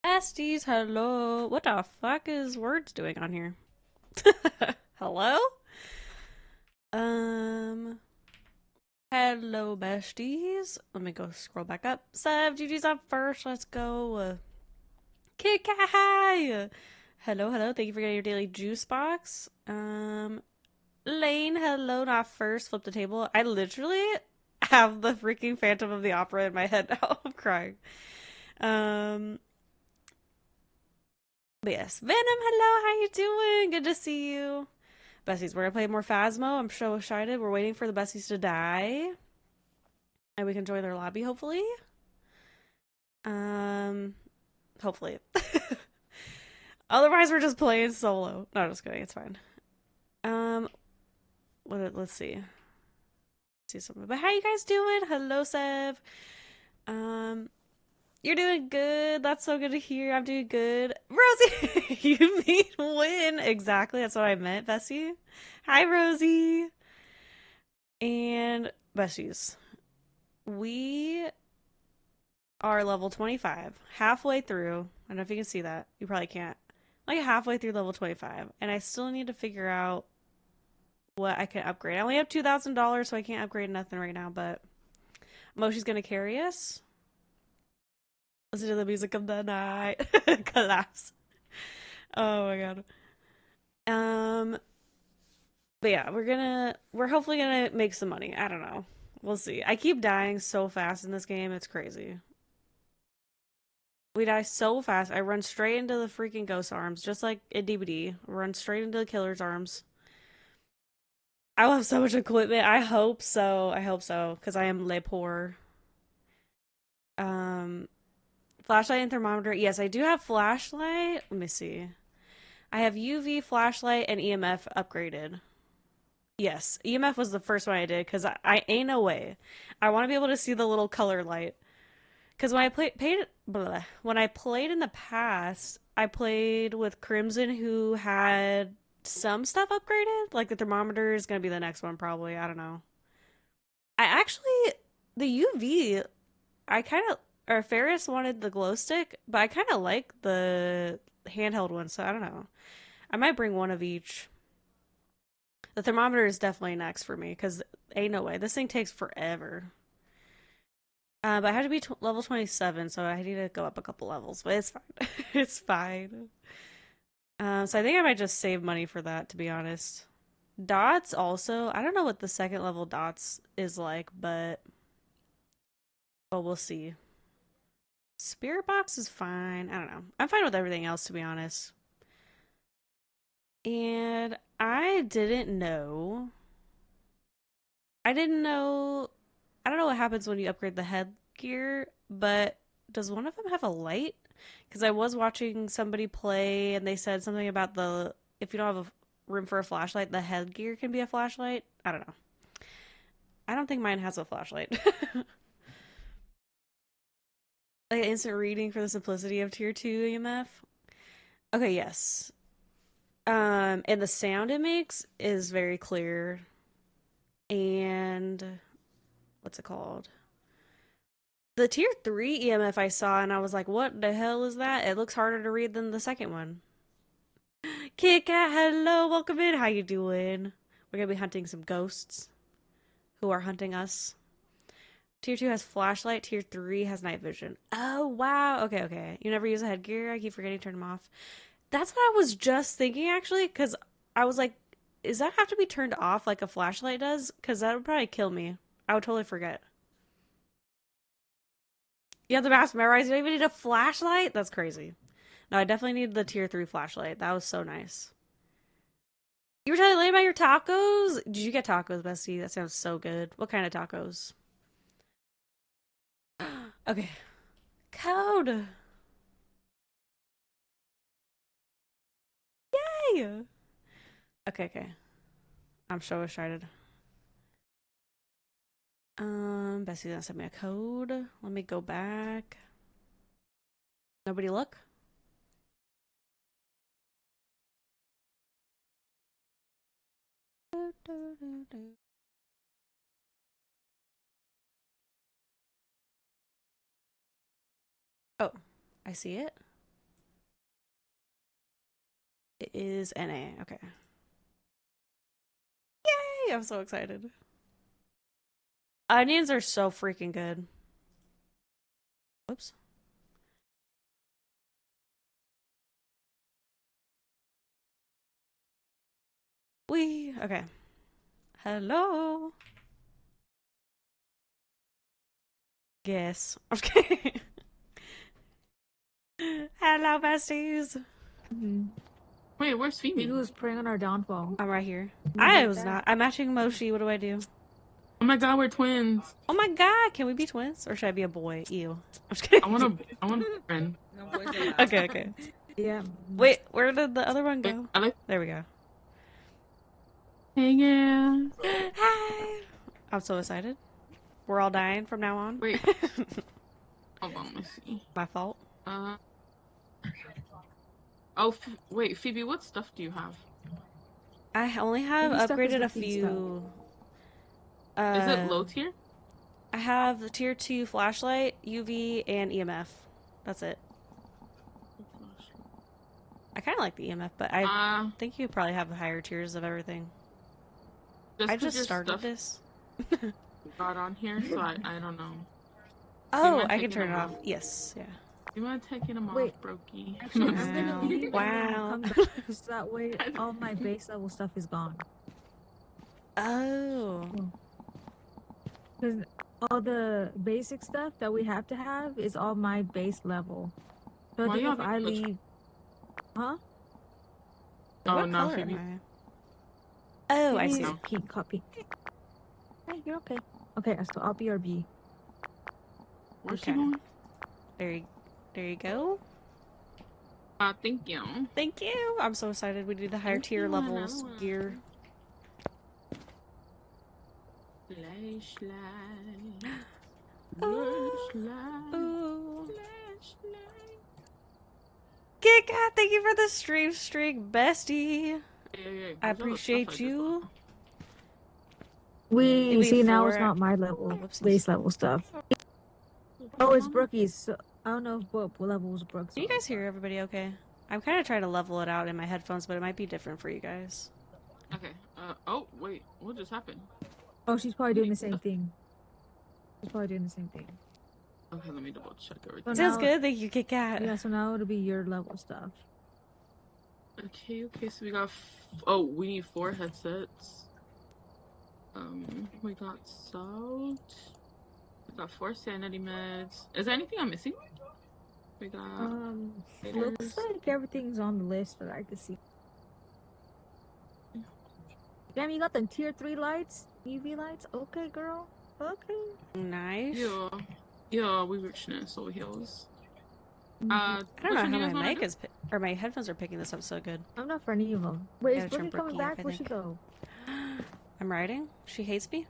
Besties, hello. What the fuck is words doing on here? Hello? Um, hello, besties. Let me go scroll back up. Sev, GG's up first. Let's go. Kit Kat. Hello, hello. Thank you for getting your daily juice box. Lane, hello. Not first. Flip the table. I literally have the freaking Phantom of the Opera in my head now. I'm crying. Um, but yes, Venom, hello. How you doing? Good to see you. Besties, we're gonna play more Phasmo. I'm so excited. We're waiting for the besties to die. And we can join their lobby, hopefully. Um, hopefully. Otherwise, we're just playing solo. No, just kidding. It's fine. Um, let's see. See something. But how you guys doing? Hello, Sev. Um, you're doing good. That's so good to hear. I'm doing good. Rosie, you mean win. Exactly. That's what I meant, Bessie. Hi, Rosie. And besties, we are level 25, halfway through. I don't know if you can see that. You probably can't. Like halfway through level 25, and I still need to figure out what I can upgrade. I only have $2,000, so I can't upgrade nothing right now, but Moshi's gonna carry us. Listen to the music of the night. Collapse. Oh my god. Um, but yeah, we're hopefully gonna make some money. I don't know. We'll see. I keep dying so fast in this game, it's crazy. We die so fast. I run straight into the freaking ghost arms, just like in DBD. Run straight into the killer's arms. I will have so much equipment. I hope so. I hope so, because I am le poor. Um, Flashlight and thermometer. Yes, I do have flashlight. Let me see. I have UV, flashlight, and EMF upgraded. Yes, EMF was the first one I did because I ain't no way. I want to be able to see the little color light. Because when I played in the past, I played with Crimson, who had some stuff upgraded. Like the thermometer is gonna be the next one, probably. I don't know. I actually the UV. I kind of or Ferris wanted the glow stick, but I kind of like the handheld one, so I don't know. I might bring one of each. The thermometer is definitely next for me because ain't no way this thing takes forever. But I had to be level 27, so I need to go up a couple levels, but it's fine. It's fine. So I think I might just save money for that, to be honest. Dots also, I don't know what the second level dots is like, but we'll see. Spirit box is fine. I don't know. I'm fine with everything else, to be honest. And I didn't know. I don't know what happens when you upgrade the headgear, but does one of them have a light? Because I was watching somebody play and they said something about the if you don't have a room for a flashlight, the headgear can be a flashlight. I don't know. I don't think mine has a flashlight. Like instant reading for the simplicity of tier 2 EMF. Okay, yes. And the sound it makes is very clear. And what's it called? The tier 3 EMF I saw, and I was like, what the hell is that? It looks harder to read than the second one. Kit Kat, hello, welcome in. How you doing? We're gonna be hunting some ghosts who are hunting us. Tier 2 has flashlight, tier 3 has night vision. Oh, wow. Okay, okay. You never use a headgear? I keep forgetting to turn them off. That's what I was just thinking, actually, because I was like, does that have to be turned off like a flashlight does? Because that would probably kill me. I would totally forget. You have the mask memorized. You don't even need a flashlight? That's crazy. No, I definitely need the tier 3 flashlight. That was so nice. You were telling Lane about your tacos? Did you get tacos, Bestie? That sounds so good. What kind of tacos? Okay. Code. Yay! Okay, okay. I'm so excited. Bessie's gonna send me a code. Let me go back. Nobody look? Oh, I see it. is NA. Okay. Yay! I'm so excited. Onions are so freaking good. Oops. Okay. Hello. Yes. Okay. Hello, besties. Wait, where's Phoebe? Who's preying on our downfall? I'm right here. You I like was that? not. I'm matching Moshi. What do I do? Oh my god, we're twins. Oh my god, can we be twins? Or should I be a boy? Ew. I'm just kidding. I want a friend. No boys allowed. Okay. Yeah. Wait, where did the other one Wait, go? I like. There we go. Hey, yeah. Hi. I'm so excited. We're all dying from now on. Wait. Hold on, let me see. My fault. Oh, wait, Phoebe, what stuff do you have? I only have Maybe stuff is upgraded the a few. Is it low tier? I have the tier 2 flashlight, UV, and EMF. That's it. I kind of like the EMF, but I think you probably have higher tiers of everything. I just started this. Got on here, so I don't know. Oh, I can turn it off. Yes, yeah. You mind taking them Wait. off, Brokey? Actually, I'm gonna leave Wow. and come back, so that way all my base level stuff is gone. Oh. Because all the basic stuff that we have to have is all my base level. So I think if I leave... Huh? Oh, What no, color Phoebe. am I? Oh, I see. Pink copy. Hey, you're okay. Okay, so I'll be RB. Where's she going? There you go. Thank you. Thank you. I'm so excited. We do the higher tier levels gear. Flashlight. Ooh. Kit Kat, thank you for the stream streak, bestie. I appreciate you. We see now it's not my level, base level stuff. Oh, it's Brookie's. So I don't know what level was Brooks. Can you guys hear everybody okay? I'm kind of trying to level it out in my headphones, but it might be different for you guys. Okay. Oh, wait. What just happened? Oh, she's probably doing the same thing. Okay, let me double check everything. Sounds good. Thank you, Kit Kat. Yeah, so now it'll be your level stuff. Okay, so we got... we need 4 headsets. We got salt. We got 4 sanity meds. Is there anything I'm missing? We got... Looks like everything's on the list that I could see. Damn, you got the tier 3 lights? UV lights? Okay, girl. Okay. Nice. Yeah, we richness over heels. I don't know how my mic is, or my headphones are picking this up so good. I'm not for any of them. Wait, is Brookie coming back? Where'd she go? I'm writing. She hates me.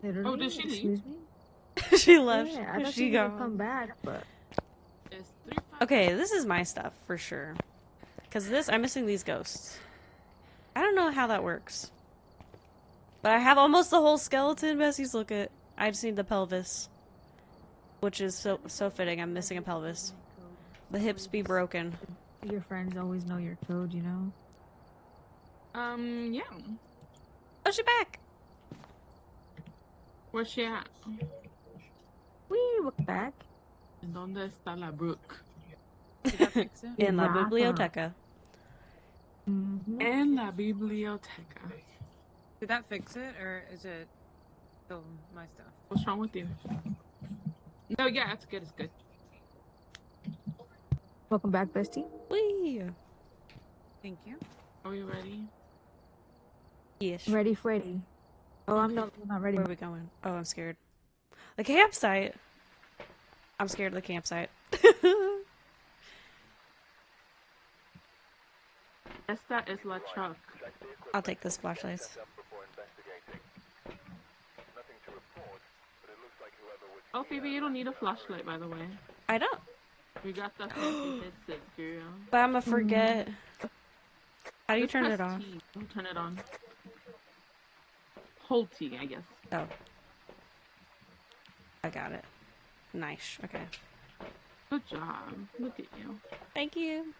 Literally? Oh, did she leave? Excuse me? She left. Yeah, I thought she she gone. would come back, but... Okay, this is my stuff for sure. Because I'm missing these ghosts. I don't know how that works. But I have almost the whole skeleton. Bessie's look at. I just need the pelvis. Which is so fitting. I'm missing a pelvis. The hips be broken. Your friends always know your code, you know? Yeah. Oh, she's back! Where's she at? Look back. ¿Dónde está la Brooke? Did that fix it? In la biblioteca. En la biblioteca. Did that fix it, or is it still my stuff? What's wrong with you? No, yeah, it's good. It's good. Welcome back, bestie. Whee! Thank you. Are we ready? Yes. Ready, Freddy. Oh, I'm not ready. Where are we going? Oh, I'm scared. The campsite. I'm scared of the campsite. Esta es la truck. I'll take this flashlights. Oh, Phoebe, you don't need a flashlight, by the way. I don't. We got the fancy headsets, girl. But I'm gonna forget. How do you turn it off? Don't turn it on. Hold T, I guess. Oh. I got it. Nice. Okay. Good job. Look at you. Thank you.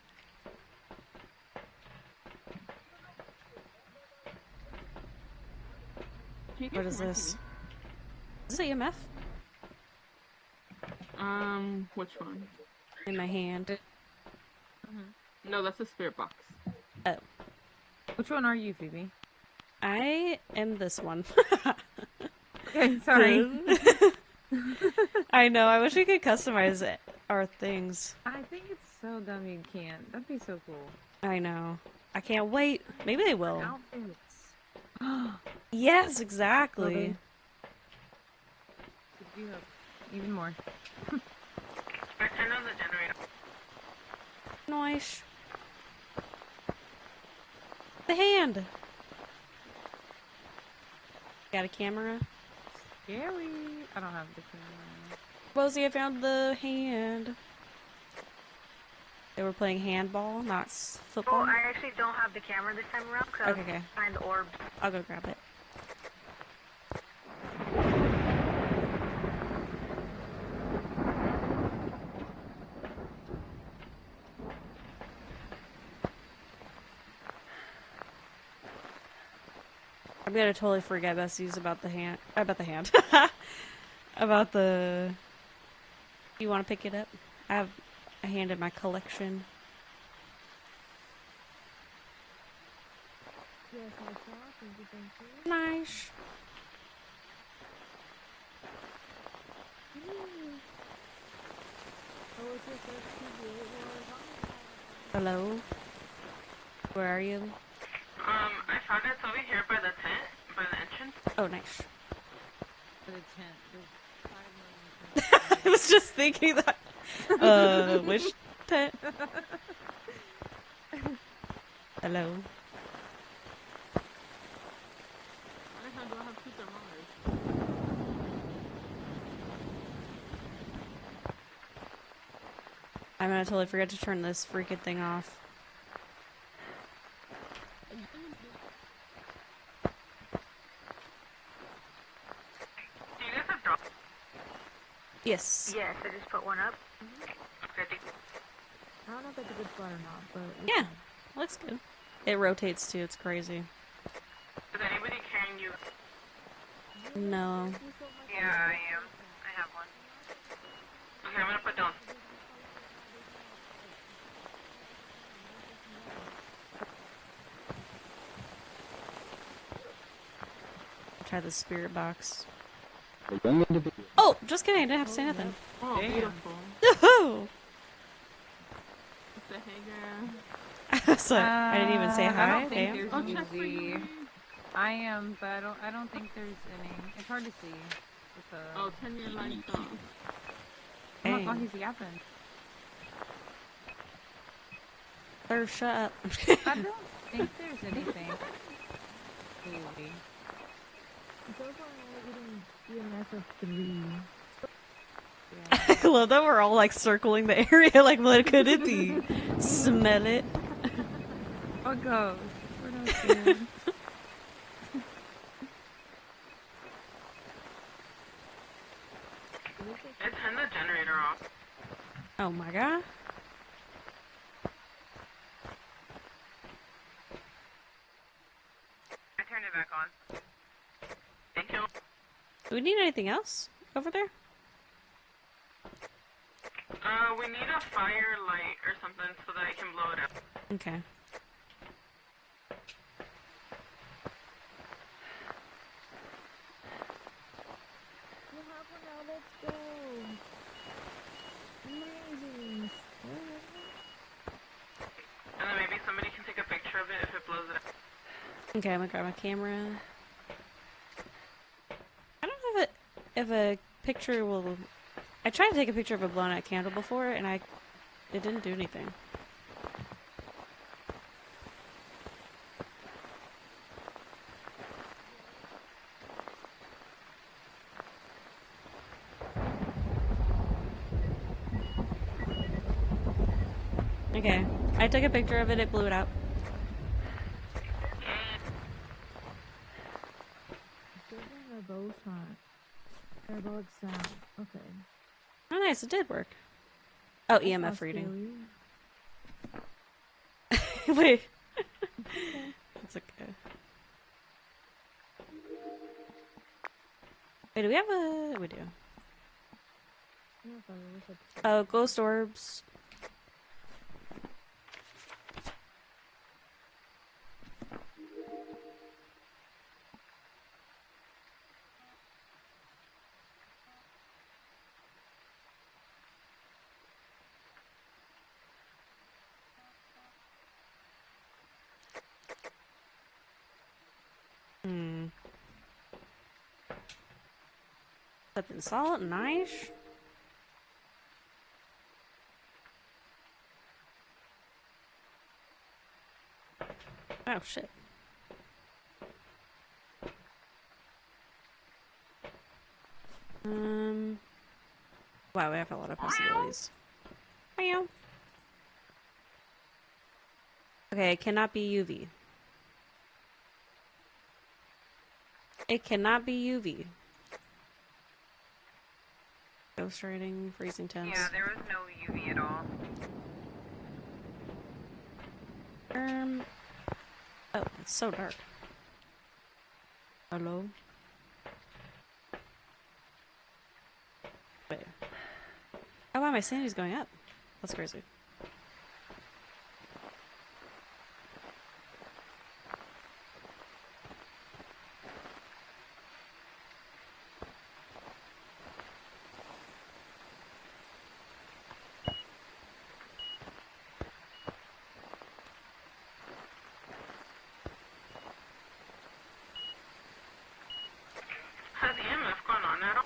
What is this? Is this EMF? Which one? In my hand. No, that's a spirit box. Oh. Which one are you, Phoebe? I am this one. Okay, sorry. I know. I wish we could customize our things. I think it's so dumb you can't. That'd be so cool. I know. I can't wait. Maybe they will. Outfits. Yes, exactly. You have even more. I turned on the generator. Nice. The hand. Got a camera? Scary. I don't have the camera. Rosie, I found the hand. They were playing handball, not football. Oh, I actually don't have the camera this time around because Okay, okay. I find the orbs. I'll go grab it. I'm gonna totally forget Bessie's about the hand. About the hand. About the. You want to pick it up? I have a hand in my collection. Yes, I saw. Thank you. Nice. Oh, it's your first PBA war. Hello? Where are you? I found it over here by the tent, by the entrance. Oh, nice. For the tent. There's 5 million tents. I was just thinking that. Which tent? Hello? Why the hell do I have 2 thermometers? I'm gonna totally forget to turn this freaking thing off. Do you guys have drops? Yes. Yes, I just put one up. Okay, thank you. I don't know if that's a good spot or not, but Yeah. Looks good. It rotates too, it's crazy. Is anybody carrying you? No. Yeah, I am. I have one. Okay, I'm gonna put down. Try the spirit box. Oh, just kidding, I didn't have to say nothing. Oh, Damn. beautiful. Woohoo! Say hey, girl. So, I didn't even say I hi. don't think Damn. there's Oh, check for UV. you. I am, but I don't think there's any. It's hard to see. With the... Oh, turn your lights off. Oh my Dang. god, he's yapping. Sir, shut up. I don't think there's anything. UV. so far I'm eating EMF of 3. Yeah. I love that we're all like circling the area, like what could it be? Smell it. Oh, ghost. We're not scared. I turned the generator off. Oh my god. I turned it back on. Thank you. Do we need anything else over there? We need a fire light or something so that I can blow it up. Okay. You have one now, let's go. Amazing. And then maybe somebody can take a picture of it if it blows it up. Okay, I'm gonna grab my camera. I don't know if a picture will. I tried to take a picture of a blown out candle before, and it didn't do anything. Okay, I took a picture of it. It blew it out. Triggering a bow shot. Parabolic sound. Okay. Oh, nice, it did work. Oh, That EMF sounds reading. scary. Wait. It's okay. Wait, do we have a... We do. Oh, ghost orbs. Something salt, nice. Oh, shit. Wow, we have a lot of possibilities. Meow. Okay, it cannot be UV. It cannot be UV. Ghost writing, freezing temps. Yeah, there was no UV at all. Oh, it's so dark. Hello? Wait. Oh wow, my sanity's going up. That's crazy. Has EMF gone on at all?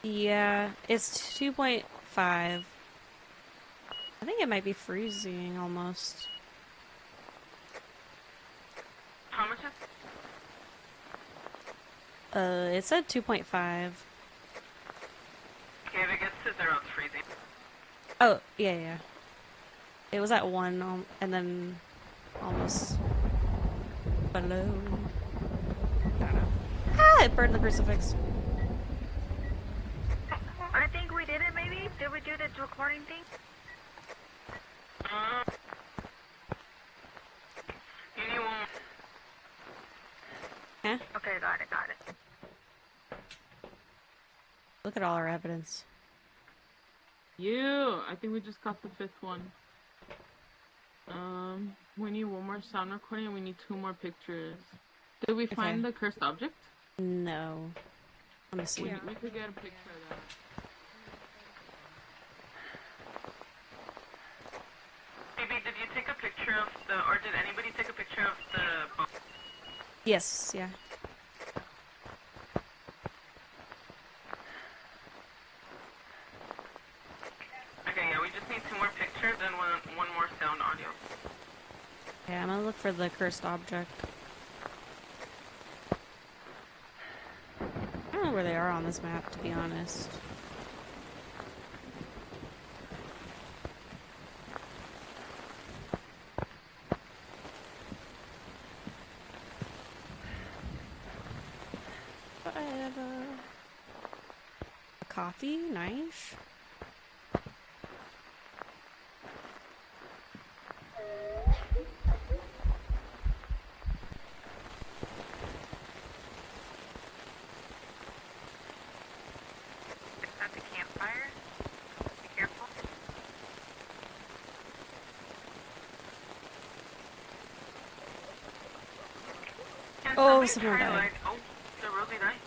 Yeah, it's 2.5. I think it might be freezing almost. How much is It said 2.5. Okay, if it gets to 0, it's freezing. Oh, yeah, yeah. It was at 1, and then almost below. I don't know. Ah, it burned the crucifix. I think we did it, maybe? Did we do the recording thing? You need one. Huh? Okay, got it. Look at all our evidence. I think we just got the 5th one. We need one more sound recording and we need 2 more pictures. Did we find the cursed object? No. Let me see. We could get a picture of that. Baby, did you take a picture of or did anybody take a picture of the book? Yes, yeah. Okay, yeah, we just need 2 more pictures and one more sound audio. Okay, I'm gonna look for the cursed object. I don't know where they are on this map, to be honest. Whatever. Coffee, nice. At the campfire. Be careful. Oh, someone died. Oh, the Rosie died.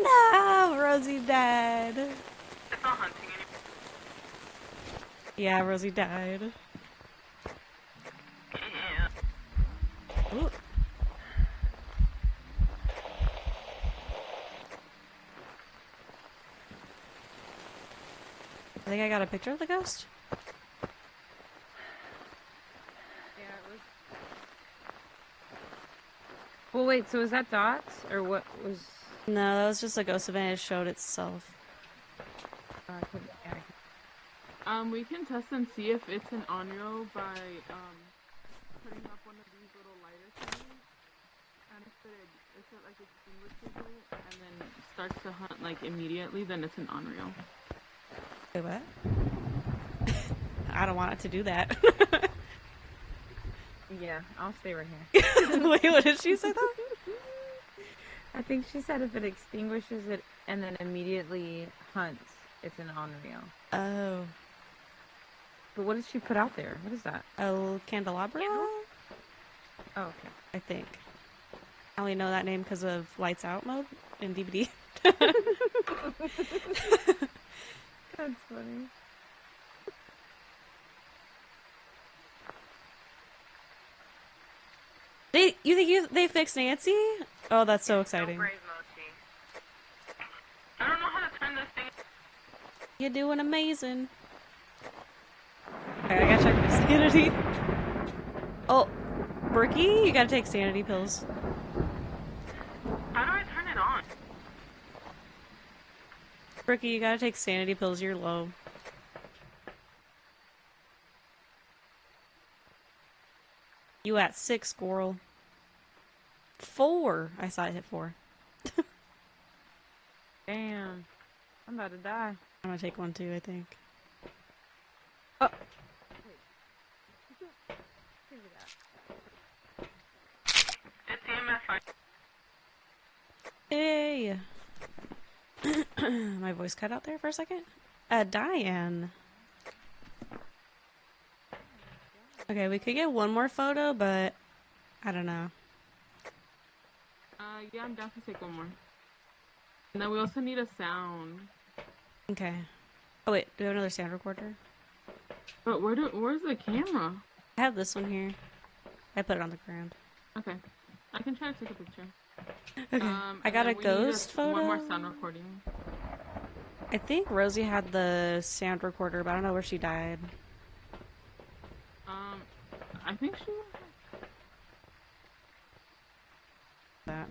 No, Rosie died. It's not hunting anymore. Yeah, Rosie died. Yeah. Ooh. I think I got a picture of the ghost. Yeah, it was. Well, wait. So is that dots or what was? No, that was just a ghost event. It showed itself. I couldn't. Yeah, We can test and see if it's an onryo by putting up one of these little lighter thingies, and if it like extinguishes it and then starts to hunt like immediately, then it's an onryo. Wait, what? I don't want it to do that. Yeah, I'll stay right here. Wait, what did she say though? I think she said if it extinguishes it and then immediately hunts, it's an Onryo. Oh. But what did she put out there? What is that? Oh, candelabra? Oh, okay. I think. I only know that name because of Lights Out mode in DVD. That's funny. You think they fixed Nancy? Oh, that's so exciting. Don't brave Mochi. I don't know how to turn this thing. You're doing amazing. Alright, I gotta check my sanity. Oh, Brookie, you gotta take sanity pills. How do I turn it on? Brookie, you gotta take sanity pills. You're low. You at 6, squirrel. 4. I saw it hit 4. Damn. I'm about to die. I'm gonna take 1 too, I think. Oh. It's EMF. Hey! My voice cut out there for a second. Diane. Okay, we could get one more photo, but I don't know. Yeah, I'm down to take one more. And then we also need a sound. Okay. Oh wait, do we have another sound recorder? But where's the camera? I have this one here. I put it on the ground. Okay. I can try to take a picture. Okay. I got a ghost photo. One more sound recording. I think Rosie had the sound recorder, but I don't know where she died. I think she. That.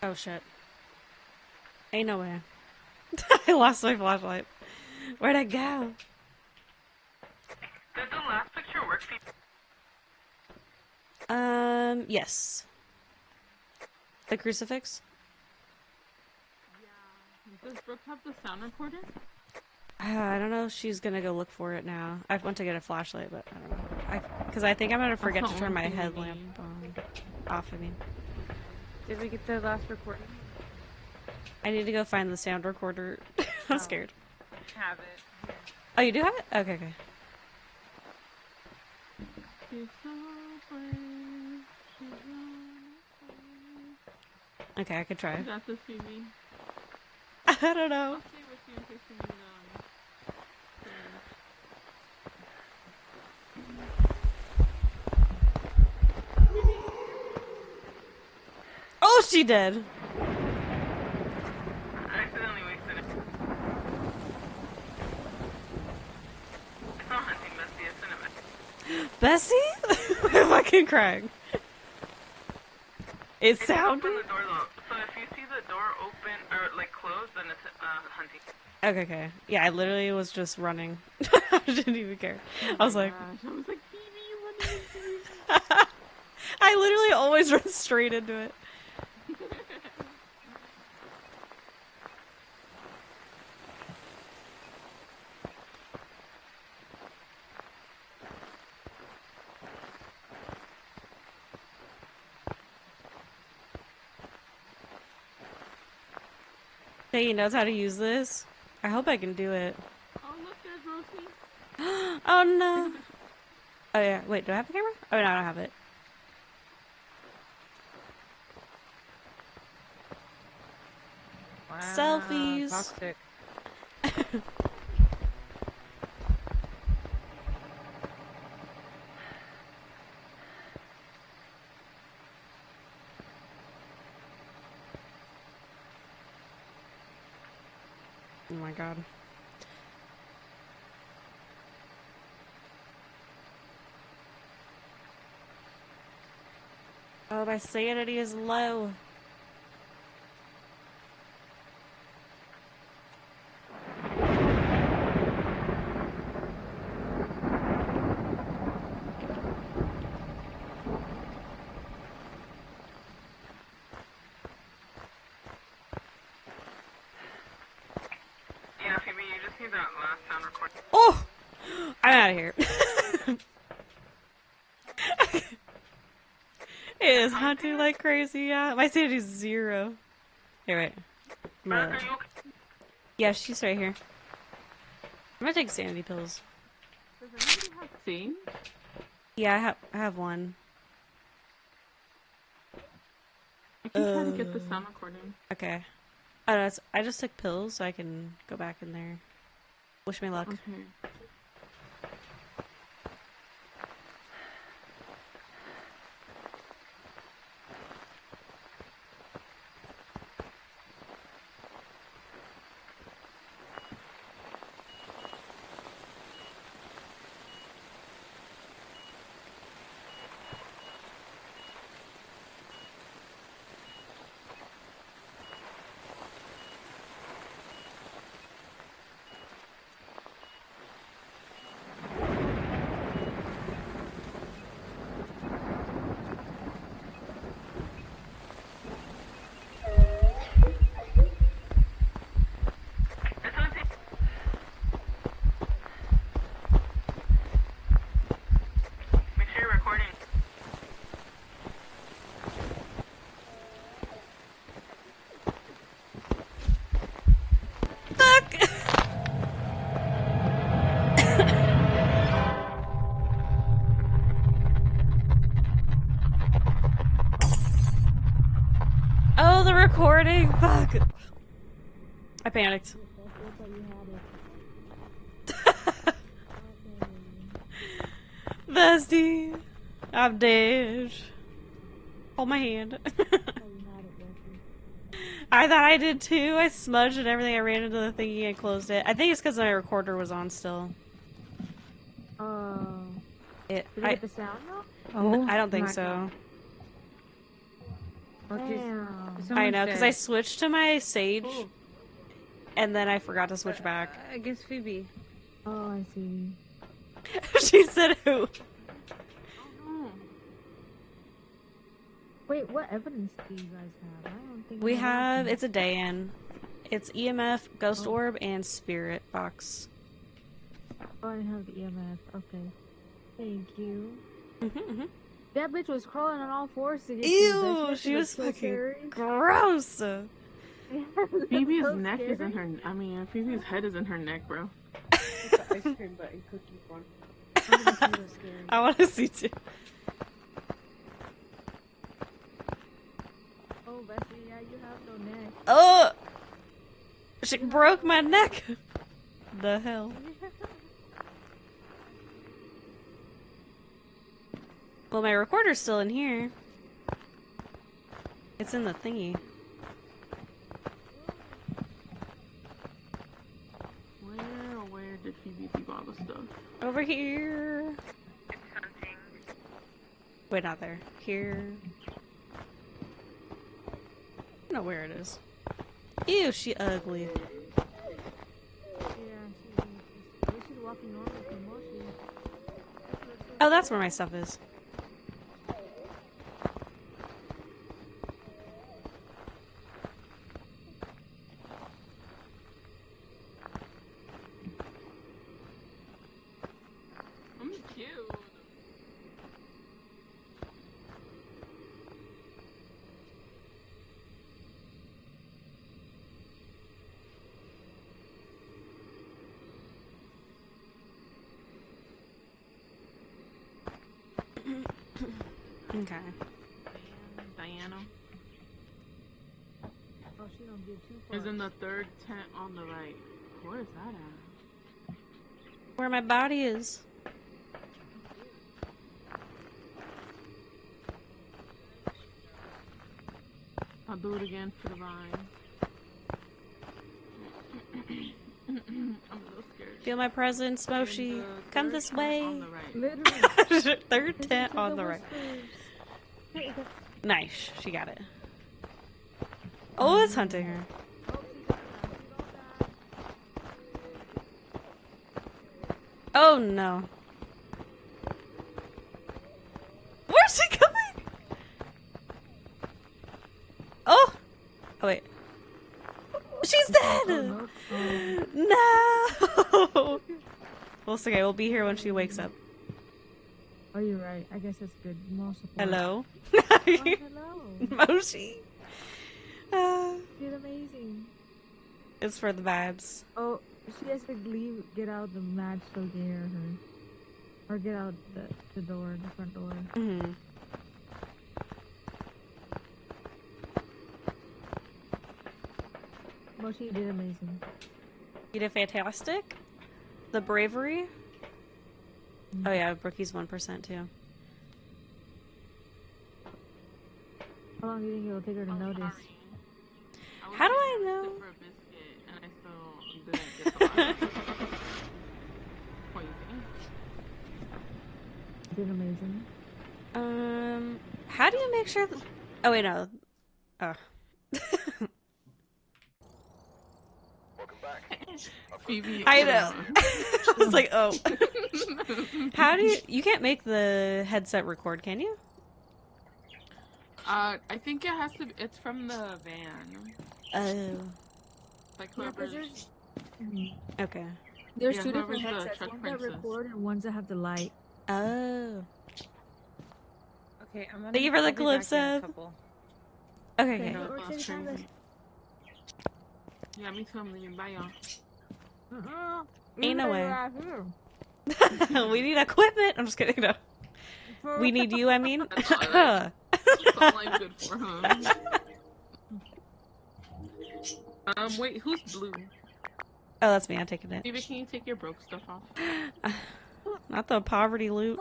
Oh shit. Ain't no way. I lost my flashlight. Where'd I go? Did the last picture work for you? Yes. The crucifix? Yeah. Does Brooke have the sound recorder? I don't know if she's gonna go look for it now. I went to get a flashlight, but I don't know. Because I think I'm gonna forget to turn my headlamp on. Off, I mean. Did we get the last recording? I need to go find the sound recorder. I'm scared. Have it. Oh, you do have it? Okay, okay. Okay, I could try. You got to see me. I don't know. I'll stay with you in case you need Oh, she did. I accidentally wasted it. It's not hunting Bessie, it's cinnamon. Bessie? I'm fucking crying. It It's sounded. open the door though. So if you see the door open or like closed, then it's hunting. Okay, okay. Yeah, I literally was just running. I didn't even care. I was like, gosh. I was like, Phoebe, you running into me. I literally always run straight into it. He knows how to use this. I hope I can do it. Oh, look, there's Rosie. Oh no. Oh yeah. Wait, do I have the camera? Oh no, I don't have it. Wow, Selfies. Toxic. Oh my god. Oh, my sanity is low. recording. Oh! I'm out of here. It is hunting like crazy, yeah. My sanity's 0. Here, wait. Are you okay? Yeah, she's right here. I'm gonna take sanity pills. Does anybody have sage? Yeah, I have one. I can try to get the sound recording. Okay. Oh, no, I just took pills so I can go back in there. Wish me luck. Okay. It's on tape. Make sure you're recording. Fuck! Oh, the recording! Fuck! I panicked. Bestie! I'm dead. Hold my hand. I thought I did too. I smudged and everything. I ran into the thingy and closed it. I think it's because my recorder was on still. Did you get the sound though? Oh, I don't think my so. God. Okay, Damn. I someone know, because said- I switched to my Sage, Oh, and then I forgot to switch back. I guess Phoebe. Oh, I see. She said who? no. Wait, what evidence do you guys have? I don't think We I have, anything. it's a day in. It's EMF, Ghost Oh. Orb, and Spirit Box. Oh, I have the EMF. Okay. Thank you. Mm-hmm. That bitch was crawling on all fours to get Ew, you. That shit she looked was so fucking scary. gross! Phoebe's So neck is in scary. her. I mean, Phoebe's head is in her neck, bro. It's the ice cream button cookie one. Oh, that shit was scary. I want to see too. Oh, Bessie, yeah, you have no neck. Oh! She broke my neck! The hell? Well, my recorder's still in here. It's in the thingy. Where did Phoebe keep all the stuff? Over here. It's hunting. Wait, not there. Here. I don't know where it is. Ew, she ugly. Yeah, she's walking normal from motion. Oh, that's where my stuff is. I'm cute. Okay. Diana Oh, she don't give two fucks. is in the third tent on the right. Where is that at? Where my body is. I'll do it again for the vine. I'm a little scared. Feel my presence, Moshi. In the Come third this tent way. On the right. Literally. Third Listen tent to on the the right. whispers. Nice. She got it. Oh, it's hunting her. Oh no. Where's she coming? Oh! Oh wait. She's dead! Oh, no. No! Well, it's okay. We'll be here when she wakes up. Oh, you're right. I guess that's good. More support. Hello. Oh, hello. Moshi. She's amazing. It's for the vibes. Oh, she has to leave, get out the match so we can hear her. Or get out the door, the front door. Mm-hmm. Moshi did amazing. You did fantastic. The bravery. Mm-hmm. Oh yeah, Brookie's 1% too. How long do you think it'll take her to notice? Sorry. How do I was know? getting arrested for a biscuit, and I still didn't get the lot. Poison. Did amazing. How do you make sure? Oh wait, no. Oh. Phoebe, I know. I was like, oh. How do you? You can't make the headset record, can you? I think it has to. It's from the van. Oh. Like Yeah, 'cause whoever's. Okay. There's Yeah, two whoever's different the headsets. truck Ones that princess. record and ones that have the light. Oh. Okay, I'm gonna. Thank you for the I'll be back in a calypso. couple. Okay. Okay. Okay. No, Or that's take crazy. Yeah, me too. I'm leaving. Bye, y'all. Ain't no way. We need equipment. I'm just kidding. No. We need you. I mean. That's all I'm good for, huh? Wait, who's blue? Oh, that's me. I'm taking it. Phoebe, can you take your broke stuff off? Not the poverty loot.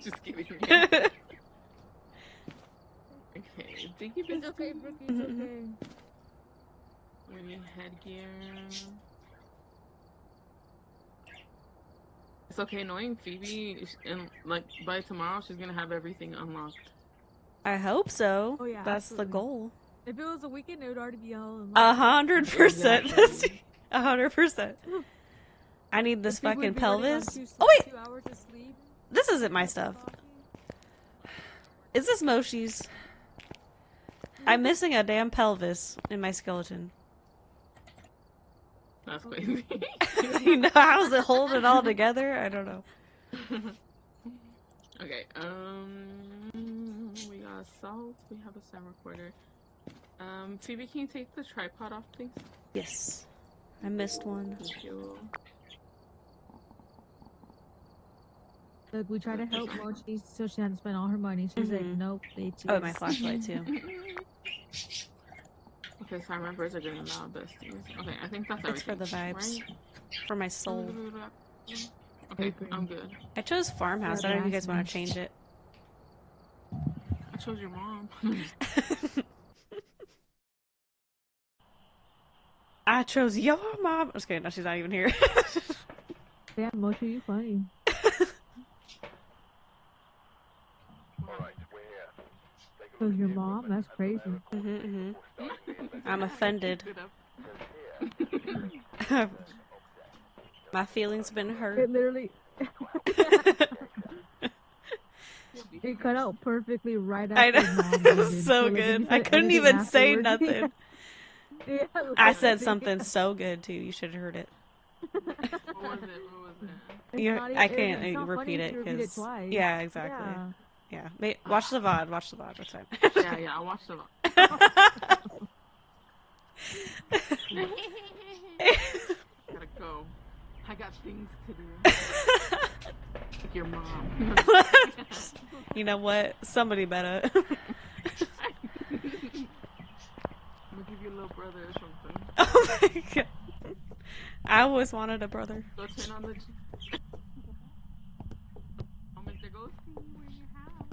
Just kidding. Okay, thank you, It's okay, Brookie. It's okay. We need headgear. It's okay knowing Phoebe, and like by tomorrow she's gonna have everything unlocked. I hope so. Oh, yeah, That's the absolutely. goal. If it was a weekend, it would already be all in 100%. Exactly. 100%. I need this If people fucking would be running on pelvis. Oh wait, 2 hours of sleep. this isn't my stuff. Is this Moshi's? I'm missing a damn pelvis in my skeleton. That's crazy. You know, how's it hold it all together? I don't know. Okay, we got salt, we have a sound recorder. Phoebe, can you take the tripod off, please? Yes. I missed one. Thank you. Look, we tried to help Mochi so she hadn't spent all her money. She's like, nope, they Oh, my flashlight too. Okay, sorry, my birds are getting loud, besties. Okay, I think that's everything. It's for the vibes. Right? For my soul. Okay, I'm good. I chose farmhouse. I don't know if you guys want to change it. I chose your mom. I chose your mom. I'm just kidding. No, she's not even here. Yeah, Mochi, you funny. Chose your mom? That's crazy. I'm offended. My feelings been hurt. It literally... It cut out perfectly right after I know. mom It was ended. so like, if good. you I said couldn't anything even say afterwards- nothing. Yeah, I said literally. something so good too. You should have heard it. What was it? It's You're, not I even- can't it's not funny repeat if it you repeat because twice. yeah, exactly. Yeah. Yeah, watch the VOD. Watch the VOD. That's fine. Yeah, I watched it all. Gotta go. I got things to do. Like your mom. You know what? Somebody better. I'm gonna give you a little brother or something. Oh my god! I always wanted a brother. Go turn on the. Oh, Mr. Ghosty, we're in your house.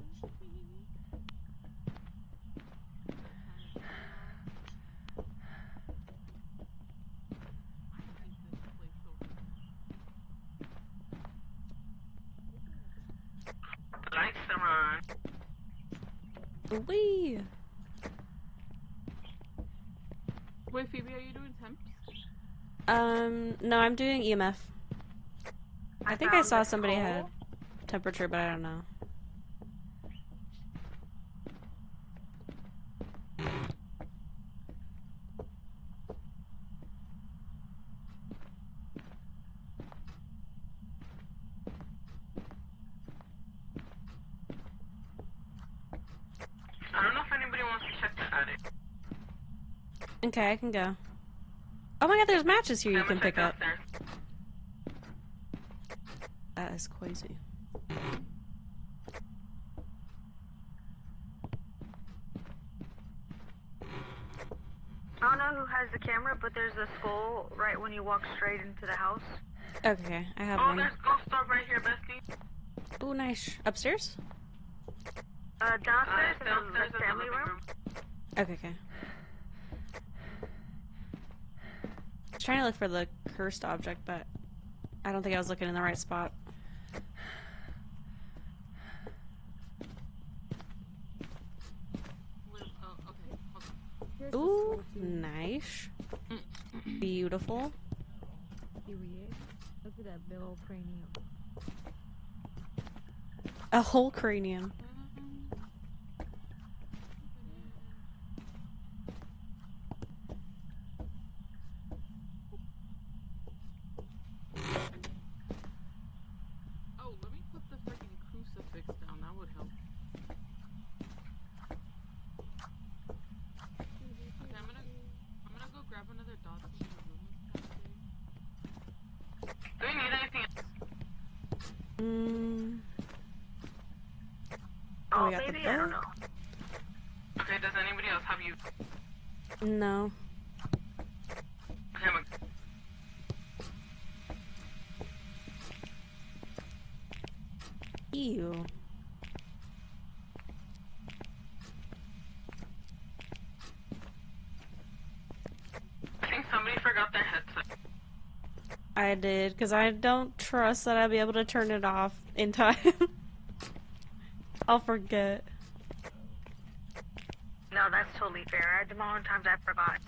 Lights are on. Wee. Wait, Phoebe, are you doing temps? No, I'm doing EMF. I think I saw somebody had temperature, but I don't know. wants to check the attic. Okay, I can go. Oh my god, there's matches here you I'm can gonna check pick up. downstairs. That is crazy. I don't know who has the camera, but there's a skull right when you walk straight into the house. Okay, I have Oh, one. there's ghost orb right here, bestie. Ooh, nice. Upstairs? Downstairs in Downstairs the in the family living room. Okay, okay. I was trying to look for the cursed object, but I don't think I was looking in the right spot. Oh, okay. Hold on. Here's the Ooh, skull, too. nice. Beautiful. Period. Look at that big old cranium. A whole cranium. Oh, let me put the freaking crucifix down. That would help. Okay, I'm gonna go grab another dot from the room. Do we need anything else? Oh, we got maybe? the I don't book. know. Okay, does anybody else have you? No. Okay, I'm Ew. I think somebody forgot their headset. I did, because I don't trust that I'll be able to turn it off in time. I'll forget. No, that's totally fair. The amount of times I forgot.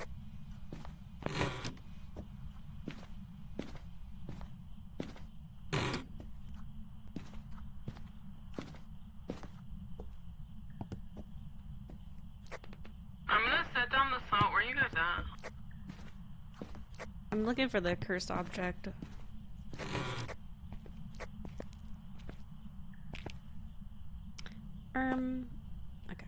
I'm gonna set down the salt. Where you guys at? I'm looking for the cursed object. Okay.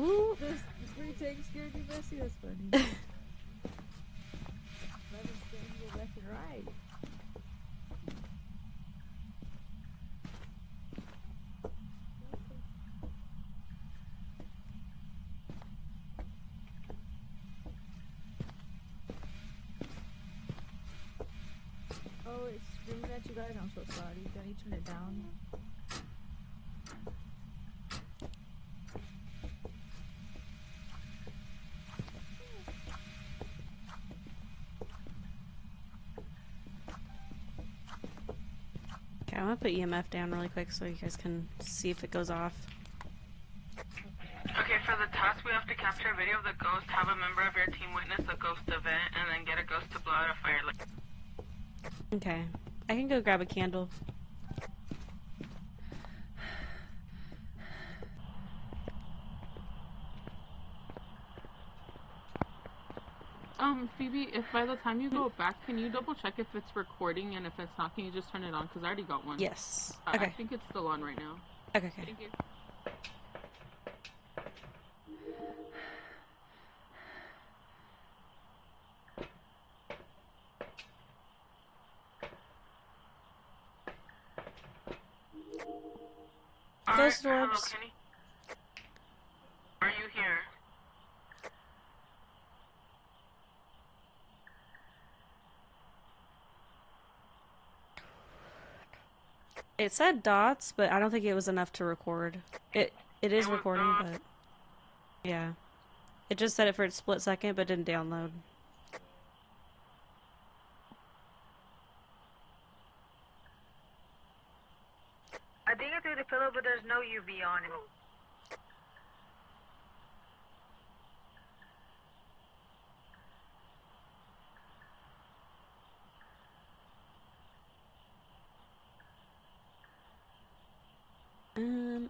Ooh. This retake scared you, Bessie? That's funny. Let us stand here left and right. Oh, it's screaming at you guys. I'm so sorry. Don't you turn it down? Okay, I'm gonna put EMF down really quick so you guys can see if it goes off. Okay, for the task, we have to capture a video of the ghost, have a member of your team witness a ghost event, and then get a ghost to blow out a fire. Okay. I can go grab a candle. Phoebe, if by the time you go back, can you double check if it's recording, and if it's not, can you just turn it on? Because I already got one. Yes. I Okay. think it's still on right now. Okay, okay. Thank you. Ghost Hello, orbs. Kenny. Are you here? It said dots, but I don't think it was enough to record. It is It was recording, dots. but yeah. It just said it for a split second, but didn't download. I think I threw the pillow, but there's no UV on it.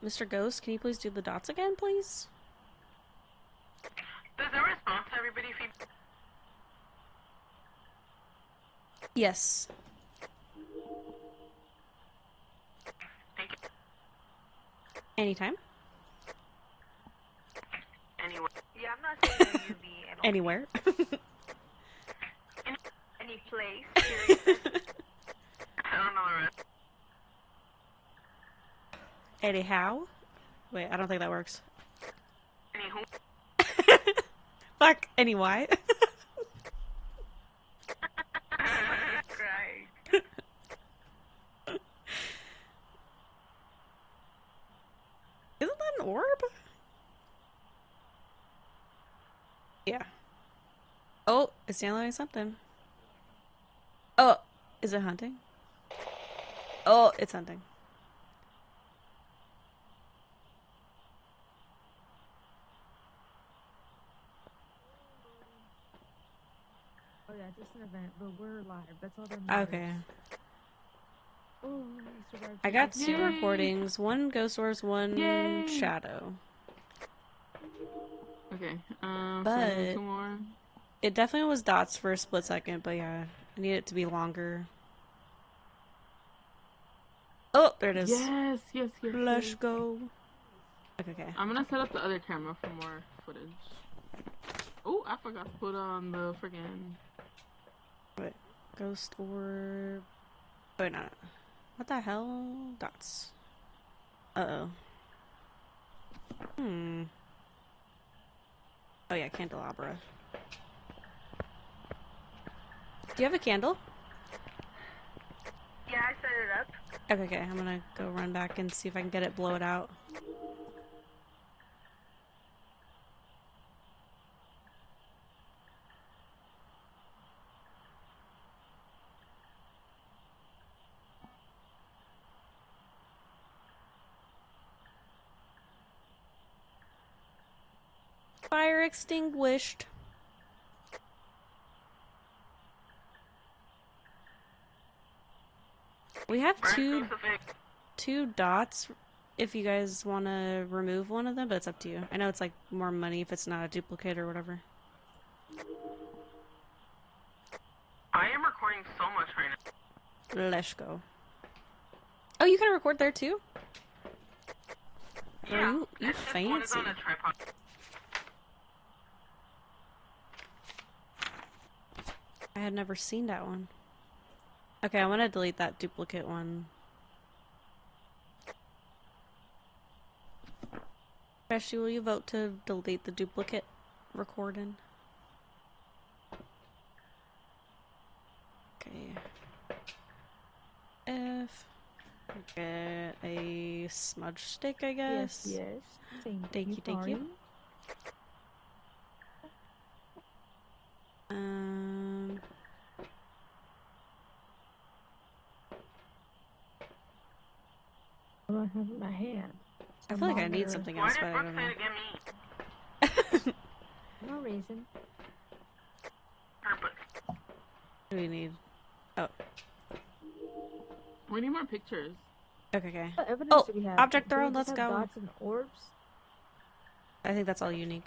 Mr. Ghost, can you please do the dots again, please? Does it respond to everybody if you... Yes. Thank you. Anytime. Anyway. Yeah, I'm not saying no UV at all. Anywhere. Any place, seriously. I don't know the rest. Anyhow. Wait, I don't think that works. Anywho. Fuck. Anyway. Right. Isn't that an orb? Yeah. Oh, it's downloading something. Oh, is it hunting? Oh, it's hunting. Oh yeah, just an event, but we're live. That's all that matters. Okay. Oh, you survived. I got Yay. 2 recordings, 1 Ghost Wars, 1 Yay. Shadow. Okay. But So 2 more. it definitely was dots for a split second, but yeah, I need it to be longer. Oh, there it is. Yes, yes, yes. Let's yes. go. Okay. I'm gonna set up the other camera for more footage. Oh, I forgot to put on the friggin'. Wait, Ghost Orb. Wait, no. What the hell? Dots. Uh-oh. Oh yeah, candelabra. Do you have a candle? Yeah, I set it up. Okay, I'm gonna go run back and see if I can get it, blow it out. Fire extinguished. We have two dots if you guys want to remove one of them, but it's up to you. I know it's like more money if it's not a duplicate or whatever. I am recording so much right now. Let's go. Oh, you can record there too? Yeah. You It's just one is fancy. on a tripod. I had never seen that one. Okay, I'm gonna delete that duplicate one. Profesh, will you vote to delete the duplicate recording? Okay. F. Get a smudge stick, I guess. Yes, yes. Thank you, thank you. What do I have in my hand? I feel like I need something Why else, did but I Brooke don't say know. to get me? No reason. Purpose. What do we need? Oh, We need more pictures. okay. What evidence Oh, do we have? object Do we thrown, just let's have go. Dots and orbs. I think that's all you need.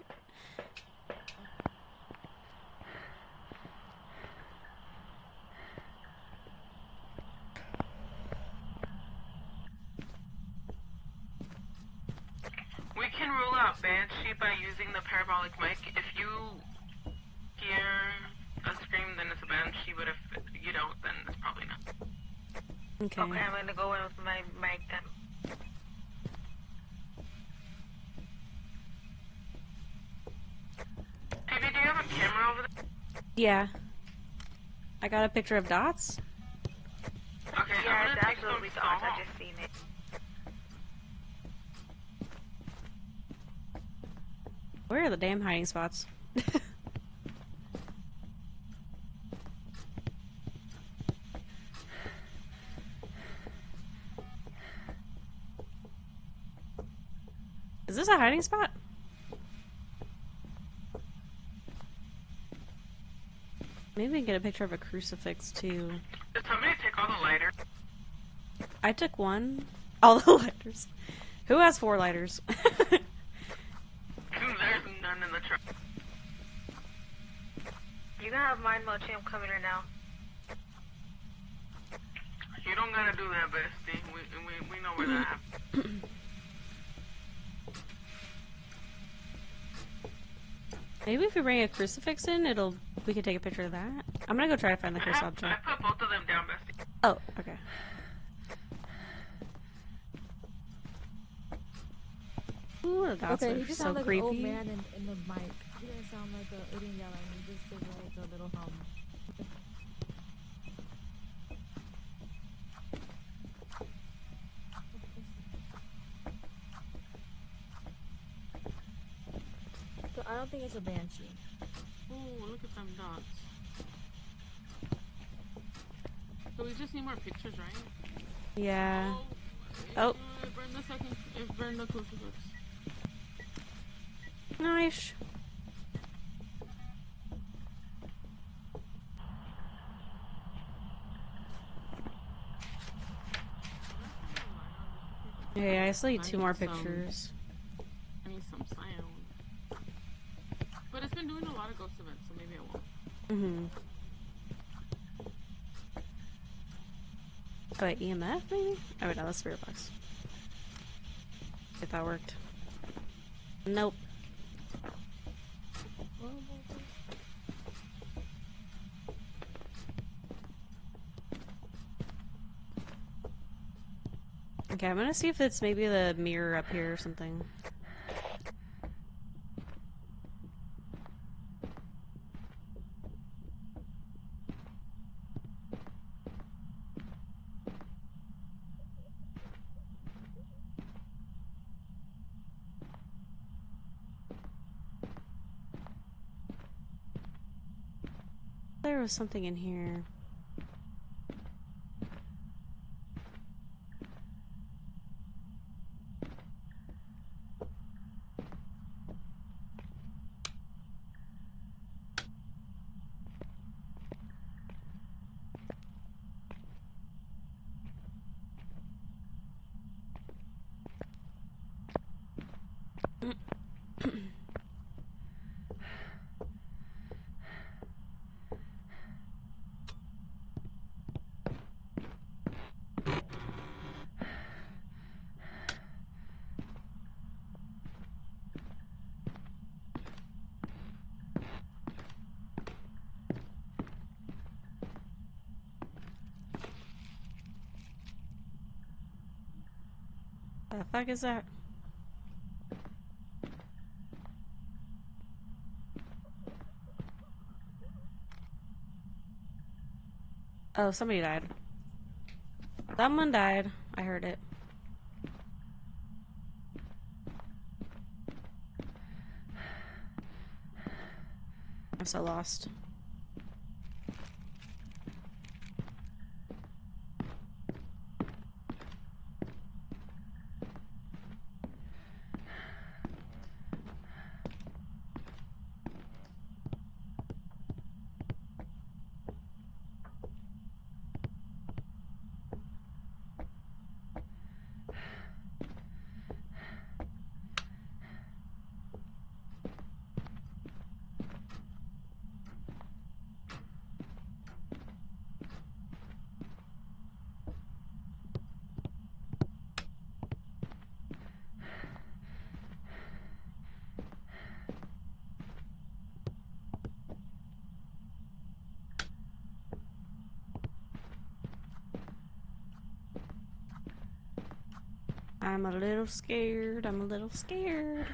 We can rule out Banshee by using the parabolic mic. If you hear a scream, then it's a Banshee, but if you don't, then it's probably not. Okay. Okay, I'm gonna go in with my mic then. Phoebe, do you have a camera over there? Yeah. I got a picture of dots. Okay, Yeah, I'm it's gonna take some absolutely dots. salt. I just seen it. Where are the damn hiding spots? Is this a hiding spot? Maybe we can get a picture of a crucifix too. Did somebody take all the lighters? I took one. All the lighters. Who has 4 lighters? There's none in the truck. You can have mine, Mochi. I'm coming right now. You don't gotta do that, bestie. We know where that happened. Maybe if we bring a crucifix in, we can take a picture of that. I'm gonna go try to find the cursed I object. put both of them down, bestie. Oh, okay. Ooh, that's Okay, he just so sounds like creepy. an old man in the mic. He doesn't sound like he didn't yell at me. He just did like a little hum. So I don't think it's a banshee. Oh, look at them dots. So we just need more pictures, right? Yeah. Oh. Burn the second. Burn the crucifix. Nice. Okay, I still need 2 more pictures. I need some sound. But it's been doing a lot of ghost events, so maybe I won't. Mm-hmm. Oh, wait, EMF maybe? Oh, wait, no, that's Spirit Box. If that worked. Nope. Okay, I'm gonna see if it's maybe the mirror up here or something. There was something in here. The fuck is that? Oh, somebody died. Someone died. I heard it. I'm so lost. I'm a little scared. I'm a little scared.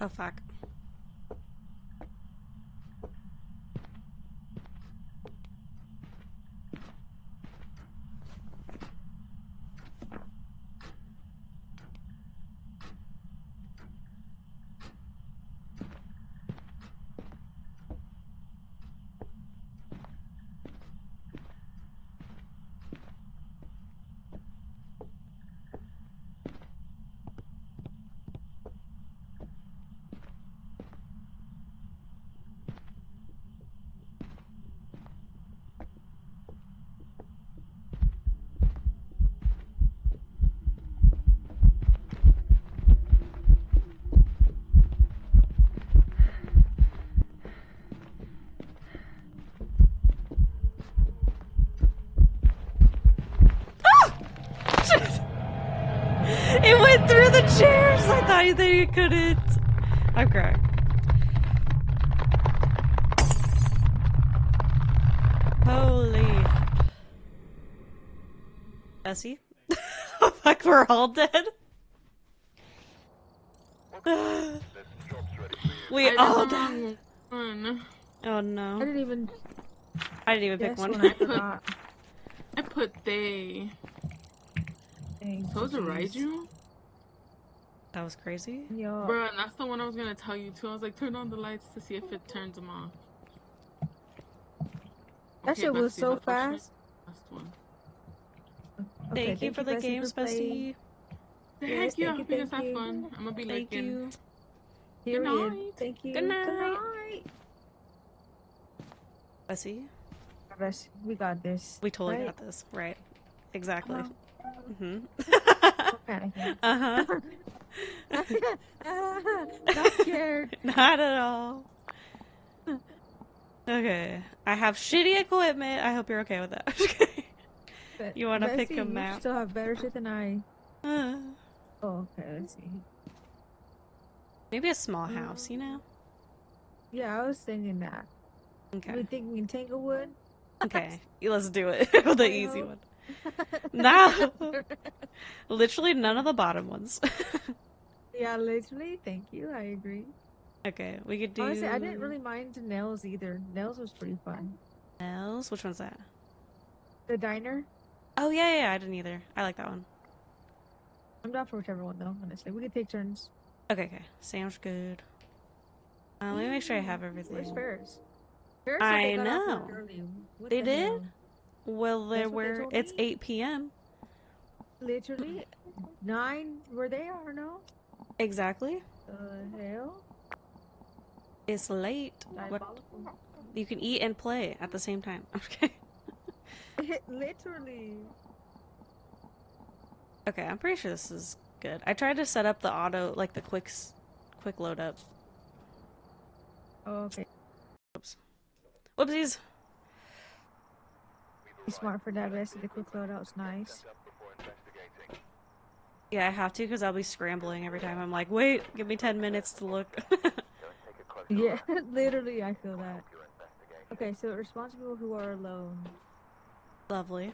Oh fuck. It went through the chairs! I thought they couldn't. I'm crying. Holy. Bessie? Oh fuck, we're all dead? We all died. Oh no. I didn't even pick guess one. when I forgot. I put they. Thanks, So is it jeez. Raiju? That was crazy. Yo, Bruh, and that's the one I was gonna tell you too. I was like, turn on the lights to see if it turns them off. that shit was Bestie, so that question? fast. Last one. Okay, Thank you for the Bessie, games, for playing. Bestie. Thank you. I hope you guys thank have you. fun. I'm gonna be Thank lurking. you. Period. night. Thank you. Good night. night. Bessie, Bessie, we got this. we totally right? got this. Right. Exactly. Uh-huh. Mm-hmm. Okay. Uh-huh. Not scared. Not at all. Okay. I have shitty equipment. I hope you're okay with that. Okay. But You wanna pick Bessie, a map? You still have better shit than I. Uh, Oh, okay. Let's see. maybe a small house, you know? Yeah, I was thinking that. Okay. We thinking Tanglewood? Okay. Let's do it. The easy one. No! Literally none of the bottom ones. Yeah, literally. Thank you. I agree. Okay, we could do... Honestly, I didn't really mind Nails either. Nails was pretty fun. Nails? Which one's that? The diner? Oh, yeah, I didn't either. I like that one. I'm down for whichever one, though, honestly. We could take turns. Okay. Sounds good. Let me make sure I have everything. Where's Ferris? Ferris said I they got off know. work early. What They the did? hell? Well, That's what they told it's me. 8 p.m. Literally 9 where they are now? Exactly. The hell? It's late. What? Diabolical. You can eat and play at the same time. Okay. Literally. Okay, I'm pretty sure this is good. I tried to set up the auto, like the quick load up. Oh, okay. Oops. Whoopsies. Be smart for that. Rest of the quick loadout's nice. Yeah, I have to because I'll be scrambling every time. I'm like, wait, give me 10 minutes to look. Yeah, literally, I feel that. Okay, so responsible who are alone. Lovely.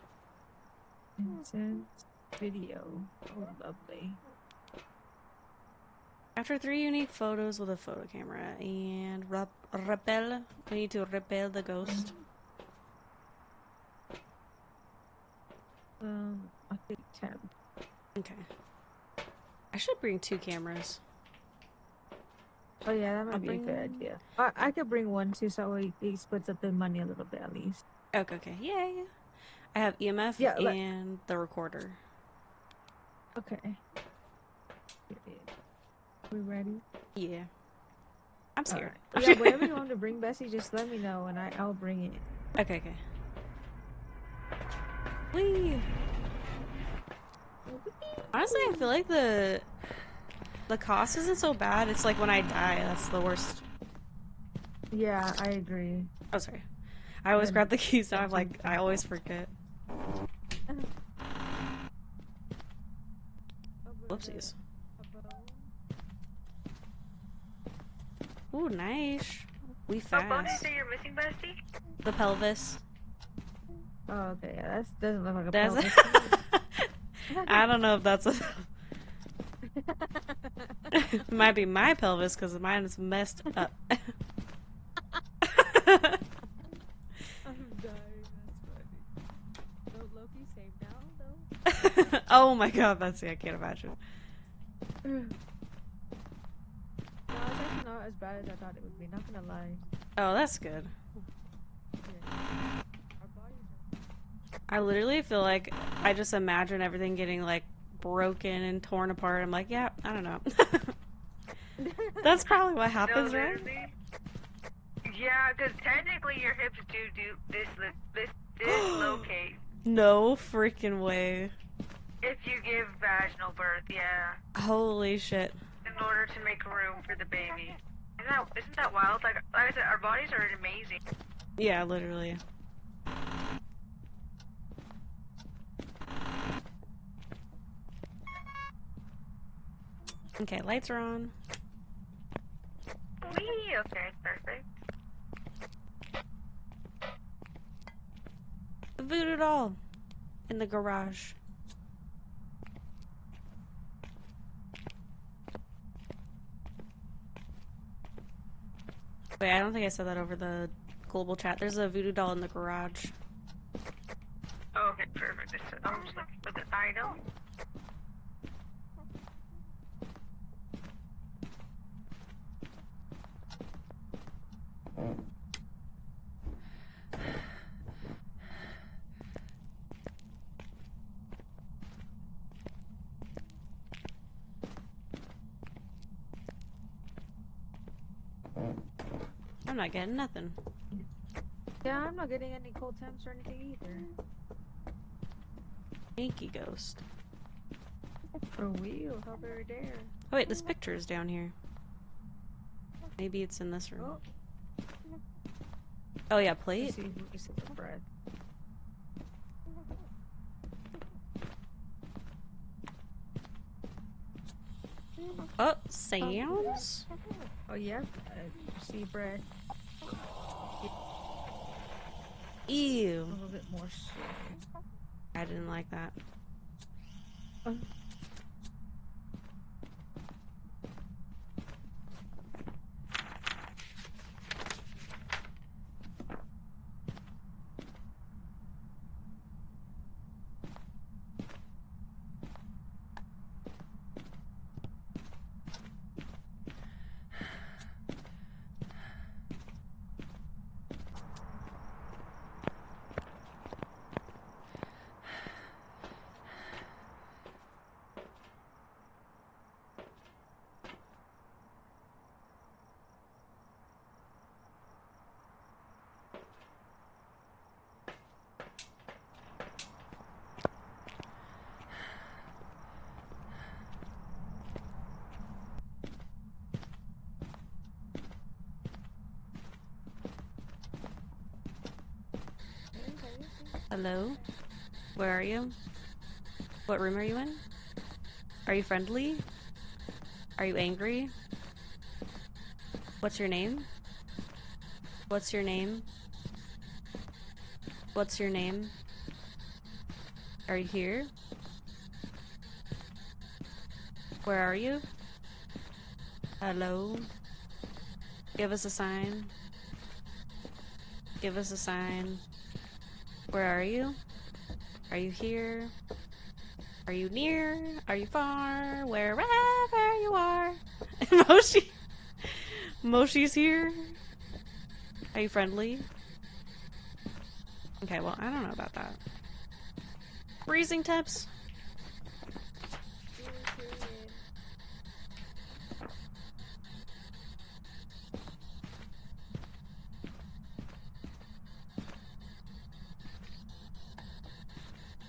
Send video. Oh, lovely. After 3 unique photos with a photo camera and repel, we need to repel the ghost. I think 10. Okay. I should bring 2 cameras. Oh yeah, that might I'll be a good bring- idea. I could bring one too, so he splits up the money a little bit at least. Okay. Yeah. I have EMF Yeah, and the recorder. Okay. We ready? Yeah. I'm scared. Alright. Yeah, whatever you want to bring, Bessie, just let me know and I'll bring it. Okay. Whee! Honestly, I feel like the cost isn't so bad. It's like when I die, that's the worst. Yeah, I agree. Oh, sorry. I always grab the keys now. I'm like, I always forget. Whoopsies. Ooh, nice. We What bone is fast. it you're missing, Bestie? The pelvis. Oh, okay, yeah, that doesn't look like a That's pelvis. I don't know if that's a... It might be my pelvis because mine is messed up. I'm dying. That's funny. So Loki saved now, though? Oh my god, that's I can't imagine. No, it's actually not as bad as I thought it would be. Not gonna lie. Oh, that's good. Yeah. Our bodies I literally feel like I just imagine everything getting like broken and torn apart. I'm like, yeah, I don't know. That's probably what happens, No, right? literally. Yeah, because technically your hips do dislocate No freaking way. if you give vaginal birth. Yeah, Holy shit. in order to make room for the baby. Isn't that wild? Like I said, our bodies are amazing. Yeah, literally. Okay, lights are on. Wee. Okay, perfect. The voodoo doll in the garage. Wait, I don't think I said that over the global chat. There's a voodoo doll in the garage. Oh, okay, perfect. I'm just looking for the item. I'm not getting nothing. Yeah, I'm not getting any cold temps or anything either. Yankee ghost. For real, how very dare. Oh wait, this picture is down here. Maybe it's in this room. Oh, Oh yeah, let's plate. see. Let me see the breath. Oh, sounds. Oh yeah, see breath. A Ew. little bit more slow. I didn't like that. Hello? Where are you? What room are you in? Are you friendly? Are you angry? What's your name? What's your name? What's your name? Are you here? Where are you? Hello? Give us a sign. Give us a sign. Where are you? Are you here? Are you near? Are you far? Wherever you are. Moshi. Moshi's here. Are you friendly? Okay, well, I don't know about that. Freezing temps?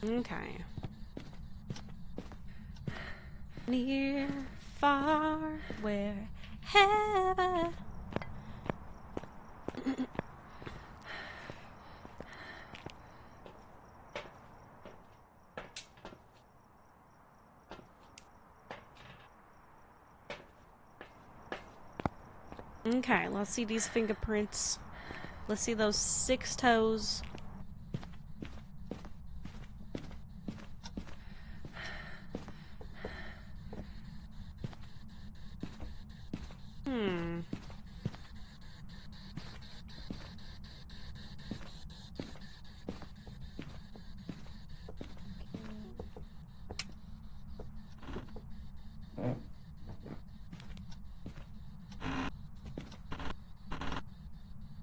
Okay. Near, far, wherever. Okay, let's see these fingerprints. Let's see those 6 toes. Hmm.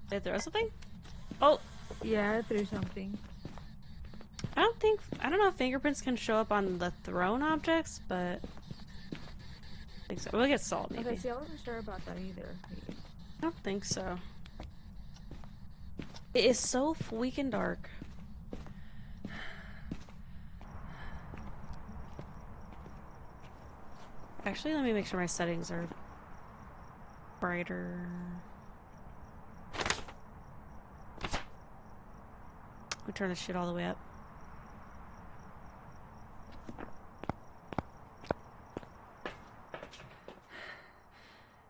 Did I throw something? Oh, Yeah, I threw something. I don't know if fingerprints can show up on the thrown objects, but I think so. We'll get salt, maybe. Okay, see, I wasn't sure about that either. I don't think so. It is so freaking dark. Actually, let me make sure my settings are brighter. We turn this shit all the way up.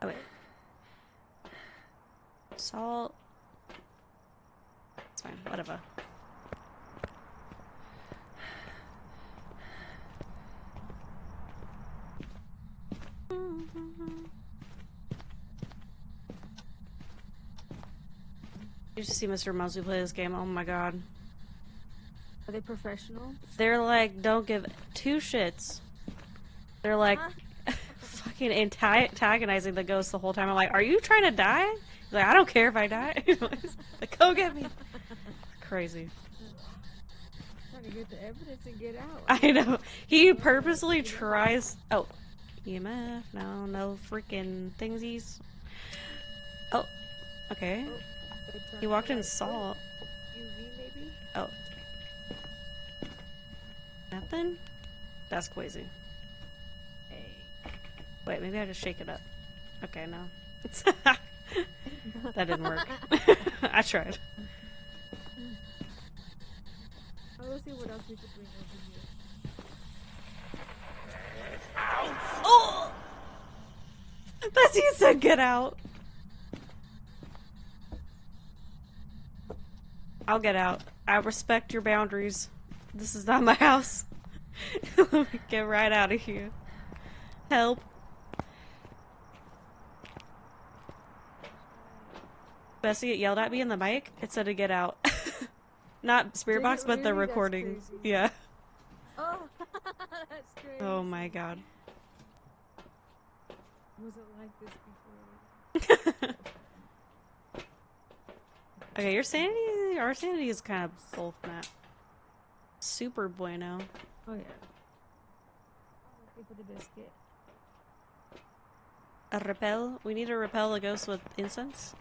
Oh wait. Salt. It's fine, whatever. You should see Mr. Mumsy play this game. Oh my god. Are they professional? They're like, don't give two shits. They're like, fucking antagonizing the ghost the whole time. I'm like, are you trying to die? He's like, I don't care if I die. Like, go get me. Crazy. Trying to get the evidence and get out. I know. He purposely tries. Oh, EMF. No freaking thingsies. Oh, okay. He walked in salt. UV maybe? Oh. Nothing? That's crazy. Hey. Wait, maybe I just shake it up. Okay, no. That didn't work. I tried. Let's see what else we could bring over here. Oh! Bessie said get out. I'll get out. I respect your boundaries. This is not my house. Let me get right out of here. Help. Bessie yelled at me in the mic. It said to get out. Not spirit box, but the recording. Yeah. Oh, that's crazy. Oh my god. Was it like this before? Okay, our sanity is kind of both not super bueno. Oh yeah. Wait for the biscuit. A repel? We need to repel a ghost with incense?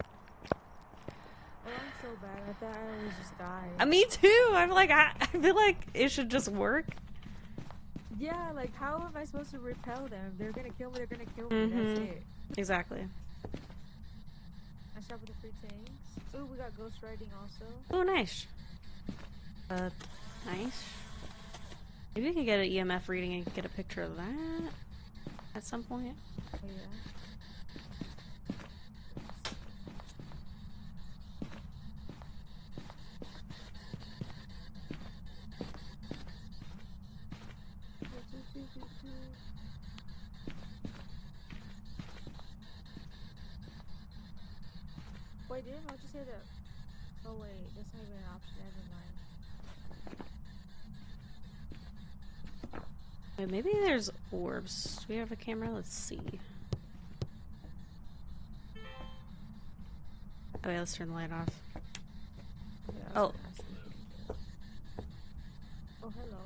Oh, I'm so bad. I thought I always just died. Me too! I'm like, I feel like it should just work. Yeah, like how am I supposed to repel them? If they're gonna kill me, they're gonna kill me. That's it. Exactly. I shop with the free tanks. Ooh, we got ghost writing also. Oh, nice. Nice. Maybe we can get an EMF reading and get a picture of that at some point. Oh yeah. Wait, didn't I just say that? Oh wait, that's not even an option. Never mind. Wait, maybe there's orbs. Do we have a camera? Let's see. Okay, let's turn the light off. Okay, Oh. Oh, hello.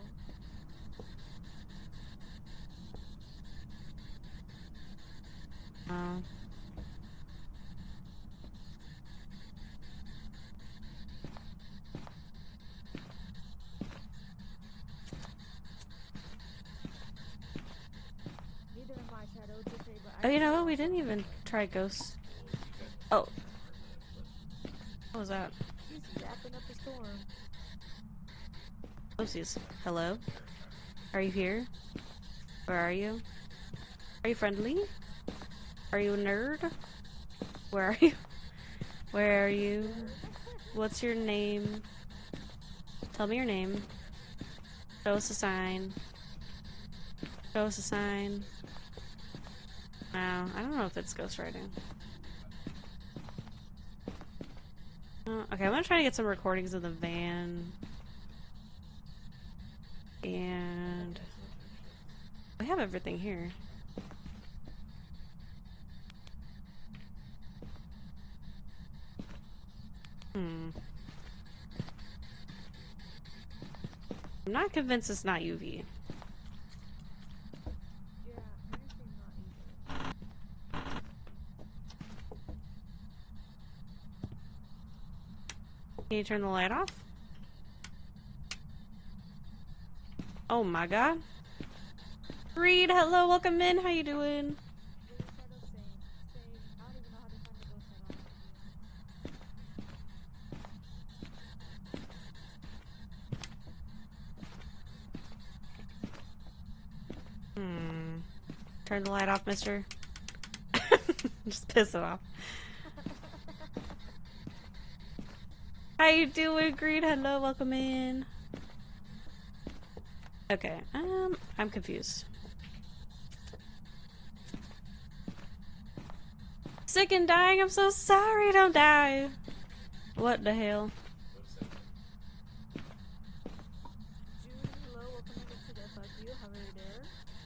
Neither of my shadows, okay, but Oh, you know what? We didn't even try ghosts. Oh. What was that? He's wrapping up the storm. Oopsies. Hello? Are you here? Where are you? Are you friendly? Are you a nerd? Where are you? Where are you? What's your name? Tell me your name. Show us a sign. Show us a sign. No, I don't know if it's ghostwriting. Okay, I'm gonna try to get some recordings of the van. And I have everything here. I'm not convinced it's not UV. Can you turn the light off? Oh my god. Reed, hello, welcome in. How you doing? Turn the light off, mister. Just piss it off. How you doing, Greed? Hello, welcome in. Okay, I'm confused. Sick and dying, I'm so sorry, don't die. What the hell?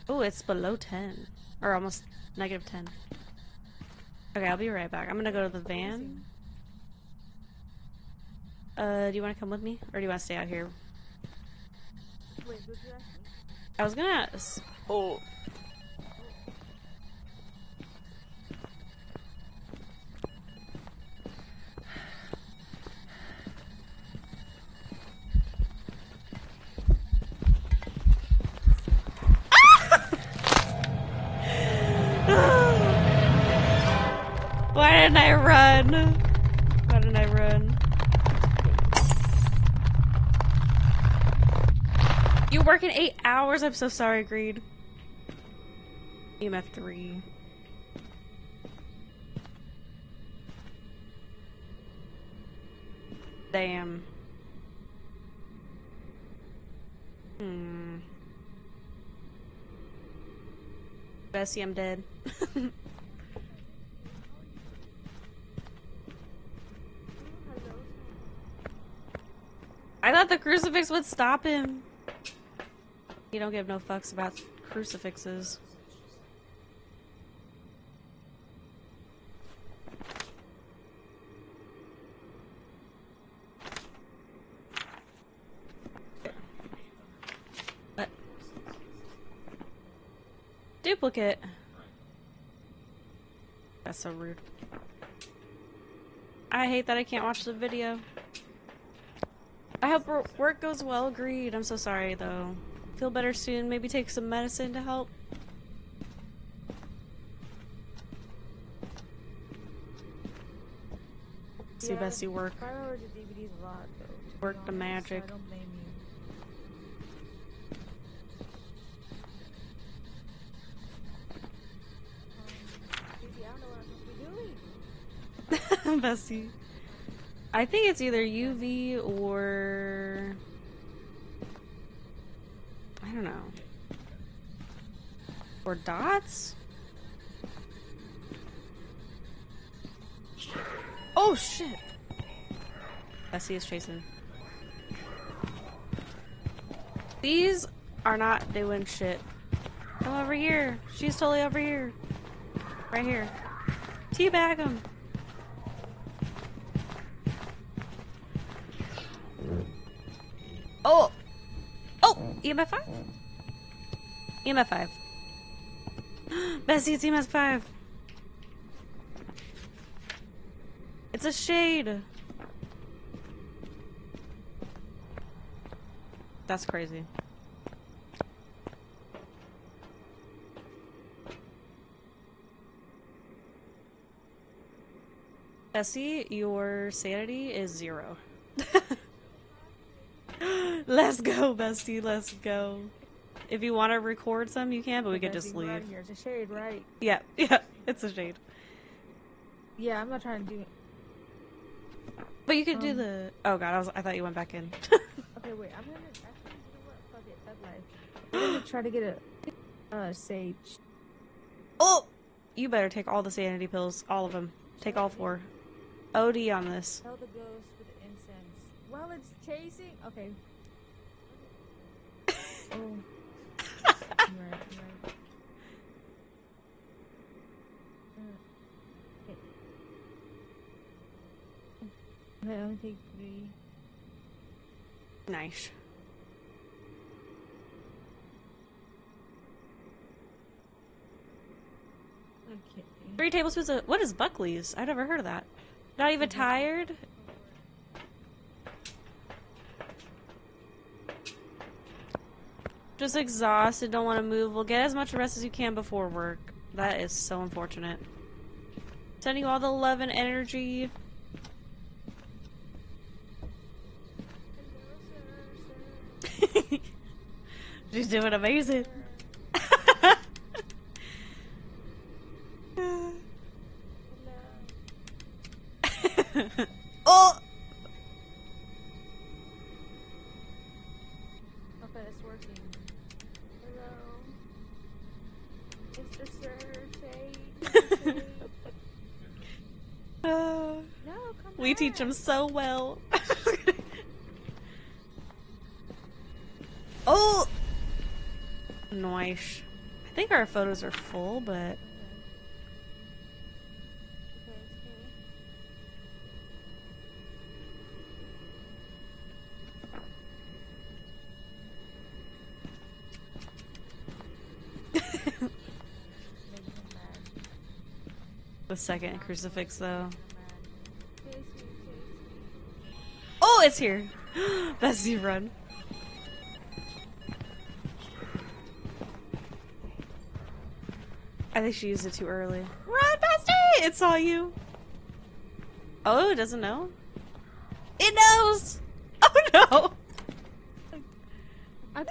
Oh, it's below 10. Or almost negative 10. Okay, I'll be right back. I'm gonna go to the van. Do you want to come with me? Or do you want to stay out here? Wait, what did you ask me? I was gonna ask. Oh. Why didn't I run? Why didn't I run? You working 8 hours? I'm so sorry, Greed. EMF 3. Damn. Bessie, I'm dead. I thought the crucifix would stop him. You don't give no fucks about crucifixes. What? Duplicate. That's so rude. I hate that I can't watch the video. I hope work goes well, Agreed. I'm so sorry, though. Feel better soon. Maybe take some medicine to help. See Yeah, Bessie work. 5 hours of DVD is a lot, though. Work the magic. So I don't blame you. Baby, I don't know what I'm supposed to be doing. Bessie. I think it's either UV or... I don't know. Or dots? Oh shit! Bessie is chasing. These are not doing shit. Come over here. She's totally over here. Right here. Teabag him. Oh! Oh! EMF 5? EMF 5. Bessie, it's EMF 5. It's a shade. That's crazy. Bessie, your sanity is 0. Let's go, Bestie. Let's go. If you want to record some, you can, but we could just leave. Here. It's a shade, right? Yeah, yeah, it's a shade. Yeah, I'm not trying to do it. But you could do the. Oh god, I thought you went back in. Okay, wait. I'm gonna actually, you know what? Fuck it. That life. I'm gonna try to get a sage. Oh, You better take all the sanity pills. All of them. Take all 4. OD on this. Tell the ghost with incense. Well, it's chasing. Okay. Oh. Right. Okay, I'll take 3. Nice. Okay. 3 tablespoons of... What is Buckley's? I've never heard of that. Not even tired? Just exhausted, don't want to move. Well, get as much rest as you can before work. That is so unfortunate. Sending you all the love and energy. She's doing amazing. Oh! Okay, it's working. Hello. It's the sir. Shade. No, come We back. teach them so well. Oh! Nice. I think our photos are full, but... Okay, The second crucifix, though. Chase me. Oh, it's here! That's the run. I think she used it too early. Run, Bestie! It saw you. Oh, it doesn't know? It knows! Oh no! I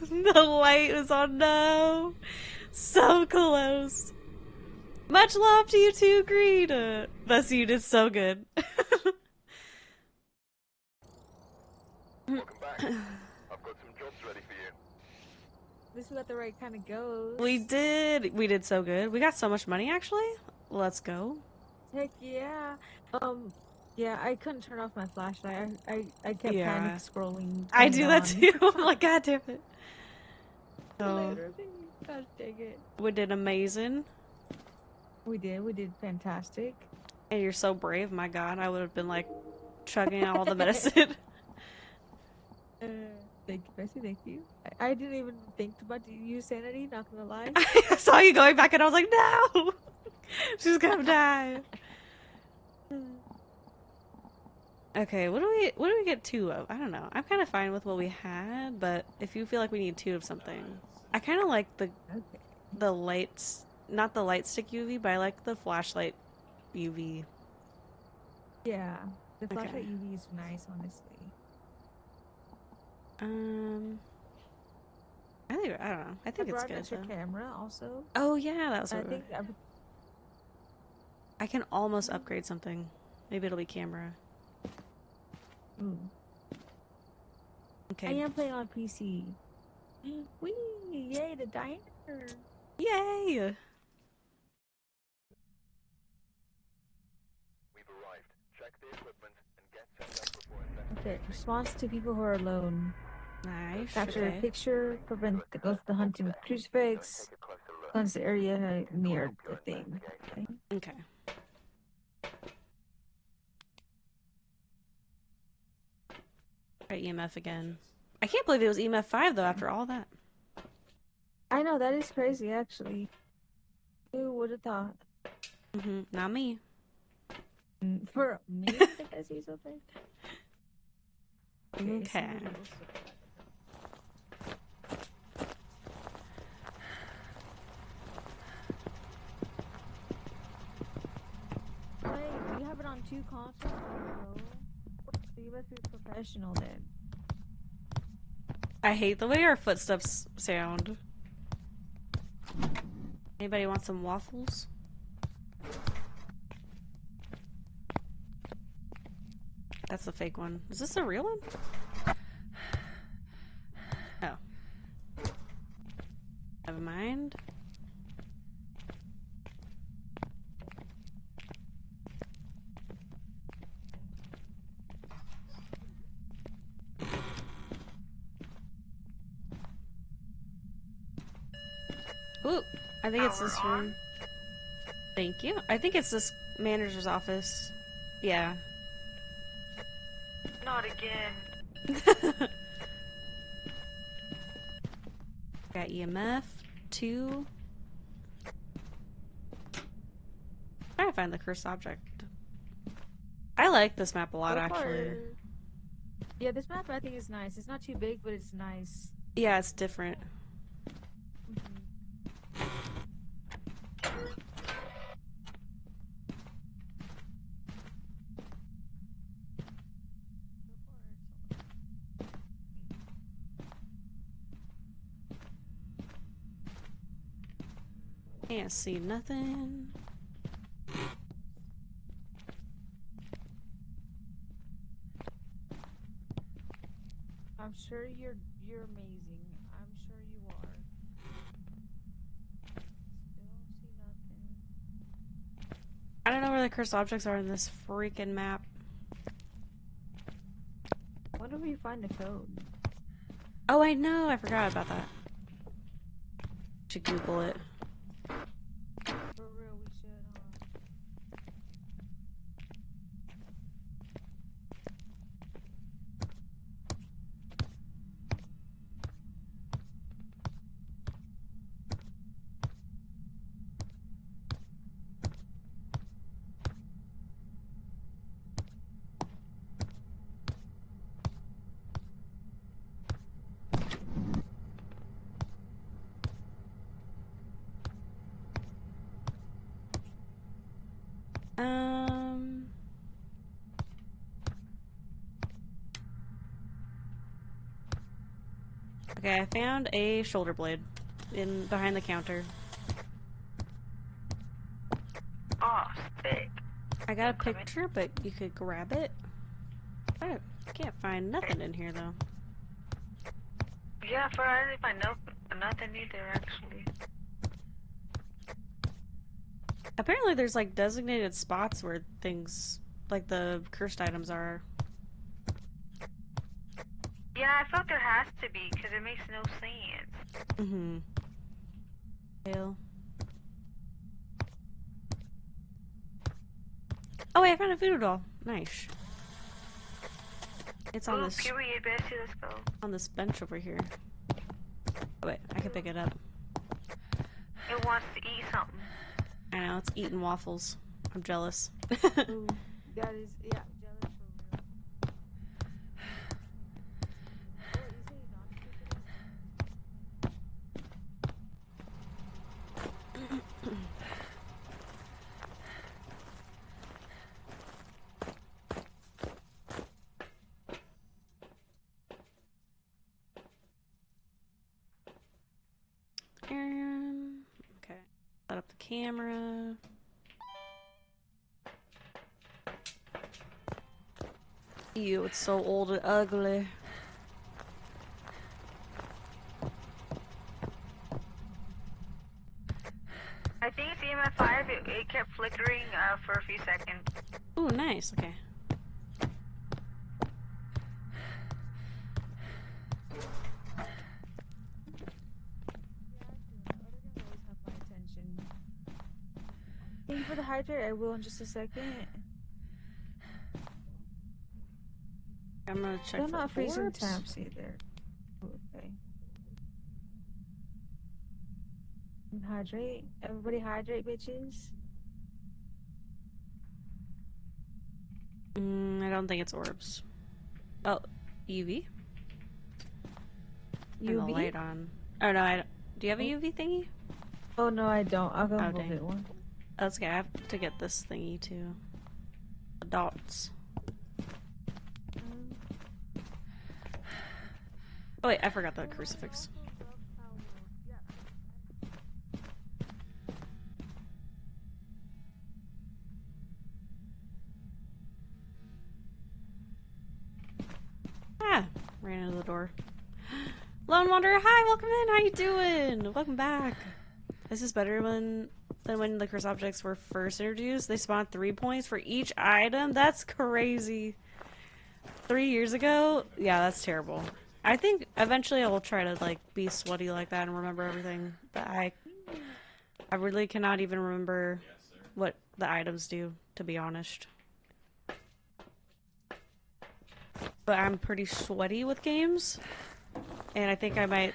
The light was on no. So close. Much love to you too, Greed. Bessie, you did so good. Welcome back. I've got some jobs ready for you. This is what the right kind of goes. We did. We did so good. We got so much money, actually. Let's go. Heck yeah. Yeah, I couldn't turn off my flashlight. I kept Yeah. panic scrolling. I turning do it that on. too. I'm like, God damn it. So, Later, baby. Gosh dang it. we did amazing. We did fantastic. And you're so brave. My God, I would have been like chugging all the medicine. Thank you, Bessie. Thank you. I didn't even think about to use sanity. Not gonna lie. I saw you going back, and I was like, no, she's gonna die. Okay, what do we get 2 of? I don't know. I'm kind of fine with what we had, but if you feel like we need 2 of something, I kind of like the lights, not the light stick UV, but I like the flashlight UV. Yeah, the Okay. flashlight UV is nice, honestly. I don't know. I think I it's brought an good extra though. camera also. Oh yeah, that was I what think I can almost upgrade something. Maybe it'll be camera. Okay. I am playing on PC. Whee! Yay, the diner! Yay! We've arrived. Check the equipment and get set up before investigating. Okay, response to people who are alone. Nice. Capture Okay. a picture, prevent the ghost of hunting with crucifix, Take a closer look. cleanse the area near the thing. Okay. Okay. Try EMF again. I can't believe it was EMF 5 though after all that. I know, that is crazy actually. Who would have thought? Not me. For me, I think I see something. Okay. Wait, you have it on 2 consoles? Oh, no. So you must be a professional then. I hate the way our footsteps sound. Anybody want some waffles? That's the fake one. Is this a real one? Oh. Never Ooh, I think it's Power this on? room. Thank you. I think it's this manager's office. Yeah. Not again. Got EMF 2. Trying to find the cursed object. I like this map a lot, So far, actually. yeah, this map I think is nice. It's not too big, but it's nice. Yeah, it's different. Can't see nothing. I'm sure you're amazing. I'm sure you are. Still see nothing. I don't know where the cursed objects are in this freaking map. Wonder if you find the code. Oh, I know. I forgot about that. Should Google it. For real, we should, huh? Okay, I found a shoulder blade in behind the counter. Oh, sick. I got a picture, but you could grab it. I can't find nothing in here though. Yeah, for I didn't find nothing either, actually. Apparently there's like designated spots where things like the cursed items are. Yeah, I felt there has to be, because it makes no sense. Mm-hmm. Fail. Oh wait, I found a voodoo doll. Nice. It's on Ooh, this period, Bessie, let's go. on this bench over here. Oh wait, I can pick it up. It wants to eat something. I know, it's eating waffles. I'm jealous. Ooh, that is, yeah, jealous for real. Oh, you say you not to pick it up? Okay. Set up the camera. Ew, it's so old and ugly. I think it's EMF 5. It kept flickering for a few seconds. Ooh, nice. Okay. Thank you for the hydrate. I will in just a second. I'm gonna check They're for not freezing orbs. temps either. Okay. And hydrate. Everybody hydrate, bitches. I don't think it's orbs. Oh, UV? Turn the light on. Oh no, I don't. Do you have a UV thingy? Oh no, I don't. I'll go Oh, go dang. get one. That's okay. I have to get this thingy too. The dots. Oh wait, I forgot the crucifix. Ah, ran into the door. Lone Wanderer, hi, welcome in. How you doing? Welcome back. This is better than when the cursed objects were first introduced. They spawned 3 points for each item. That's crazy. 3 years ago? Yeah, that's terrible. I think eventually I will try to like be sweaty like that and remember everything. But I really cannot even remember what the items do, to be honest. But I'm pretty sweaty with games. And I think I might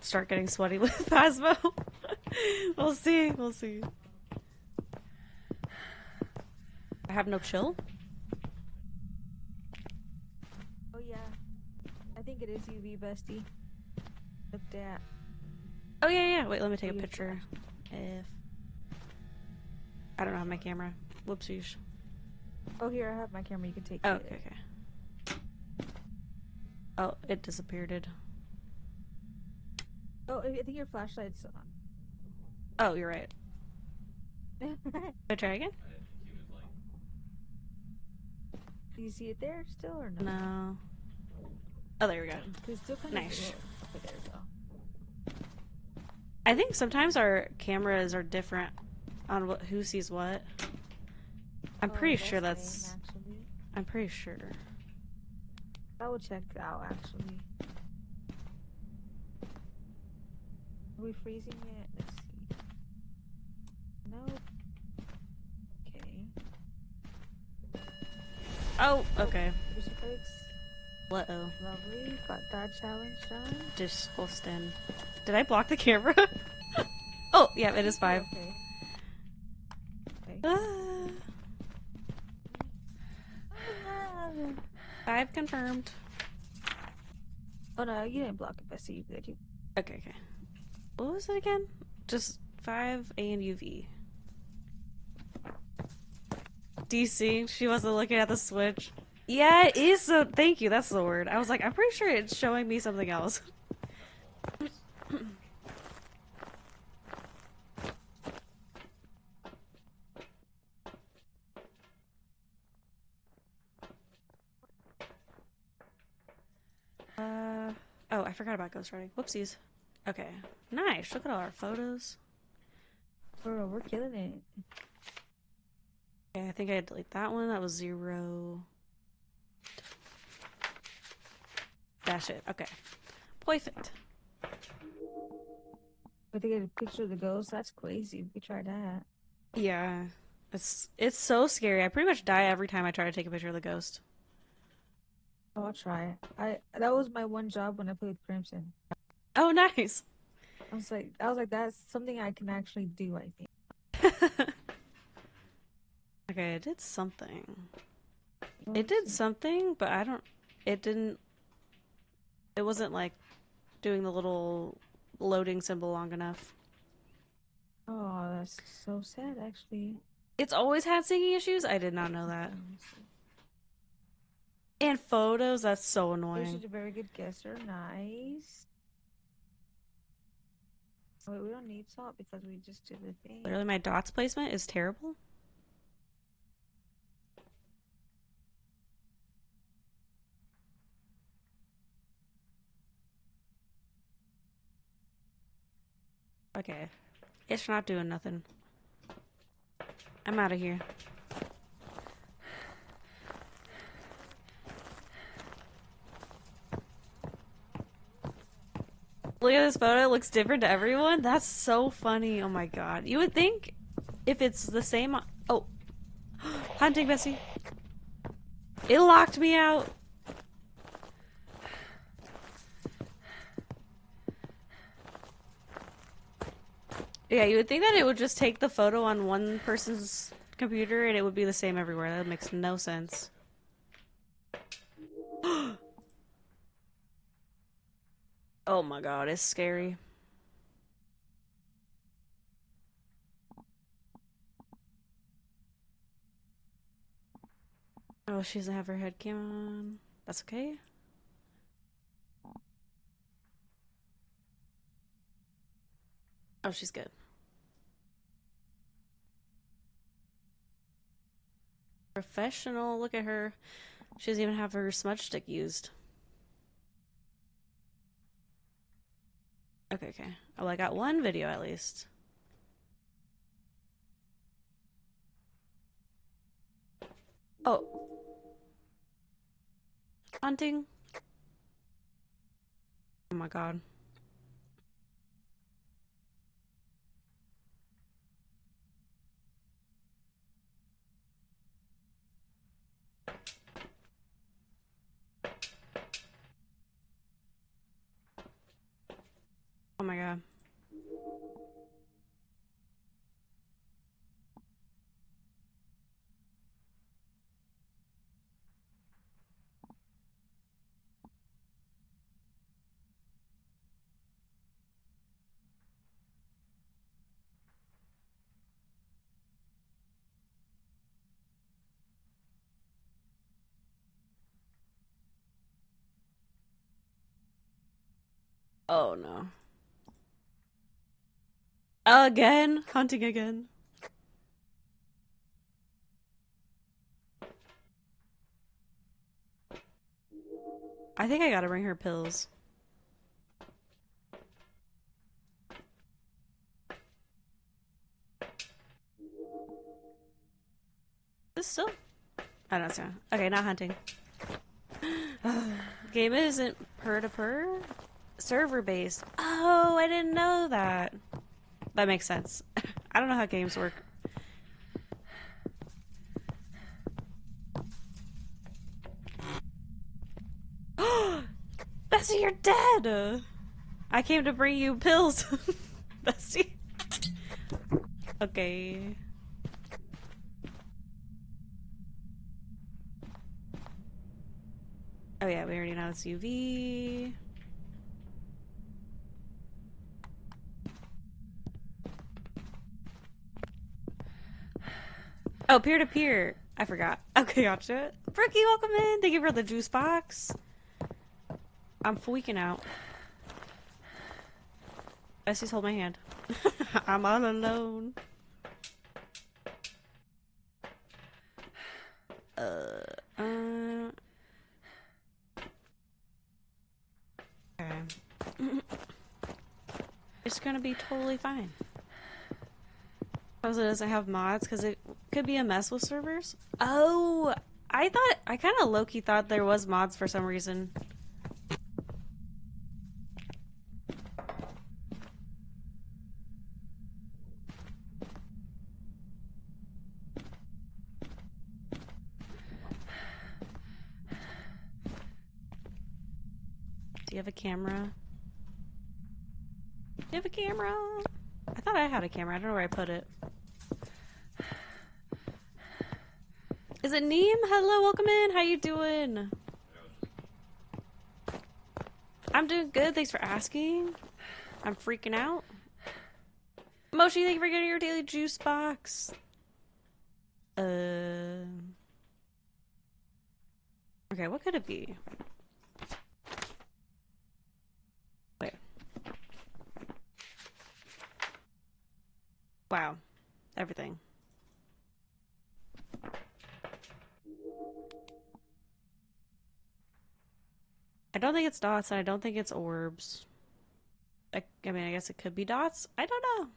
start getting sweaty with Phasmo. We'll see. We'll see. I have no chill? Oh yeah. I think it is UV, bestie. Look that. Oh, yeah. Wait, let me take a picture. If... I don't have my camera. Whoopsies. Oh, here, I have my camera. You can take Oh, it. okay. Oh, it disappeared. Oh, I think your flashlight's on. Oh, you're right. Can I try again? Do you see it there still or no? No. Oh, there we go. It's still kind Nice. of low. There we go. I think sometimes our cameras are different on who sees what. I'm pretty sure that's... Same, actually. I'm pretty sure. I will check it out, actually. Are we freezing it? Let's see. Nope. Okay. Oh, okay. Crucifix. Uh-oh. Lovely. Got that challenge done. Disgusting. Did I block the camera? Oh, yeah, it is 5. Okay. Okay. Ah. 5 confirmed. Oh no, you didn't block it, Bessie. You good. You... Okay. What was it again? Just 5 and UV. DC, she wasn't looking at the switch. Yeah, it is so. Thank you, that's the word. I was like, I'm pretty sure it's showing me something else. Oh, I forgot about ghostwriting. Whoopsies. Okay. Nice. Look at all our photos. Bro, we're killing it. Okay, I think I had to delete that one. That was 0. Dash it. Okay. Perfect. But to get a picture of the ghost, that's crazy. We could try that. Yeah. It's so scary. I pretty much die every time I try to take a picture of the ghost. Oh, I'll try it. That was my one job when I played with Crimson. Oh, nice. I was like, that's something I can actually do, I think. Okay, it did something. Oh, It did something, but I don't... It didn't... It wasn't, like, doing the little loading symbol long enough. Oh, that's so sad, actually. It's always had syncing issues? I did not know that. And photos? That's so annoying. She's a very good guesser. Nice. Wait, we don't need salt because we just did the thing. Literally, my dots placement is terrible. Okay. It's not doing nothing. I'm out of here. Look at this photo. It looks different to everyone. That's so funny. Oh my god. You would think if it's the same... Oh. Hunting, Bessie. It locked me out. Yeah, you would think that it would just take the photo on one person's computer and it would be the same everywhere. That makes no sense. Oh my god, it's scary. Oh, she doesn't have her head cam on. That's okay. Oh, she's good. Professional, look at her. She doesn't even have her smudge stick used. Okay. Oh, I got one video at least. Oh. Hunting. Oh my god. Oh no. Again? Hunting again. I think I gotta bring her pills. This still? I don't know. Okay, not hunting. Game isn't per-to-per? Server-based. Oh, I didn't know that. That makes sense. I don't know how games work. Bessie, you're dead! I came to bring you pills. Bessie. Okay. Oh yeah, we already know it's UV. Oh, peer-to-peer. I forgot. Okay, gotcha. Brookie, welcome in. Thank you for the juice box. I'm freaking out. Bessie's hold my hand. I'm all alone. Okay. It's gonna be totally fine. Because it doesn't have mods, because it could be a mess with servers. Oh, I kind of low-key thought there was mods for some reason. Do you have a camera? Do you have a camera? I thought I had a camera. I don't know where I put it. Is it Neem? Hello, welcome in. How you doing? I'm doing good. Thanks for asking. I'm freaking out. Moshi, thank you for getting your daily juice box. Okay, what could it be? Wait. Wow. Everything. I don't think it's dots, and I don't think it's orbs. I mean, I guess it could be dots. I don't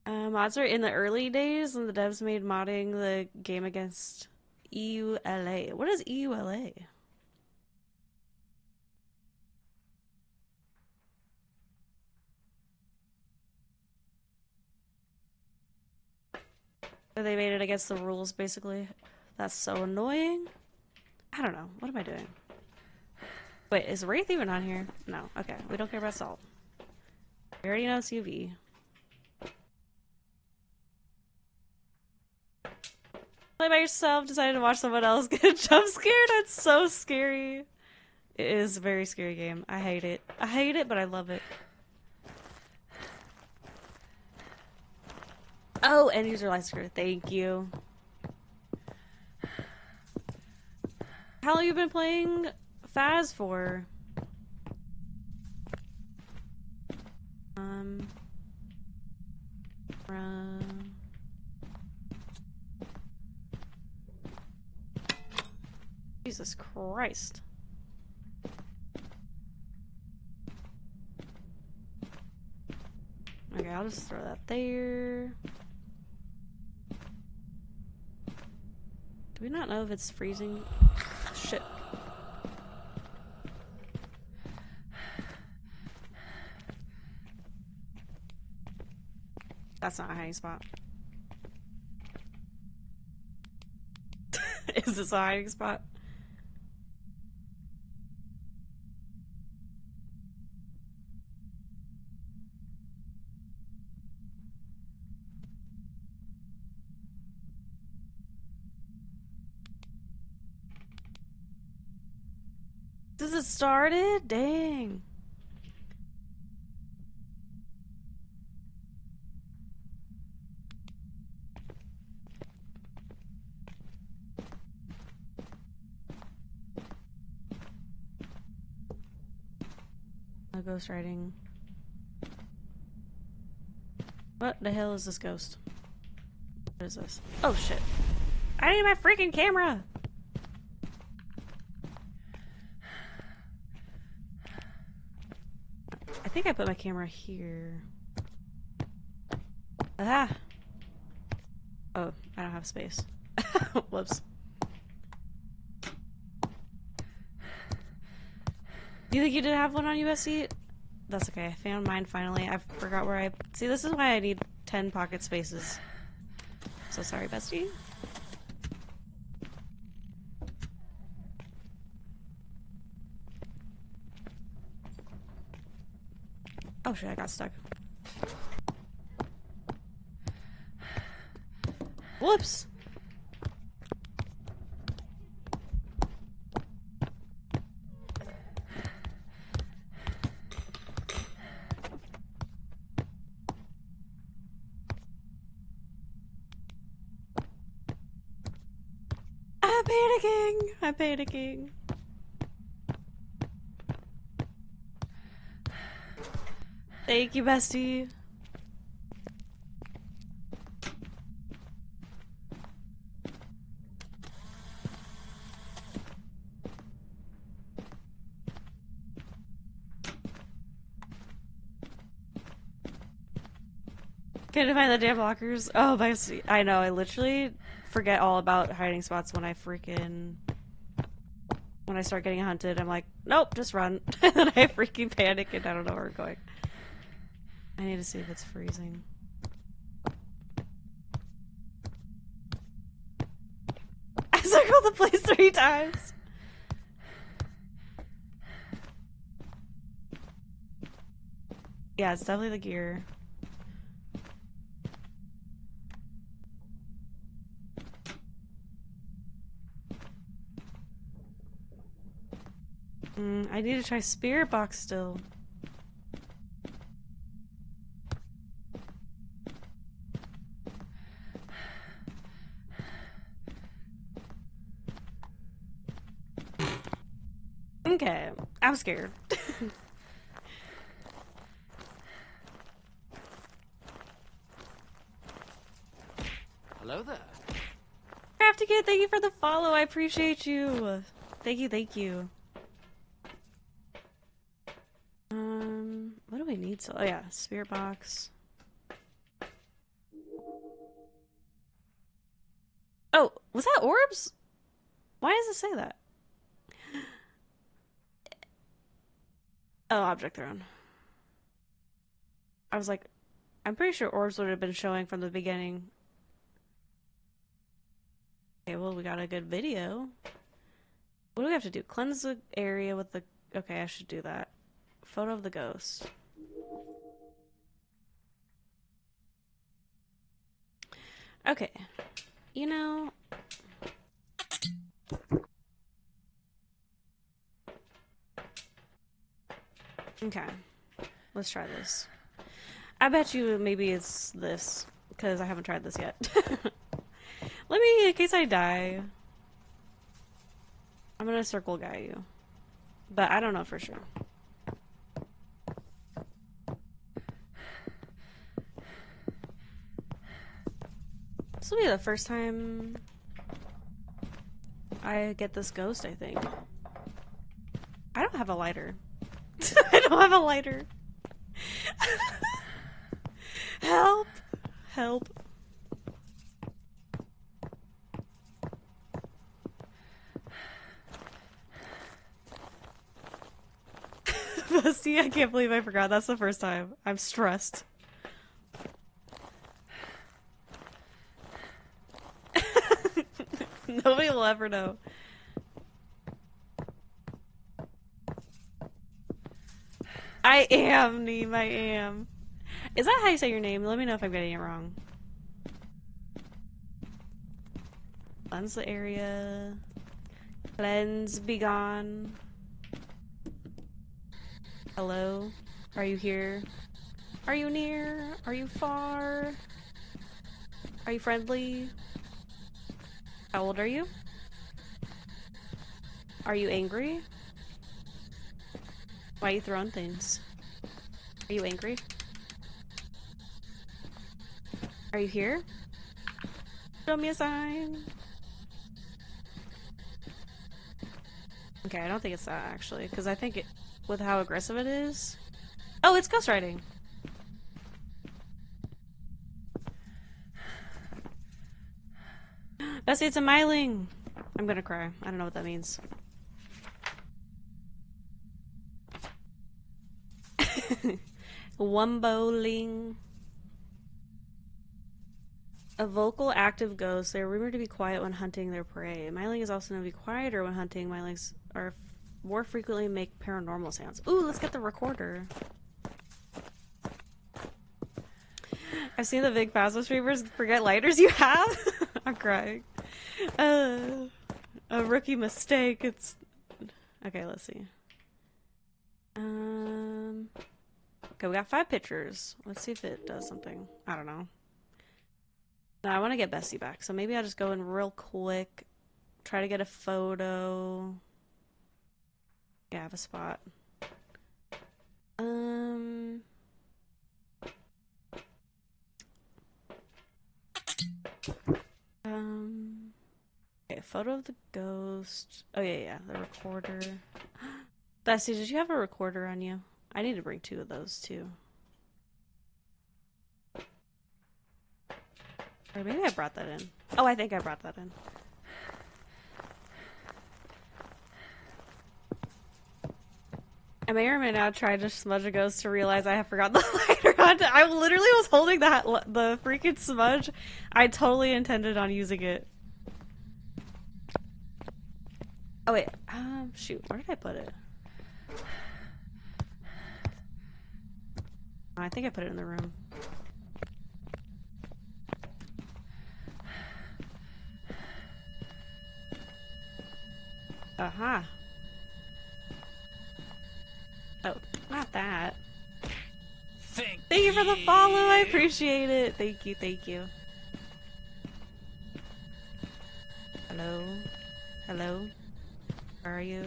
know. Mods are in the early days, and the devs made modding the game against EULA. What is EULA? They made it against the rules, basically. That's so annoying. I don't know. What am I doing? Wait, is Wraith even on here? No. Okay, we don't care about salt. We already know it's UV. Play by yourself, decided to watch someone else get jump scared. That's so scary. It is a very scary game. I hate it. I hate it, but I love it. Oh, end user license. Thank you. How long have you been playing Faz for? Jesus Christ. Okay, I'll just throw that there. Do we not know if it's freezing? Shit. That's not a hiding spot. Is this a hiding spot? Does it started? Dang. No ghost writing. What the hell is this ghost? What is this? Oh shit. I need my freaking camera! I think I put my camera here. Ah! Oh, I don't have space. Whoops. Do you think you did have one on USC? That's okay. I found mine finally. I forgot where I... See, this is why I need 10 pocket spaces. So sorry, bestie. Oh shit, I got stuck. Whoops! I'm panicking! I'm panicking. Thank you, bestie. Can't find the damn lockers. Oh, I know. I literally forget all about hiding spots when I start getting hunted. I'm like, nope, just run. And then I freaking panic and I don't know where we're going. I need to see if it's freezing. I circled the place 3 times. Yeah, it's definitely the gear. I need to try Spirit Box still. Okay, I'm scared. Hello there. Crafty Kid, thank you for the follow. I appreciate you. Thank you, thank you. What do we need? Oh yeah, Spirit Box. Oh, was that orbs? Why does it say that? Oh, object thrown. I was like, I'm pretty sure orbs would have been showing from the beginning. Okay, well, we got a good video. What do we have to do? Cleanse the area with the... Okay, I should do that. Photo of the ghost. Okay. You know... Okay. Let's try this. I bet you maybe it's this, because I haven't tried this yet. Let me, in case I die, I'm gonna circle guy you. But I don't know for sure. This will be the first time I get this ghost, I think. I don't have a lighter. I don't have a lighter. Help! Help. See, I can't believe I forgot. That's the first time. I'm stressed. Nobody will ever know. I am, Neem, I am. Is that how you say your name? Let me know if I'm getting it wrong. Cleanse the area. Cleanse, be gone. Hello? Are you here? Are you near? Are you far? Are you friendly? How old are you? Are you angry? Why are you throwing things? Are you angry? Are you here? Show me a sign. Okay, I don't think it's that actually, because I think it, with how aggressive it is. Oh, it's ghostwriting. Bessie, it's a myling. I'm gonna cry. I don't know what that means. Wumboling. A vocal, active ghost. They are rumored to be quiet when hunting their prey. Myling is also known to be quieter when hunting. Mylings are more frequently make paranormal sounds. Ooh, let's get the recorder. I've seen the big Paso streamers forget lighters. You have? I'm crying. A rookie mistake. It's okay. Let's see. Okay, we got 5 pictures. Let's see if it does something. I don't know. No, I want to get Bessie back, so maybe I'll just go in real quick. Try to get a photo. Yeah, I have a spot. Okay, photo of the ghost. Oh yeah, the recorder. Bessie, did you have a recorder on you? I need to bring 2 of those too. Or maybe I brought that in. Oh, I think I brought that in. I may or may not try to smudge a ghost to realize I have forgotten the lighter on. I literally was holding the freaking smudge. I totally intended on using it. Oh wait, shoot, where did I put it? Oh, I think I put it in the room. Aha. Oh, not that. Thank you for the follow. I appreciate it. Thank you. Thank you. Hello? Hello? Where are you?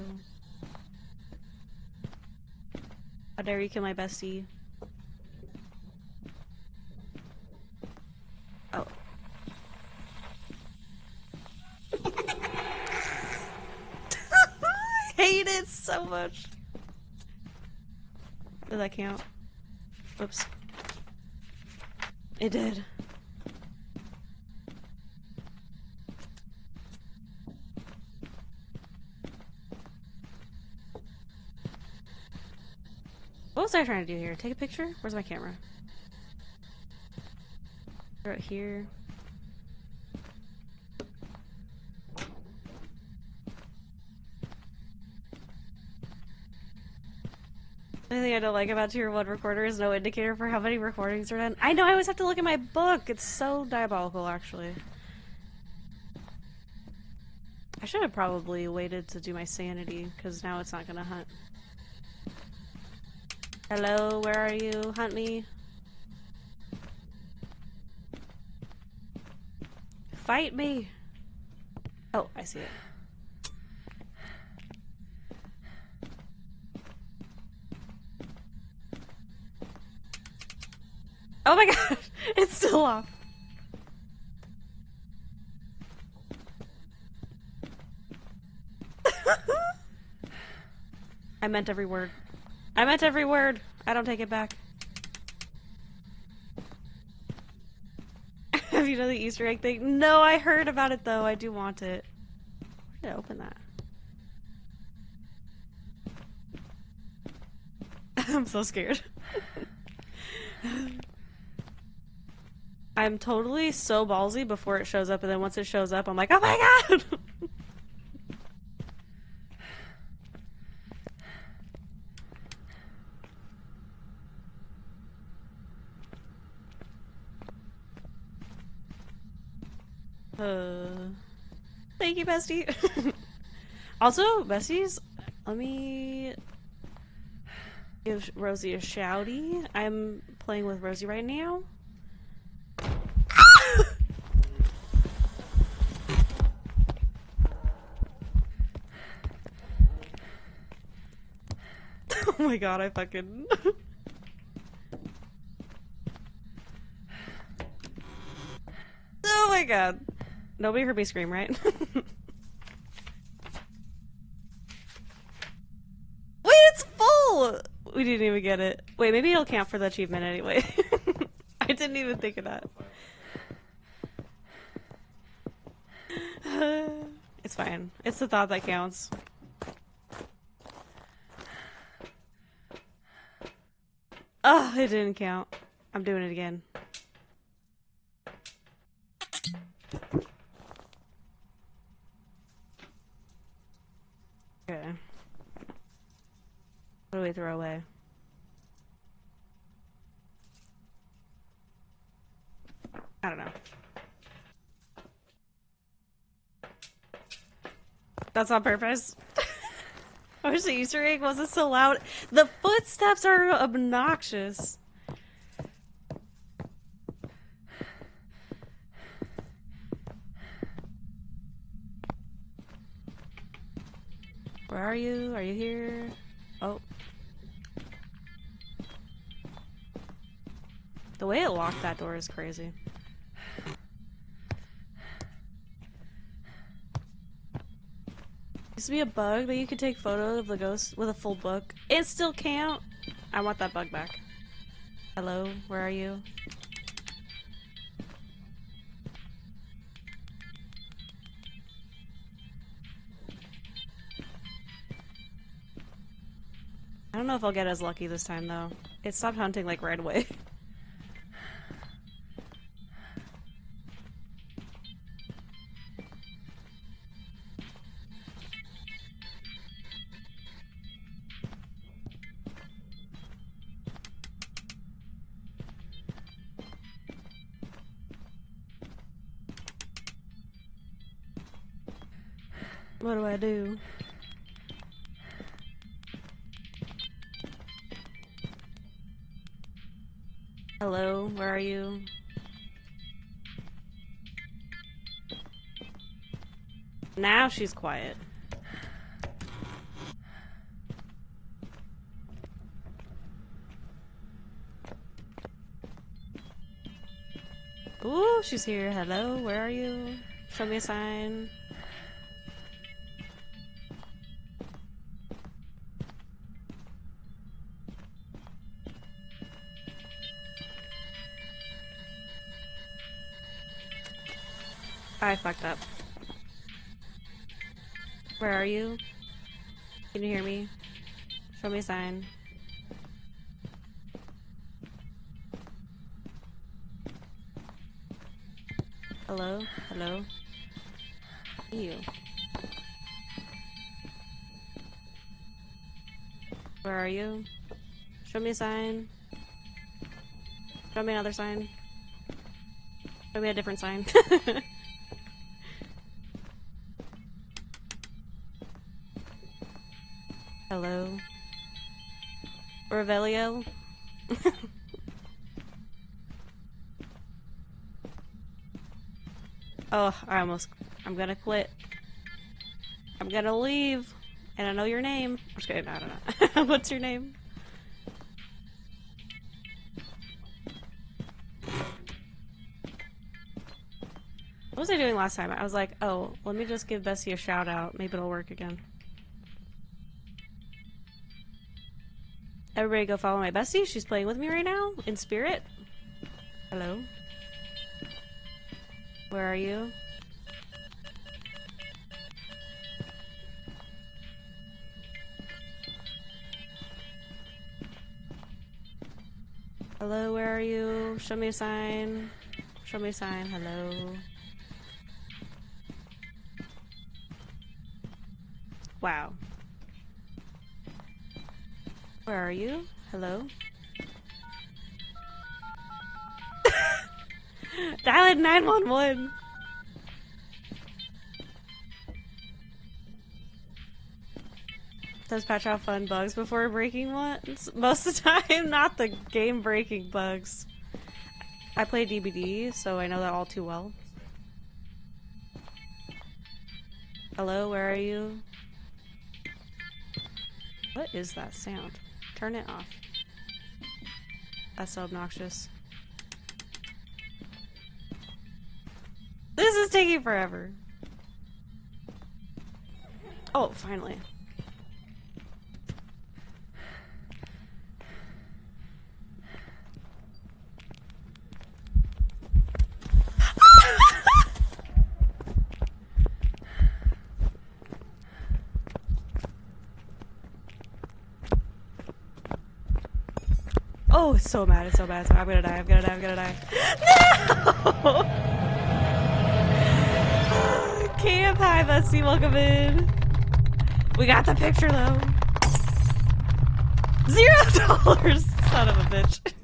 How dare you kill my bestie? Oh. I hate it so much. Did that count? Oops. It did. What was I trying to do here? Take a picture? Where's my camera? Right here. The only thing I don't like about Tier 1 recorder is no indicator for how many recordings are done. I know, I always have to look at my book. It's so diabolical, actually. I should have probably waited to do my sanity, because now it's not gonna hunt. Hello, where are you? Hunt me. Fight me! Oh, I see it. Oh my god! It's still off. I meant every word. I meant every word! I don't take it back. Have you done the Easter egg thing? No, I heard about it though. I do want it. Where did I open that? I'm so scared. I'm totally so ballsy before it shows up, and then once it shows up, I'm like, oh my god! Thank you, bestie. Also, besties, let me give Rosie a shouty. I'm playing with Rosie right now. Oh my god, I fucking... my god. Nobody heard me scream, right? Wait, it's full! We didn't even get it. Wait, maybe it'll count for the achievement anyway. I didn't even think of that. It's fine. It's the thought that counts. Oh, it didn't count. I'm doing it again. Okay. What do we throw away? I don't know. That's on purpose. I wish the Easter egg wasn't so loud. The footsteps are obnoxious. Where are you? Are you here? Oh. The way it locked that door is crazy. Used to be a bug that you could take photos of the ghost with a full book. It still can't. I want that bug back. Hello, where are you? I don't know if I'll get as lucky this time though. It stopped hunting like right away. What do I do? Hello, where are you? Now she's quiet. Ooh, she's here. Hello, where are you? Show me a sign. I fucked up. Where are you? Can you hear me? Show me a sign. Hello? Hello? You. Where are you? Show me a sign. Show me another sign. Show me a different sign. Hello? Revelio? Oh, I'm gonna quit. I'm gonna leave. And I know your name. I'm just kidding, I don't know. What's your name? What was I doing last time? I was like, oh, let me just give Bessie a shout out. Maybe it'll work again. Everybody go follow my bestie. She's playing with me right now, in spirit. Hello? Where are you? Hello, where are you? Show me a sign. Show me a sign. Hello. Wow. Where are you? Hello? Dial 911. Does patch out fun bugs before breaking ones? Most of the time, not the game breaking bugs. I play DBD, so I know that all too well. Hello, where are you? What is that sound? Turn it off. That's so obnoxious. taking forever. Oh, finally. Oh, it's so bad, it's so bad. I'm gonna die, I'm gonna die, I'm gonna die. No! Camp, hi, Bessie, welcome in. We got the picture, though. $0! Son of a bitch.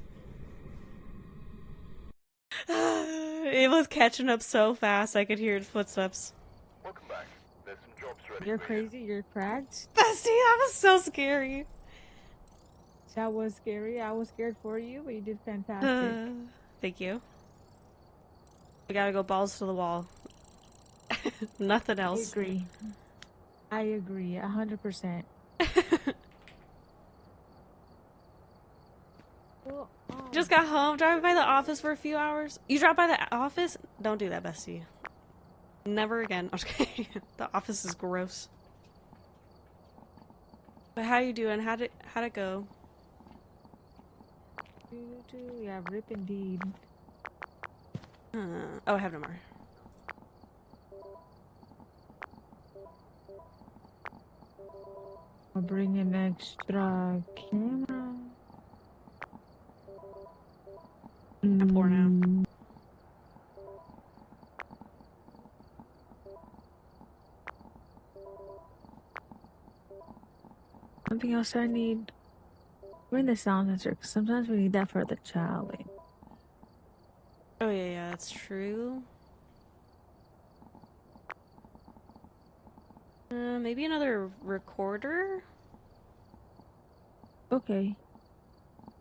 It was catching up so fast, I could hear its footsteps. Welcome back. There's some jobs ready You're for you. crazy. You're cracked. Bessie, that was so scary. That was scary. I was scared for you, but you did fantastic. Thank you. We gotta go balls to the wall. Nothing I else. agree. I agree. 100%. Well, Just got home, driving by the office for a few hours. You dropped by the office? Don't do that, Bestie. Never again. Okay. The office is gross. But how you doing? How'd it go? Yeah, rip indeed. Oh, I have no more. I'll bring an extra camera. I'm poor now. Something else I need. Bring the sound sensor, because sometimes we need that for the challenge. Oh, yeah, that's true. Maybe another recorder? Okay. I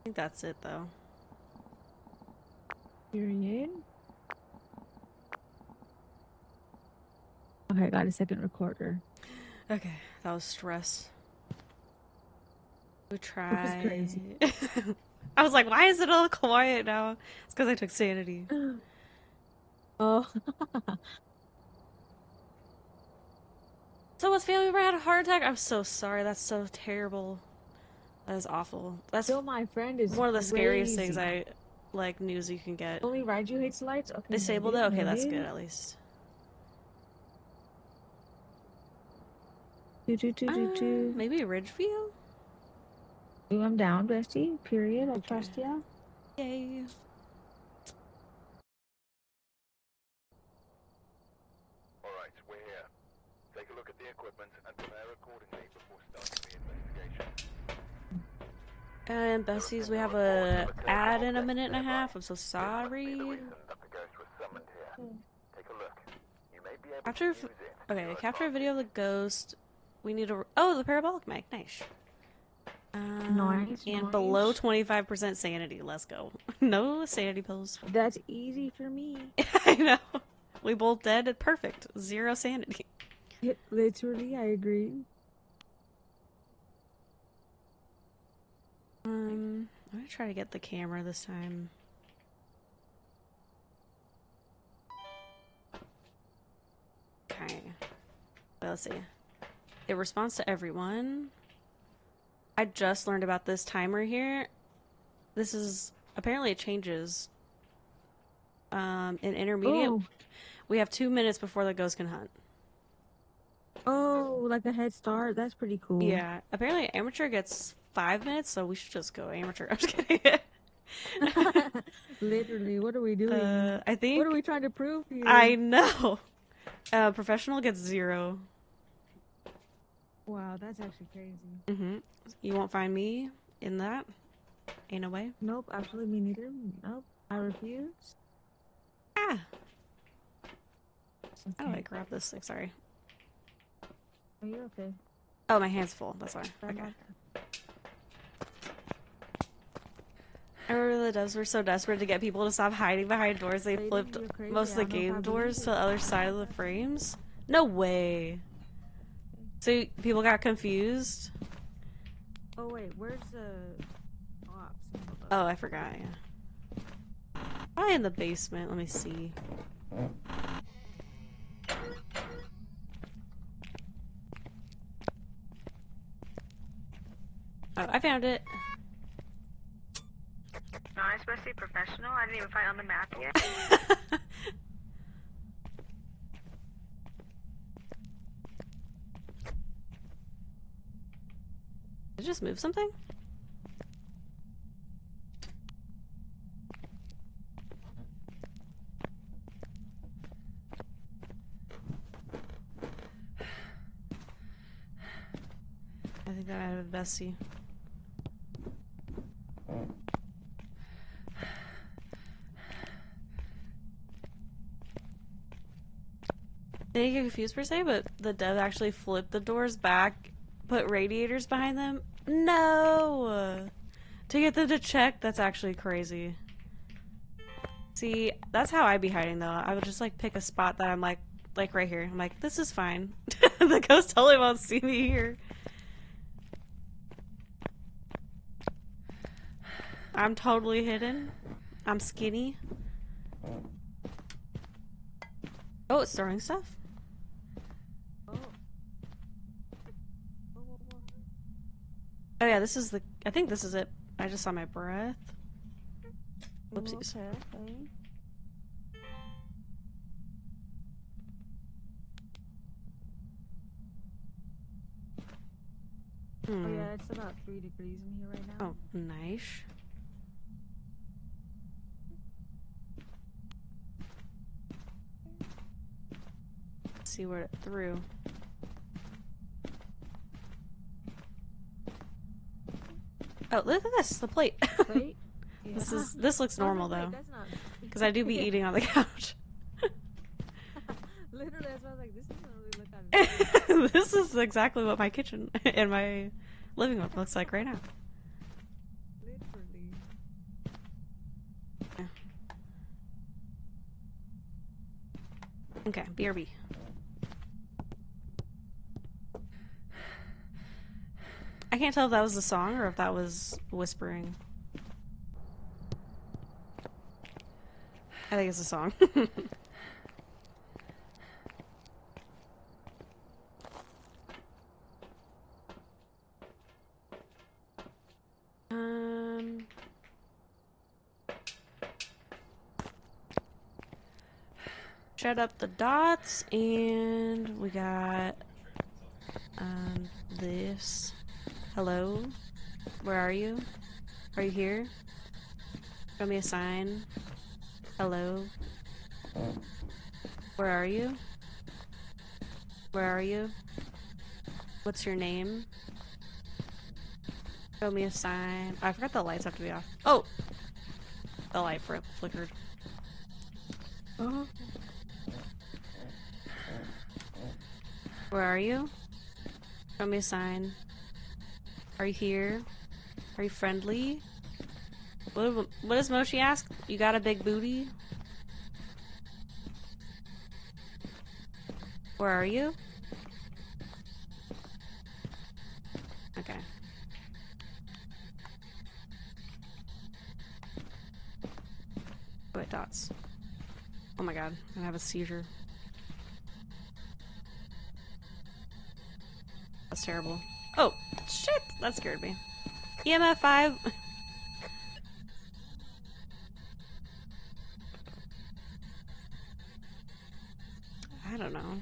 think that's it, though. Period. Okay, got a second recorder. Okay, that was stress. We try. It was crazy. I was like, why is it all quiet now? It's because I took sanity. Oh. So was family member had a heart attack? I'm so sorry. That's so terrible. That is awful. That's Still, my friend is one of the scariest crazy. things news you can get. Only Raiju hates lights? Okay. Disabled it? Okay, that's good at least. Maybe Ridgeview? Ooh, I'm down, bestie. Period. I trust ya. Yay. Alright, we're here. Take a look at the equipment and prepare accordingly before starting the investigation. And Bessie's, we have a ad in a minute and a half. I'm so sorry. That the ghost was summoned here. Take a look. You may be able Capture. to use it. Okay, capture a video of the ghost. We need a. Oh, the parabolic mic. Nice. Nice. And below 25% sanity. Let's go. No sanity pills. That's easy for me. I know. We both dead. Perfect. 0 sanity. Literally, I agree. I'm gonna try to get the camera this time. Okay. Well, let's see. It responds to everyone. I just learned about this timer here. This is apparently it changes. In intermediate, we have 2 minutes before the ghost can hunt. Oh, like a head start. That's pretty cool. Yeah. Apparently, amateur gets 5 minutes, so we should just go amateur. I'm just kidding. Literally, what are we doing? I think. What are we trying to prove here? I know. Professional gets 0. Wow, that's actually crazy. Mm-hmm. You won't find me in that. Ain't no way. Nope, absolutely me neither. Nope, I refuse. Ah. Okay. Oh, I grabbed this thing. Sorry. Are you okay? Oh, my hand's full. That's why. Okay. I remember the devs were so desperate to get people to stop hiding behind doors. They flipped most of the game doors to the other side of the frames. No way. So people got confused. Oh wait, where's the ops? Oh, I forgot. Yeah. Probably in the basement. Let me see. Oh, I found it. Nice, Bessie, professional. I didn't even find it on the map yet. Did it just move something? I think that might have been Bessie. Didn't get confused per se, but the dev actually flipped the doors back, put radiators behind them. No! To get them to check, that's actually crazy. See, that's how I'd be hiding though. I would just like pick a spot that I'm like right here. I'm like, this is fine. The ghost totally won't see me here. I'm totally hidden. I'm skinny. Oh, it's throwing stuff. Oh yeah, this is the. I think this is it. I just saw my breath. Whoopsies. Okay. Oh yeah, it's about 3 degrees in here right now. Oh, nice. Let's see where it threw. Oh, look at this, the plate. Plate? Yeah. This looks normal like, though, that's not... because I do be eating on the couch. Literally, I was like, this doesn't really look like This is exactly what my kitchen and my living room looks like right now. Literally. Yeah. Okay, BRB. I can't tell if that was the song or if that was whispering. I think it's a song. Shut up the dots, and we got this. Hello? Where are you? Are you here? Show me a sign. Hello? Where are you? Where are you? What's your name? Show me a sign. I forgot the lights have to be off. Oh! The light flickered. Where are you? Show me a sign. Are you here? Are you friendly? What does Moshi ask? You got a big booty? Where are you? Okay. Wait, dots. Oh my god, I'm gonna have a seizure. That's terrible. Oh, shit! That scared me. EMF 5. I don't know.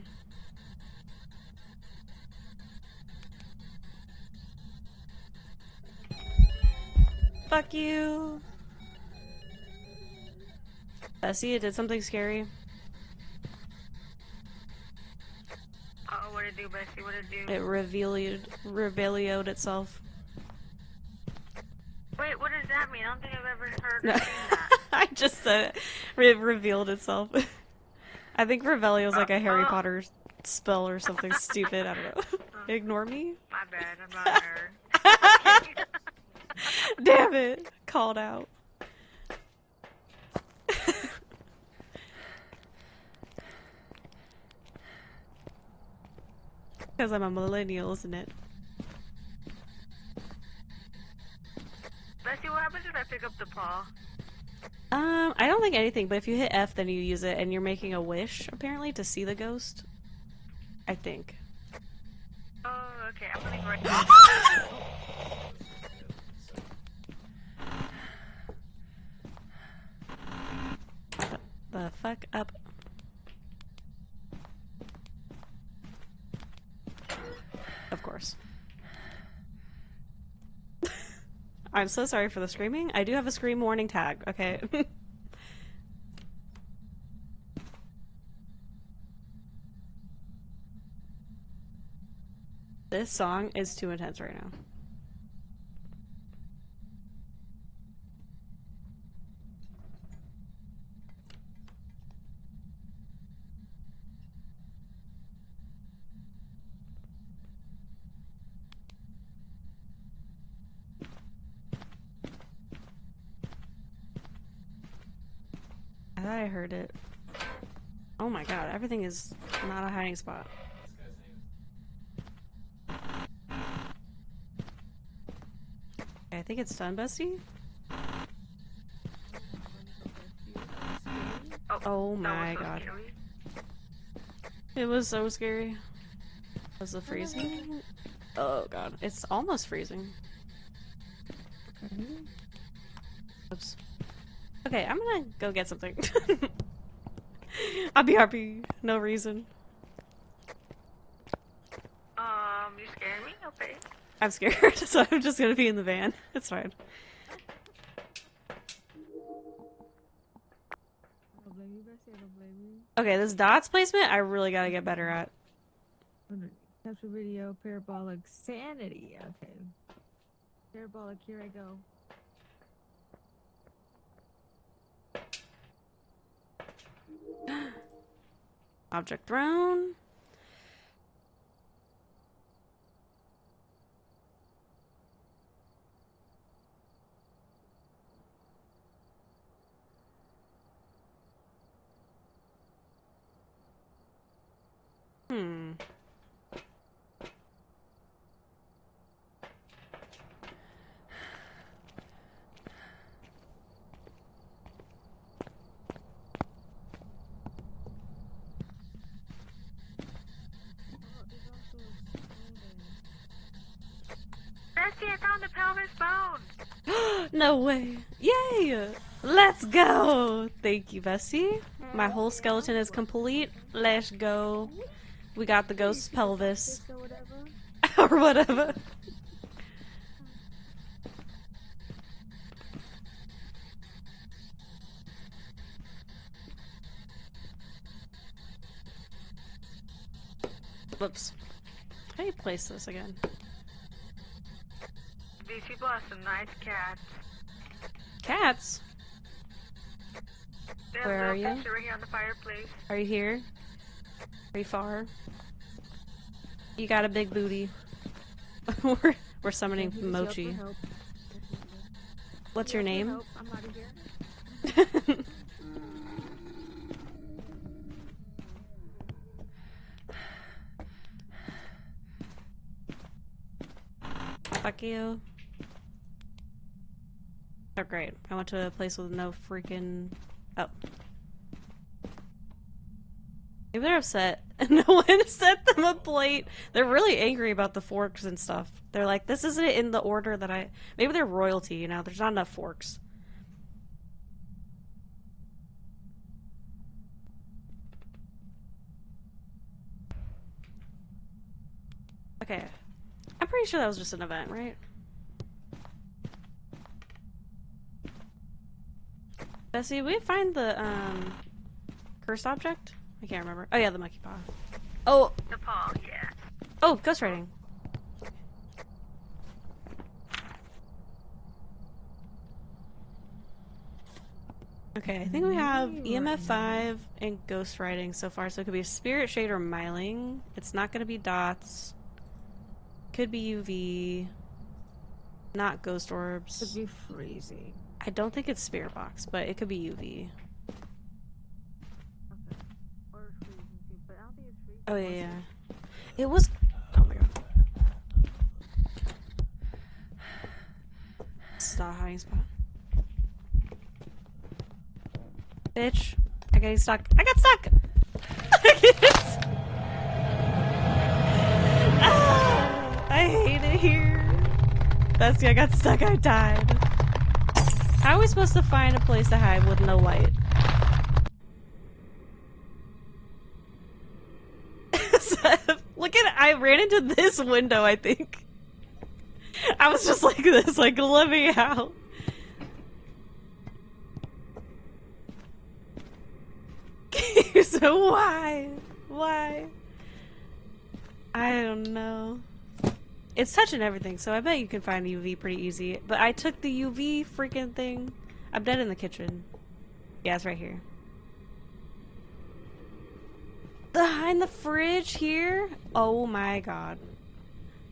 Fuck you! Bessie, it did something scary. Oh, what did it do, Bessie? What did it do? It revealed itself. Wait, what does that mean? I don't think I've ever heard No. or seen that. I just said it revealed itself. I think Revelio is like a Harry Potter spell or something stupid. I don't know. Ignore me? My bad, I'm not a nerd. Damn it. Called out. Because I'm a millennial, isn't it? Bessie, what happens if I pick up the paw? I don't think anything, but if you hit F, then you use it, and you're making a wish, apparently, to see the ghost. I think. Oh, okay. I'm gonna go right The fuck up. Of course. I'm so sorry for the screaming. I do have a scream warning tag, okay? This song is too intense right now. I thought I heard it. Oh my god, everything is not a hiding spot. Okay, I think it's done, Bessie. Oh my god. scary. It was so scary. Was it freezing? Oh god, it's almost freezing. Oops. Okay, I'm gonna go get something. I'll be happy. No reason. You scared me? Okay. I'm scared, so I'm just gonna be in the van. It's fine. I don't blame you, Bessie. I don't blame you. Okay, this dots placement I really gotta get better at. Capture video, parabolic sanity. Okay. Parabolic, here I go. Object thrown. Hmm. Bessie, I found the pelvis bone! No way. Yay! Let's go! Thank you, Bessie. My whole skeleton is complete. Let's go. We got the ghost's pelvis. Or whatever. Whoops. How do you place this again? These people have some nice cats. Cats? They have Where are little you? picture right here on the fireplace. Are you here? Are you far? You got a big booty. we're summoning Mochi. What's your name? I'm out of here. Fuck you. Oh great. I went to a place with no freaking... Oh. Maybe they're upset. No one sent them a plate. They're really angry about the forks and stuff. They're like, this isn't in the order that I... Maybe they're royalty, you know? There's not enough forks. Okay. I'm pretty sure that was just an event, right? Bessie, we find the, cursed object? I can't remember. Oh yeah, the monkey paw. Oh! The paw, yeah. Oh, ghostwriting. Okay, I think we have EMF 5 and ghostwriting so far, so it could be a spirit shade or myling. It's not gonna be dots. Could be UV. Not ghost orbs. Could be freezing. I don't think it's spirit box, but it could be UV. Okay. Or freezing too, but I don't think it's freezing. Oh yeah, yeah. It was... Oh my god. It's not a hiding spot. Bitch. I got stuck. I got stuck! Ah, I hate it here. Bestie, I got stuck. I died. How are we supposed to find a place to hide with no light? Look at it. I ran into this window, I think. I was just like this, like, let me out. So why? Why? I don't know. It's touching everything, so I bet you can find UV pretty easy. But I took the UV freaking thing. I'm dead in the kitchen. Yeah, it's right here. Behind the fridge here? Oh my god.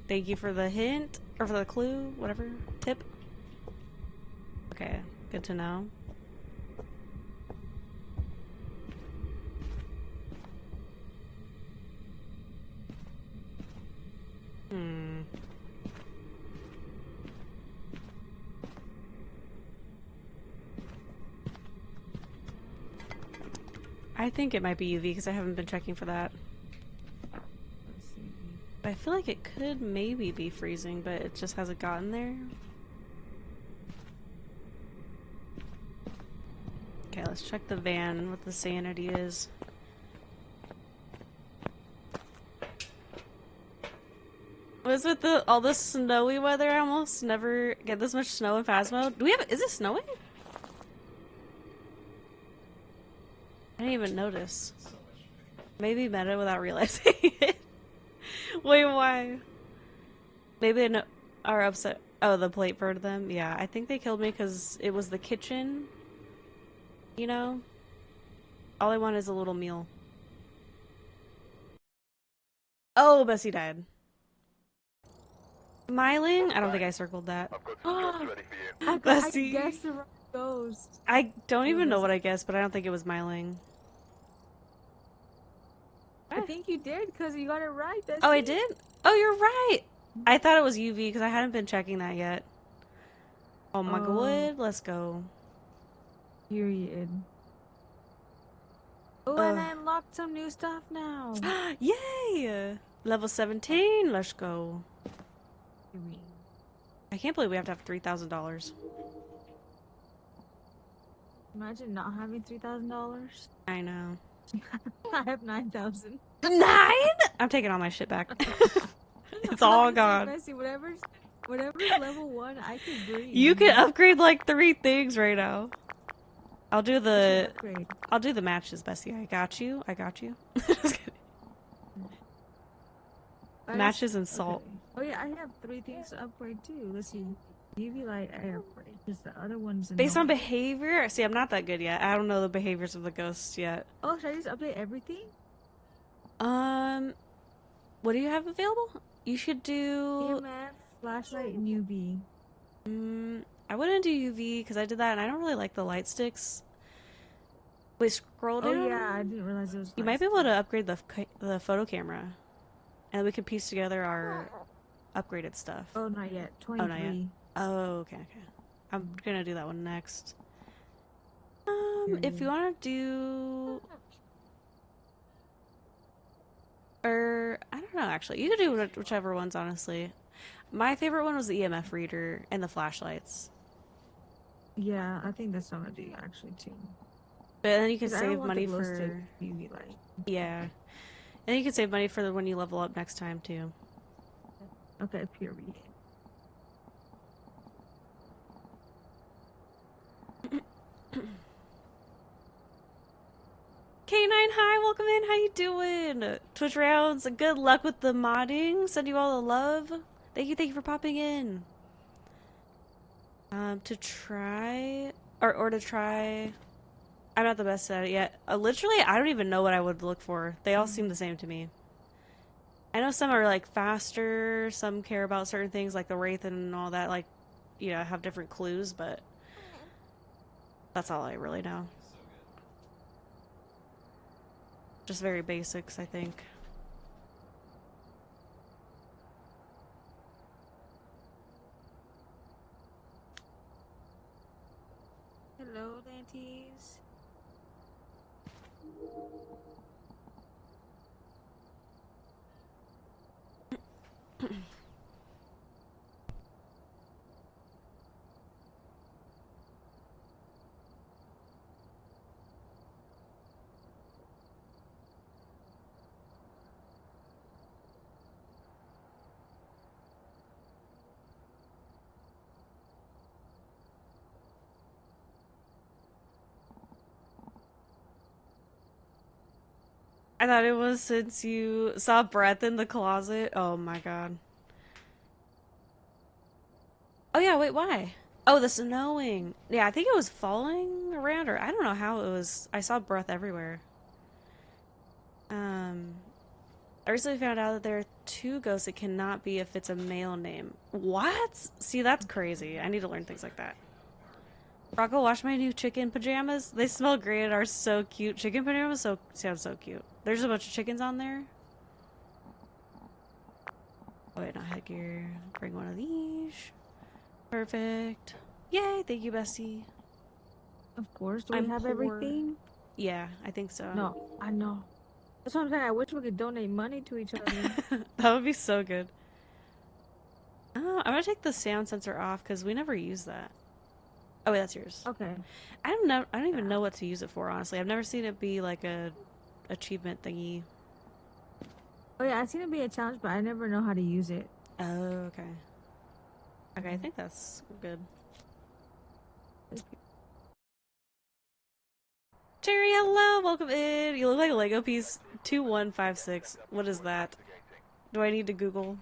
Thank you for the hint, or for the clue, whatever, tip. Okay, good to know. I think it might be UV because I haven't been checking for that. I feel like it could maybe be freezing, but it just hasn't gotten there. Okay, let's check the van, what the sanity is. What's with all this snowy weather? I almost never get this much snow in Phasmo. Do we have? Is it snowing? I didn't even notice. Maybe meta without realizing it. Wait, why? Maybe they are upset. Oh, the plate burned them? Yeah, I think they killed me because it was the kitchen. You know? All I want is a little meal. Oh, Bessie died. Myling? I don't think I circled that. I've got some jobs ready for you. Bessie. I guessed the wrong ghost. I don't even know what I guessed, but I don't think it was Myling. I think you did because you got it right. Bessie. Oh, I did? Oh, you're right. I thought it was UV because I hadn't been checking that yet. Oh my god, let's go. Period. Oh, and I unlocked some new stuff now. Yay! Level 17, let's go. I can't believe we have to have $3,000. Imagine not having $3,000. I know. I have 9,000. 9? I'm taking all my shit back. It's all gone. Bessie, whatever's level 1, I can bring. You can upgrade like 3 things right now. I'll do the matches, Bessie. I got you. I got you. Just kidding. Matches and salt. Okay. Oh yeah, I have 3 things to upgrade too. Let's see. UV light I upgrade because the other one's based on behavior. See, I'm not that good yet. I don't know the behaviors of the ghosts yet. Oh, should I just update everything? What do you have available? You should do EMF, flashlight, and UV. I wouldn't do UV because I did that and I don't really like the light sticks. Wait, scroll down. Oh yeah, I didn't realize it was. You might be able to upgrade the photo camera, and we can piece together our upgraded stuff. Oh, not yet. 23. Oh, not yet. Oh, okay. I'm gonna do that one next. If you want to do, or I don't know. Actually, you could do whichever ones. Honestly, my favorite one was the EMF reader and the flashlights. Yeah, I think that's what I'm gonna do actually too. But then you can save money for UV light. Yeah, and you can save money for when you level up next time too. Okay, period. K9, hi, welcome in. How you doing? Twitch rounds, good luck with the modding. Send you all the love. Thank you for popping in. To try I'm not the best at it yet. Literally, I don't even know what I would look for. They all seem the same to me. I know some are like faster, some care about certain things like the Wraith and all that, like, you know, have different clues, but that's all I really know. Just very basics, I think. Hello, Lanties. I thought it was since you saw breath in the closet. Oh my god. Oh yeah, wait, why? Oh, the snowing. Yeah, I think it was falling around, or I don't know how it was. I saw breath everywhere. Um, I recently found out that there are two ghosts it cannot be if it's a male name. What? See, that's crazy. I need to learn things like that. Rocco, wash my new chicken pajamas. They smell great and are so cute. Chicken pajamas sound so cute. There's a bunch of chickens on there. Oh wait, not headgear. Bring one of these. Perfect. Yay, thank you, Bessie. Of course. Do we I'm have poor. everything? Yeah, I think so. No, I know. That's what I'm saying. I wish we could donate money to each other. That would be so good. Oh, I'm gonna take the sound sensor off because we never use that. Oh wait, that's yours. Okay. I don't know. I don't even know what to use it for. Honestly, I've never seen it be like a achievement thingy. Oh yeah, I've seen it be a challenge, but I never know how to use it. Oh, okay. Okay, I think that's good. Jerry, hello, welcome in. You look like a Lego piece 2156. What is that? Do I need to Google?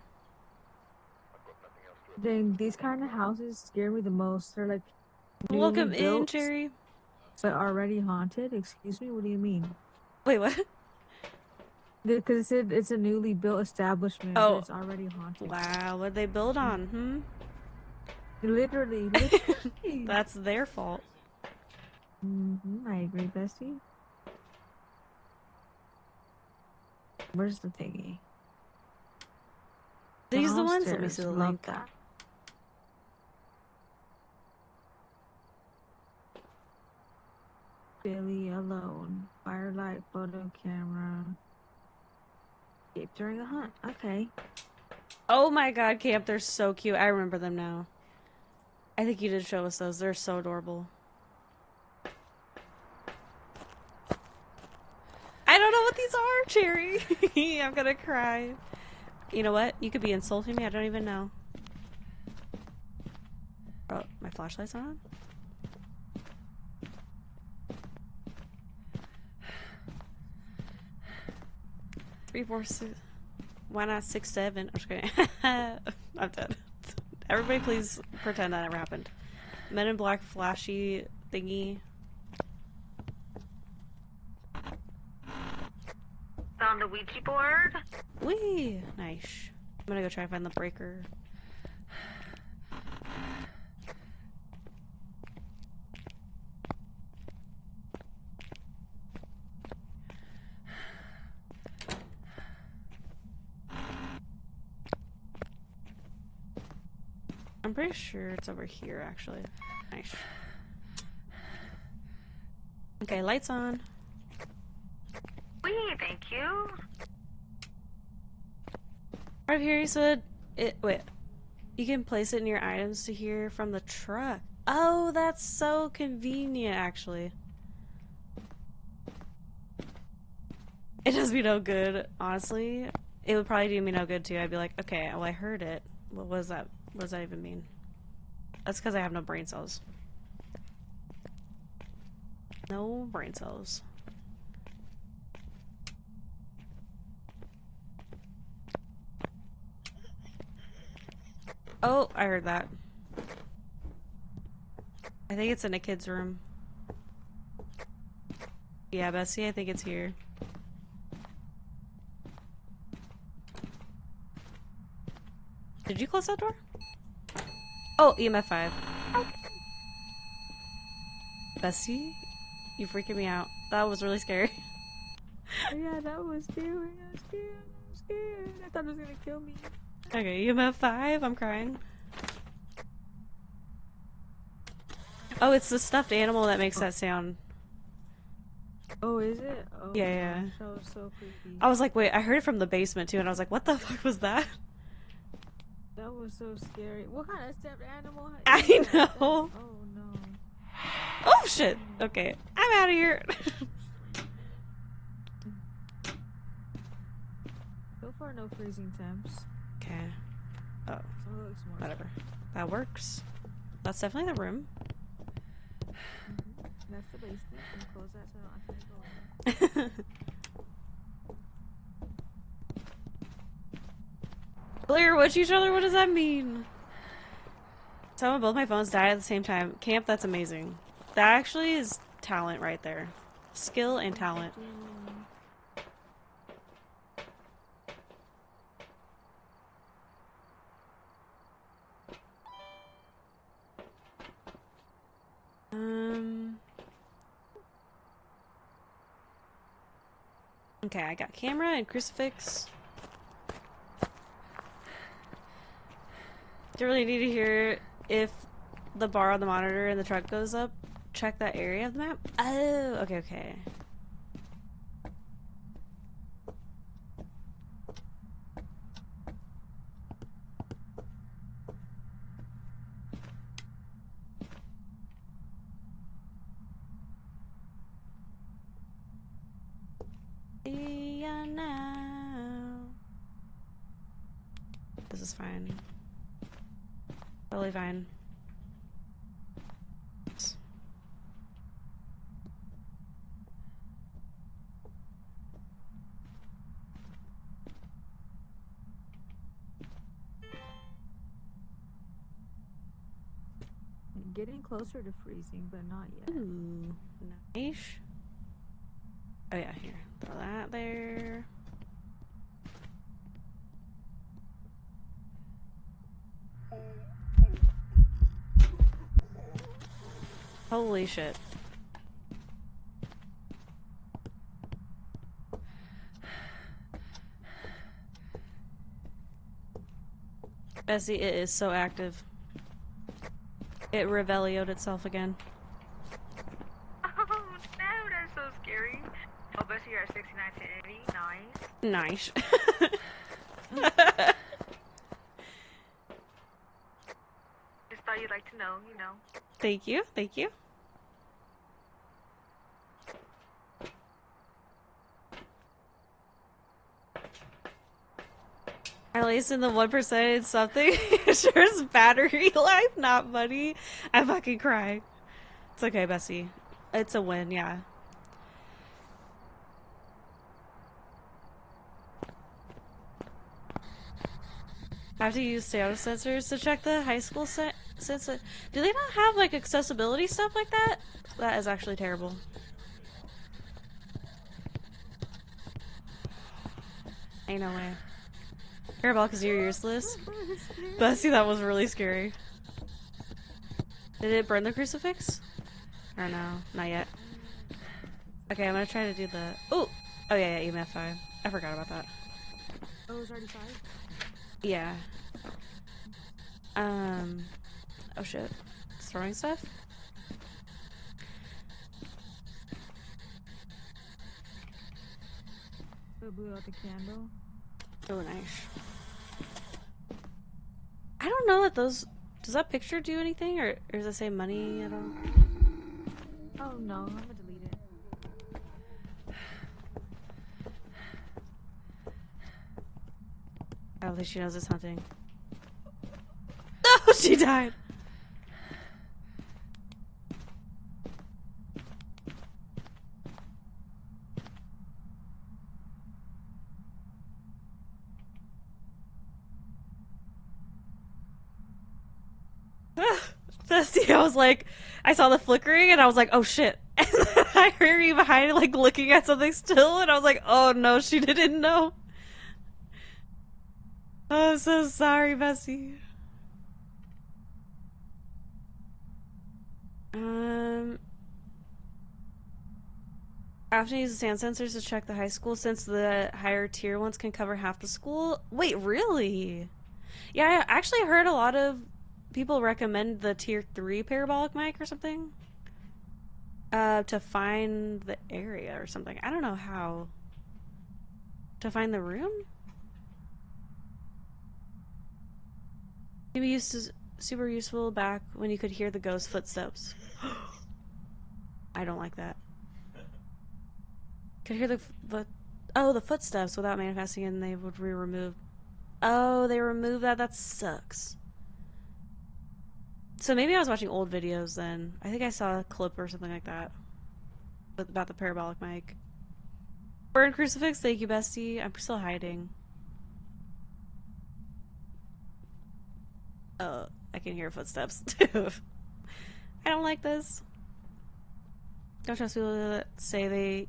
Then these kind of houses scare me the most. They're like newly Welcome in, built, Jerry. but already haunted. Excuse me, what do you mean? Wait, what? Because it's a newly built establishment, but it's already haunted. Wow, what'd they build on? Literally. That's their fault. I agree, Bestie. Where's the thingy? These are the ones? Let me see the link. That. Billy alone. Firelight photo camera. Escape during a hunt. Okay. Oh my god, Camp, they're so cute. I remember them now. I think you did show us those. They're so adorable. I don't know what these are, Cherry. I'm gonna cry. You know what? You could be insulting me. I don't even know. Oh, my flashlight's on? 3, 4, 6. Why not 6, 7? I'm just kidding. I'm dead. Everybody please pretend that never happened. Men in Black flashy thingy. Found a Ouija board. Whee! Nice. I'm gonna go try and find the breaker. I'm pretty sure it's over here, actually. Nice. Okay, lights on. Wee, thank you. Right here, you said it. Wait, you can place it in your items to hear from the truck. Oh, that's so convenient, actually. It does me no good, honestly. It would probably do me no good too. I'd be like, okay, well, I heard it. What was that? What does that even mean? That's because I have no brain cells. No brain cells. Oh, I heard that. I think it's in a kid's room. Yeah, Bessie, I think it's here. Did you close that door? Oh, EMF 5. Bessie, you freaking me out. That was really scary. Yeah, that was scary. I'm scared. I thought it was gonna kill me. Okay, EMF 5. I'm crying. Oh, it's the stuffed animal that makes that sound. Oh, is it? Oh Yeah, yeah. gosh, that was so creepy. I was like, wait, I heard it from the basement too, and I was like, what the fuck was that? That was so scary. What kind of stuffed animal is I that? know. Oh no. Oh shit. Okay, I'm out of here. So far, no freezing temps. Okay. Oh, So it looks more. whatever. That works. That's definitely the room. That's the basement. And close that so I don't have to go in. Blair Witch each other? What does that mean? Someone both my phones died at the same time. Camp, that's amazing. That actually is talent right there. Skill and talent. Okay, I got camera and crucifix. Do you really need to hear if the bar on the monitor in the truck goes up? Check that area of the map? Oh, okay, okay. Yeah, now. This is fine. Totally fine. Getting closer to freezing, but not yet. Ooh, nice. Oh yeah, here. Throw that there. Holy shit. Bessie, it is so active. It rebellioed itself again. Oh no, that's so scary. Oh, Bessie, you're at 69 to 80. Nice. Nice. Just thought you'd like to know, you know. Thank you, thank you. At least in the 1% it's something. Sure is battery life, not money. I'm fucking crying. It's okay, Bessie. It's a win, yeah. I have to use status sensors to check the high school sensor. Do they not have like accessibility stuff like that? That is actually terrible. Ain't no way. Hairball, because you're useless. Bessie, that was really scary. Did it burn the crucifix? Or no? Not yet. Okay, I'm gonna try to do the... Oh! Oh yeah, yeah, EMF 5. I forgot about that. Oh, it was already 5? Yeah. Oh shit. It's throwing stuff? So blew out the candle. Oh, nice. I don't know that those... Does that picture do anything? Or does it say money at all? Oh no, I'm gonna delete it. At least she knows it's hunting. Oh, she died! Bestie, I was like, I saw the flickering and I was like, oh shit. And then I heard you behind it, like looking at something still, and I was like, oh no, she didn't know. Oh, I'm so sorry, Bessie. I have to use the sand sensors to check the high school since the higher tier ones can cover half the school. Wait, really? Yeah, I actually heard a lot of people recommend the tier 3 parabolic mic or something. To find the area or something. I don't know how. To find the room? Maybe used to super useful back when you could hear the ghost footsteps. I don't like that. Could hear the footsteps without manifesting and they would be removed. Oh, they removed that? That sucks. So maybe I was watching old videos then. I think I saw a clip or something like that. About the parabolic mic. Burn crucifix, thank you, bestie. I'm still hiding. Oh, I can hear footsteps too. I don't like this. Don't trust people that say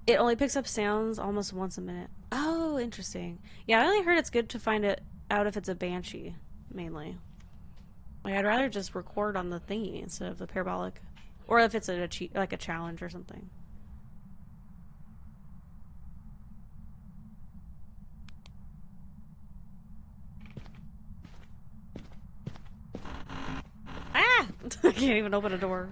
it only picks up sounds almost once a minute. Oh, interesting. Yeah, I only heard it's good to find it out if it's a banshee, mainly. Like, I'd rather just record on the thingy instead of the parabolic. Or if it's like a challenge or something. Ah! I can't even open a door.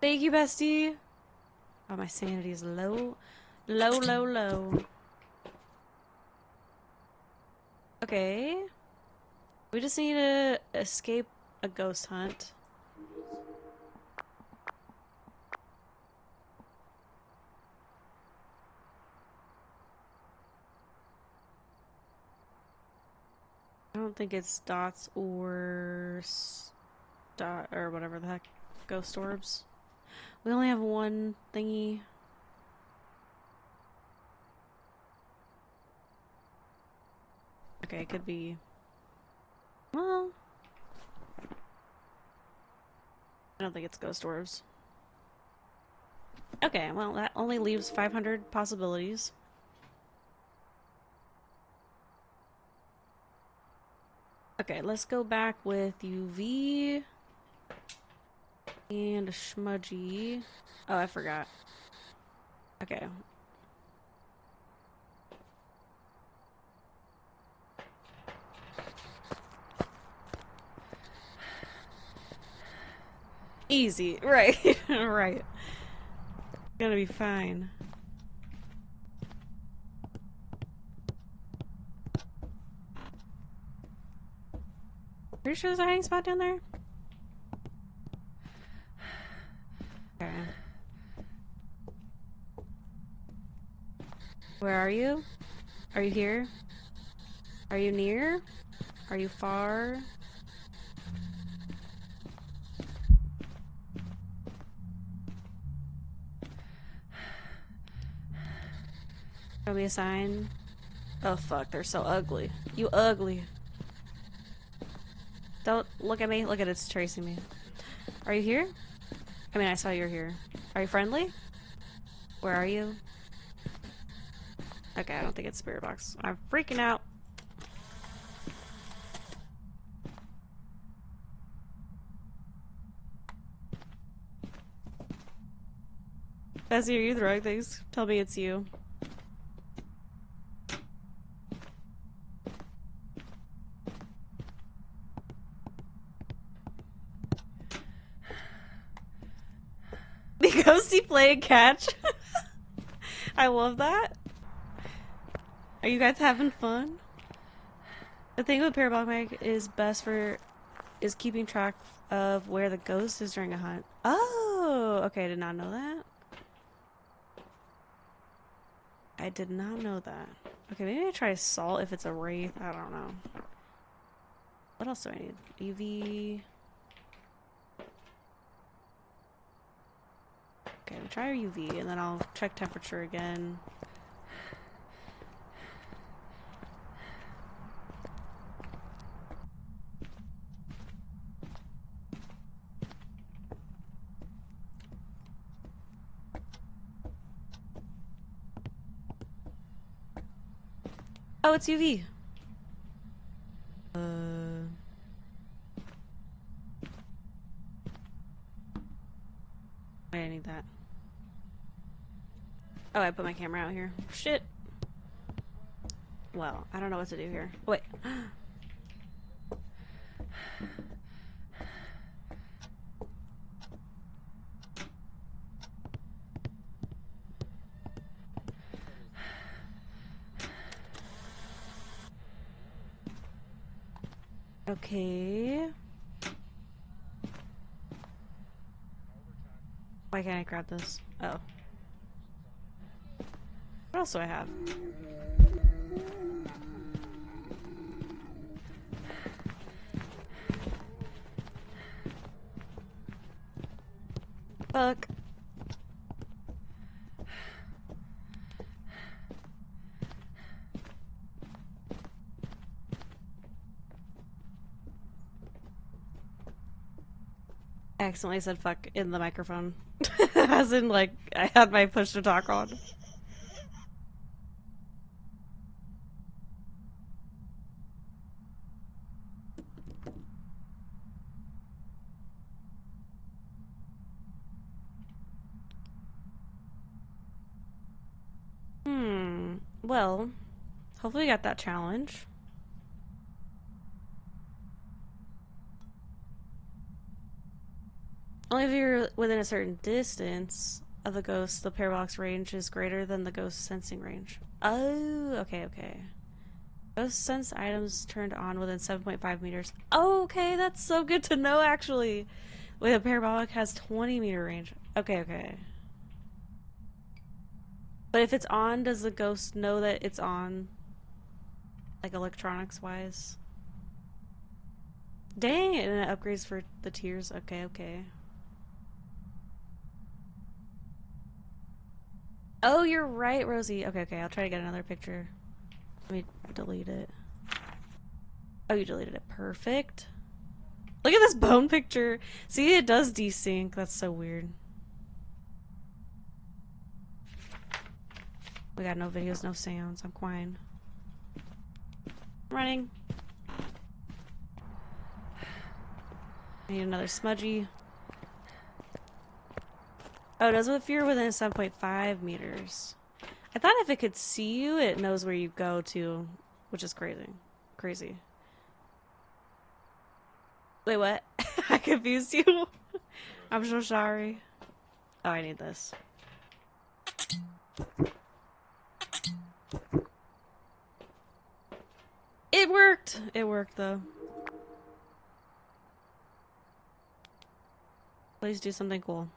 Thank you, bestie. Oh, my sanity is low. Low, low, low. Okay. We just need to escape a ghost hunt. I don't think it's dots or or whatever the heck. Ghost orbs. We only have one thingy. Okay, it could be. Well, I don't think it's ghost orbs. Okay, well, that only leaves 500 possibilities. Okay, let's go back with UV and a smudgy. Oh, I forgot. Okay. Easy, right, right. Gonna be fine. Pretty sure there's a hiding spot down there? Okay. Where are you? Are you here? Are you near? Are you far? Show me a sign. Oh fuck, they're so ugly. You ugly. Don't look at me. Look at it, it's tracing me. Are you here? I mean, I saw you're here. Are you friendly? Where are you? Okay, I don't think it's Spirit Box. I'm freaking out. Bessie, are you throwing things? Tell me it's you. The ghosty playing catch. I love that. Are you guys having fun? The thing with parabolic mic is best for is keeping track of where the ghost is during a hunt. Oh, okay, I did not know that. I did not know that. Okay, maybe I try salt if it's a wraith. I don't know. What else do I need? UV. Okay, we'll try our UV and then I'll check temperature again. Oh, it's UV. Wait, I need that. Oh, I put my camera out here. Shit. Well, I don't know what to do here. Wait. Okay. Why can't I grab this? Oh. What else do I have? Fuck. I accidentally said fuck in the microphone. As in, like, I had my push to talk on. Well, hopefully we got that challenge. Only if you're within a certain distance of the ghost, the parabox range is greater than the ghost sensing range. Oh, okay, okay. Ghost sense items turned on within 7.5 meters. Oh, okay, that's so good to know, actually. Wait, a parabolic has 20-meter range. Okay, okay. But if it's on, does the ghost know that it's on? Like, electronics-wise? Dang, and it upgrades for the tiers. Okay, okay. Oh, you're right, Rosie. Okay, okay, I'll try to get another picture. Let me delete it. Oh, you deleted it. Perfect. Look at this bone picture. See, it does desync. That's so weird. We got no videos, no sounds. I'm quiet. Running. I need another smudgy. Oh, it does if you're within 7.5 meters. I thought if it could see you, it knows where you go to, which is crazy. Crazy. Wait, what? I confused you. I'm so sorry. Oh, I need this. It worked! It worked, though. Please do something cool.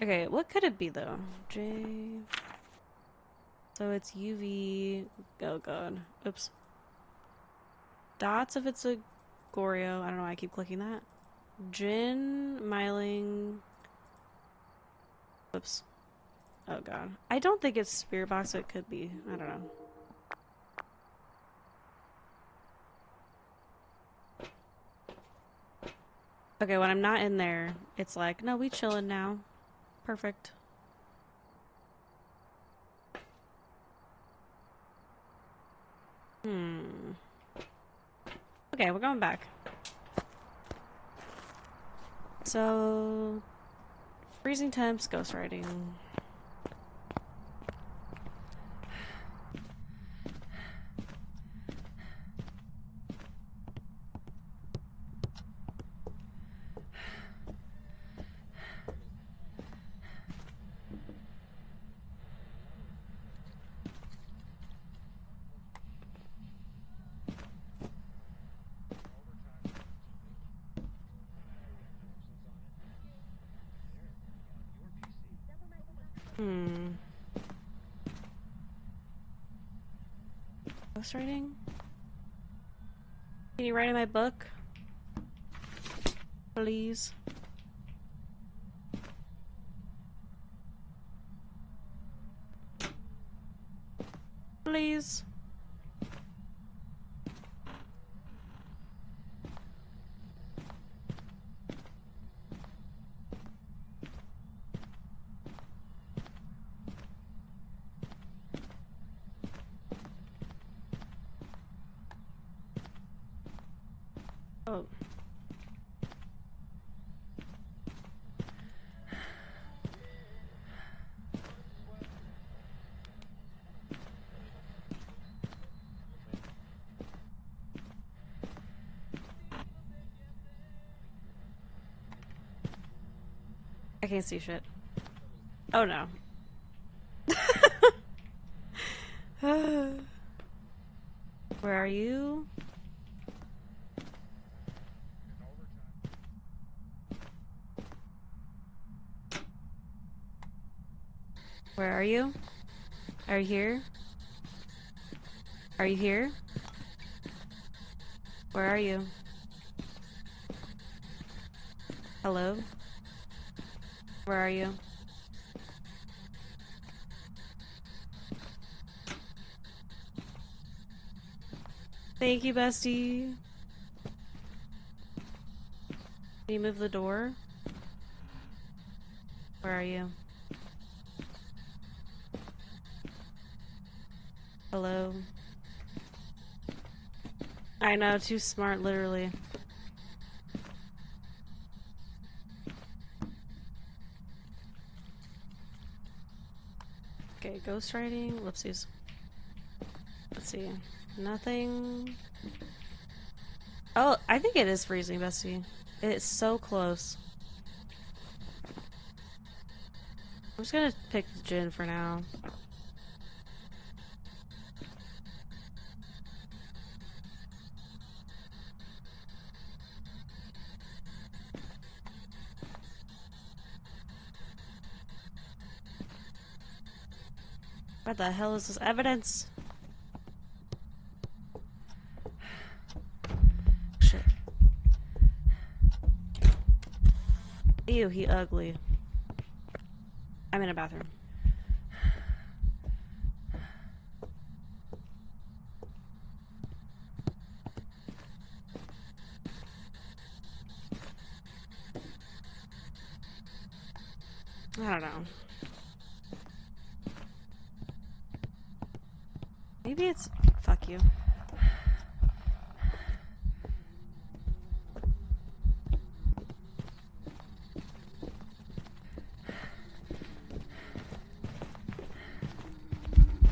Okay, what could it be, though? J... So it's UV... Oh, God. Oops. Dots if it's a Goryo. I don't know why I keep clicking that. Jin, Myling... Oops. Oh, God. I don't think it's Spirit Box, so it could be. I don't know. Okay, when I'm not in there, it's like, no, we chillin' now. Perfect. Okay, we're going back. So... Freezing temps, ghostwriting. Ghostwriting? Can you write in my book? Please. Please. I can't see shit. Oh no. Where are you? Where are you? Are you here? Are you here? Where are you? Hello? Where are you? Thank you, bestie. Can you move the door? Where are you? Hello? I know, too smart, literally. Okay, ghostwriting, whoopsies. Let's see. Nothing. Oh, I think it is freezing, bestie. It's so close. I'm just gonna pick gin for now. What the hell is this evidence? Shit. Ew, he ugly. I'm in a bathroom. I don't know. Maybe it's... Fuck you.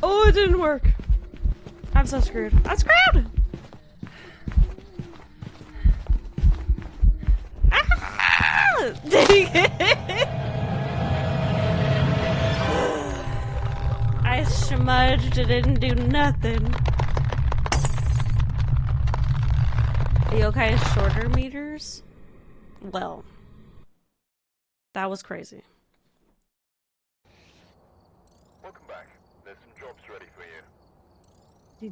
Oh, it didn't work. I'm so screwed. I'm screwed! Ah! Dang it! I smudged. It didn't do nothing. Are you okay? Shorter meters? Well, that was crazy. Welcome back. There's some jobs ready for you.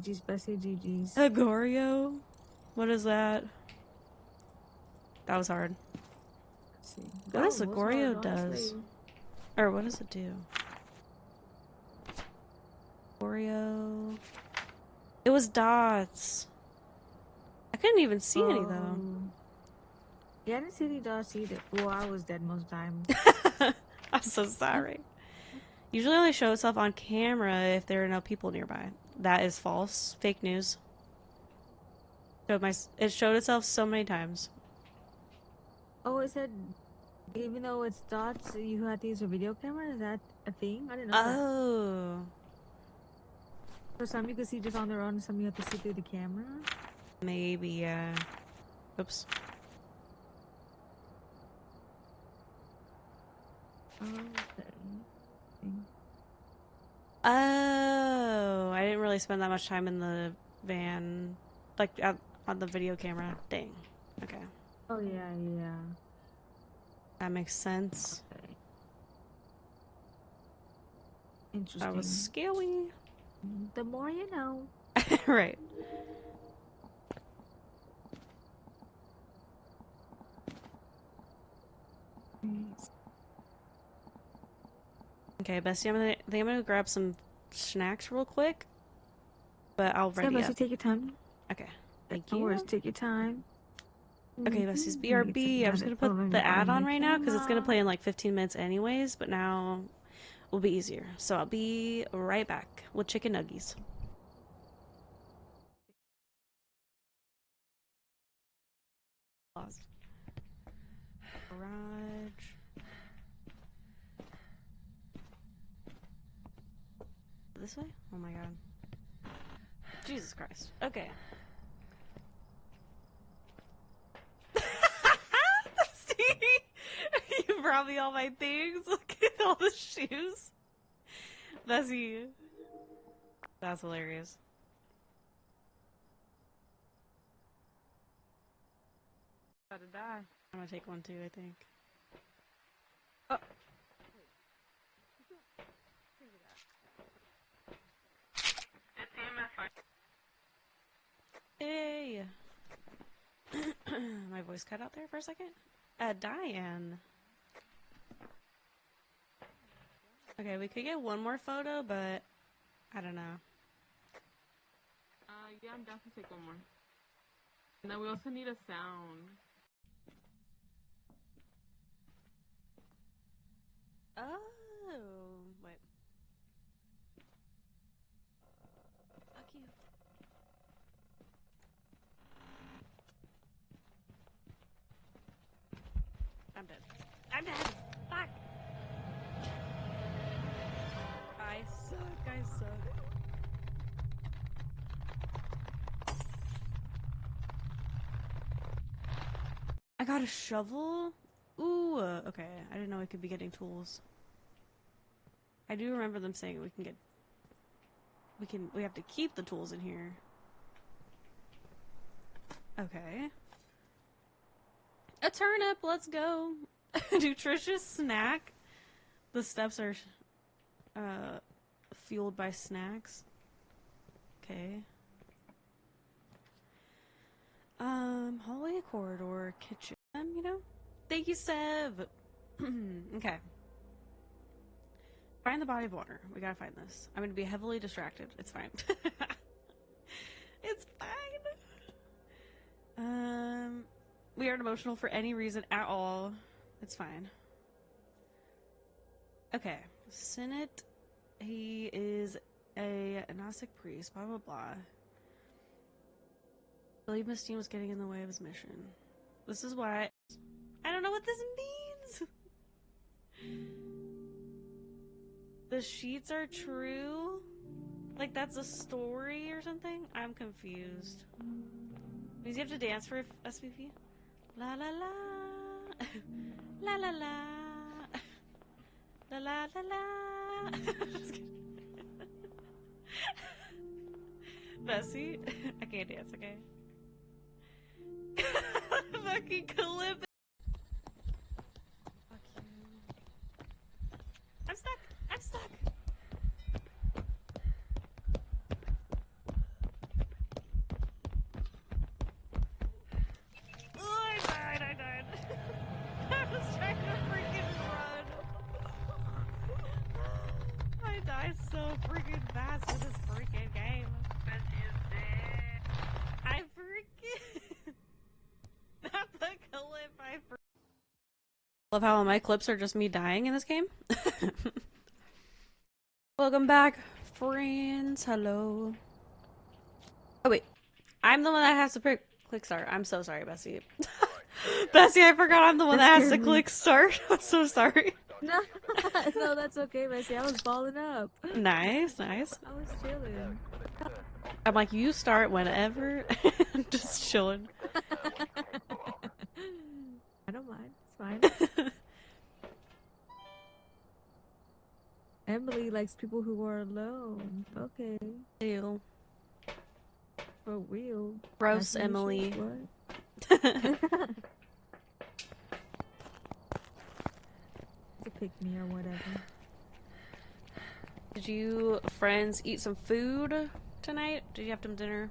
GG's, bestie, GG's. Agorio? What is that? That was hard. Let's see. What does That was hard, Agorio does? honestly. Or what does it do? Agorio... It was dots. I couldn't even see any though. Yeah, I didn't see any dots either. Well, I was dead most times. I'm so sorry. Usually only show itself on camera if there are no people nearby. That is false. Fake news. It showed itself so many times. Oh, it said even though it's dots, you had to use a video camera? Is that a thing? I didn't know that. Oh. So some you could see just on their own, and some you have to see through the camera? Maybe, yeah. Oops. Okay. Oh, I didn't really spend that much time in the van, like on the video camera. Dang. Okay. Oh yeah, yeah. That makes sense. Okay. Interesting. That was scary. The more you know. Right. Okay, Bessie, I think I'm gonna grab some snacks real quick, but I'll ready Bessie, up. take your time. Okay, thank No you. worries, take your time. Okay, Bessie's BRB. I'm just gonna put the ad on right now because it's gonna play in like 15 minutes anyways, but now will be easier. So I'll be right back with chicken nuggies. Pause. Garage. This way? Oh my god. Jesus Christ. Okay. See? Are you brought me all my things. Look at all the shoes. Bessie. That's hilarious. Gotta die. I'm gonna take one too, I think. Oh. It's EMF. Hey! My voice cut out there for a second. Diane. Okay, we could get one more photo, but I don't know. Yeah, I'm down to take one more. And then we also need a sound. Oh, wait. Fuck you. I'm dead. I'm dead. Fuck. I suck. I suck. I got a shovel. Ooh, okay. I didn't know I could be getting tools. I do remember them saying we can get... We have to keep the tools in here. Okay. A turnip, let's go. Nutritious snack. The steps are fueled by snacks. Okay. Hallway corridor kitchen, you know? Thank you, Sev. Okay. Find the body of water. We gotta find this. I'm gonna be heavily distracted. It's fine. It's fine. We aren't emotional for any reason at all. It's fine. Okay. Sinnott. He is a Gnostic priest. Blah, blah, blah. I believe Mistine was getting in the way of his mission. This is why... I don't know what this means! The sheets are true? Like that's a story or something? I'm confused. Means you have to dance for SVP? La la la. La la la. La la la la. Just kidding. Bessie? I can't dance, okay? Fucking clip. Fuck you. I'm stuck. I'm stuck. Oh, I died. I was trying to freaking run. I die so freaking fast in this freaking game. Bessie is dead. I freaking... Not the clip, I freaking... Love how all my clips are just me dying in this game. Welcome back, friends. Hello. Oh, wait. I'm the one that has to click start. I'm so sorry, Bessie. Bessie, I forgot I'm the one that has to click start. I'm so sorry. No, no, that's okay, Bessie. I was balling up. Nice, nice. I was chilling. I'm like, you start whenever. I'm just chilling. I don't mind. It's fine. Emily likes people who are alone. Okay. Ew. For real. Gross, Emily. What? It's a pick-me or whatever. Did you friends eat some food tonight? Did you have some dinner?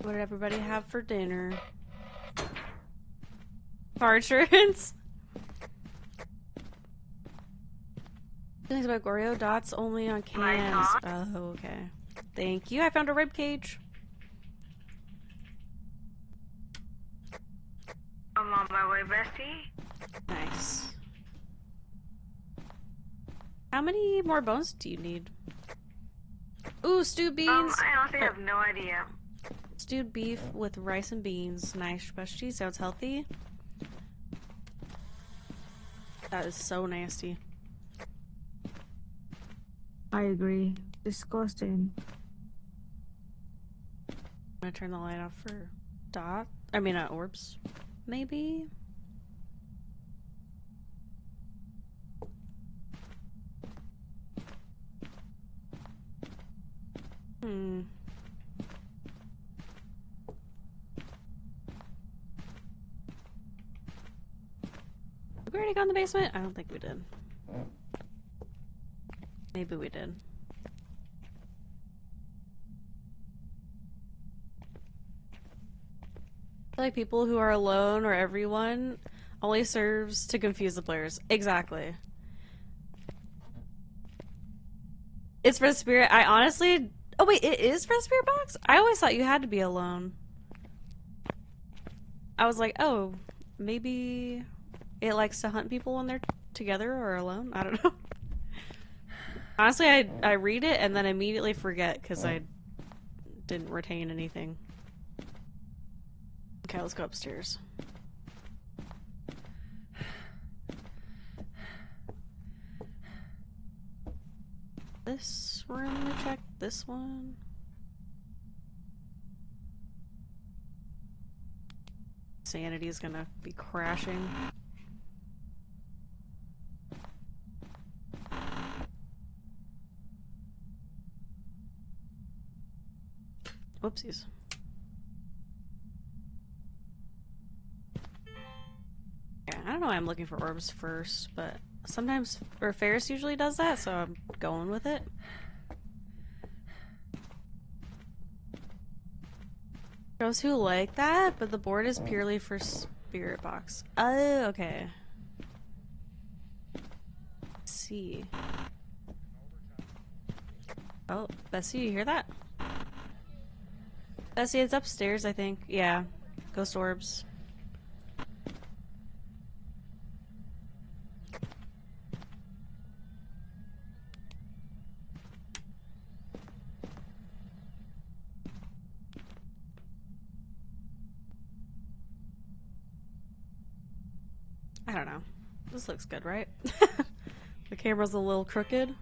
What did everybody have for dinner? Partridge. Feelings about Goreo dots only on cans. Oh, okay. Thank you. I found a rib cage. I'm on my way, Bessie. Nice. How many more bones do you need? Ooh, stew beans. I honestly have no idea. stewed beef with rice and beans. Nice specialty. Sounds healthy. That is so nasty. I agree. Disgusting. I'm gonna turn the light off for orbs. Maybe? Hmm. Did we already go in the basement? I don't think we did. Maybe we did. I feel like people who are alone or everyone only serves to confuse the players. Exactly. It's for the spirit. I honestly... Oh wait, it is for the spirit box? I always thought you had to be alone. I was like, oh, maybe it likes to hunt people when they're together or alone? I don't know. Honestly, I read it and then immediately forget because I didn't retain anything. Okay, let's go upstairs. This room we checked. This one. Sanity is gonna be crashing. Whoopsies. Yeah, I don't know why I'm looking for orbs first, but sometimes, or Ferris usually does that, so I'm going with it. Those who like that, but the board is purely for spirit box. Oh, okay. Let's see. Oh, Bessie, you hear that? Bessie, it's upstairs, I think. Yeah. Ghost orbs. I don't know. This looks good, right? The camera's a little crooked.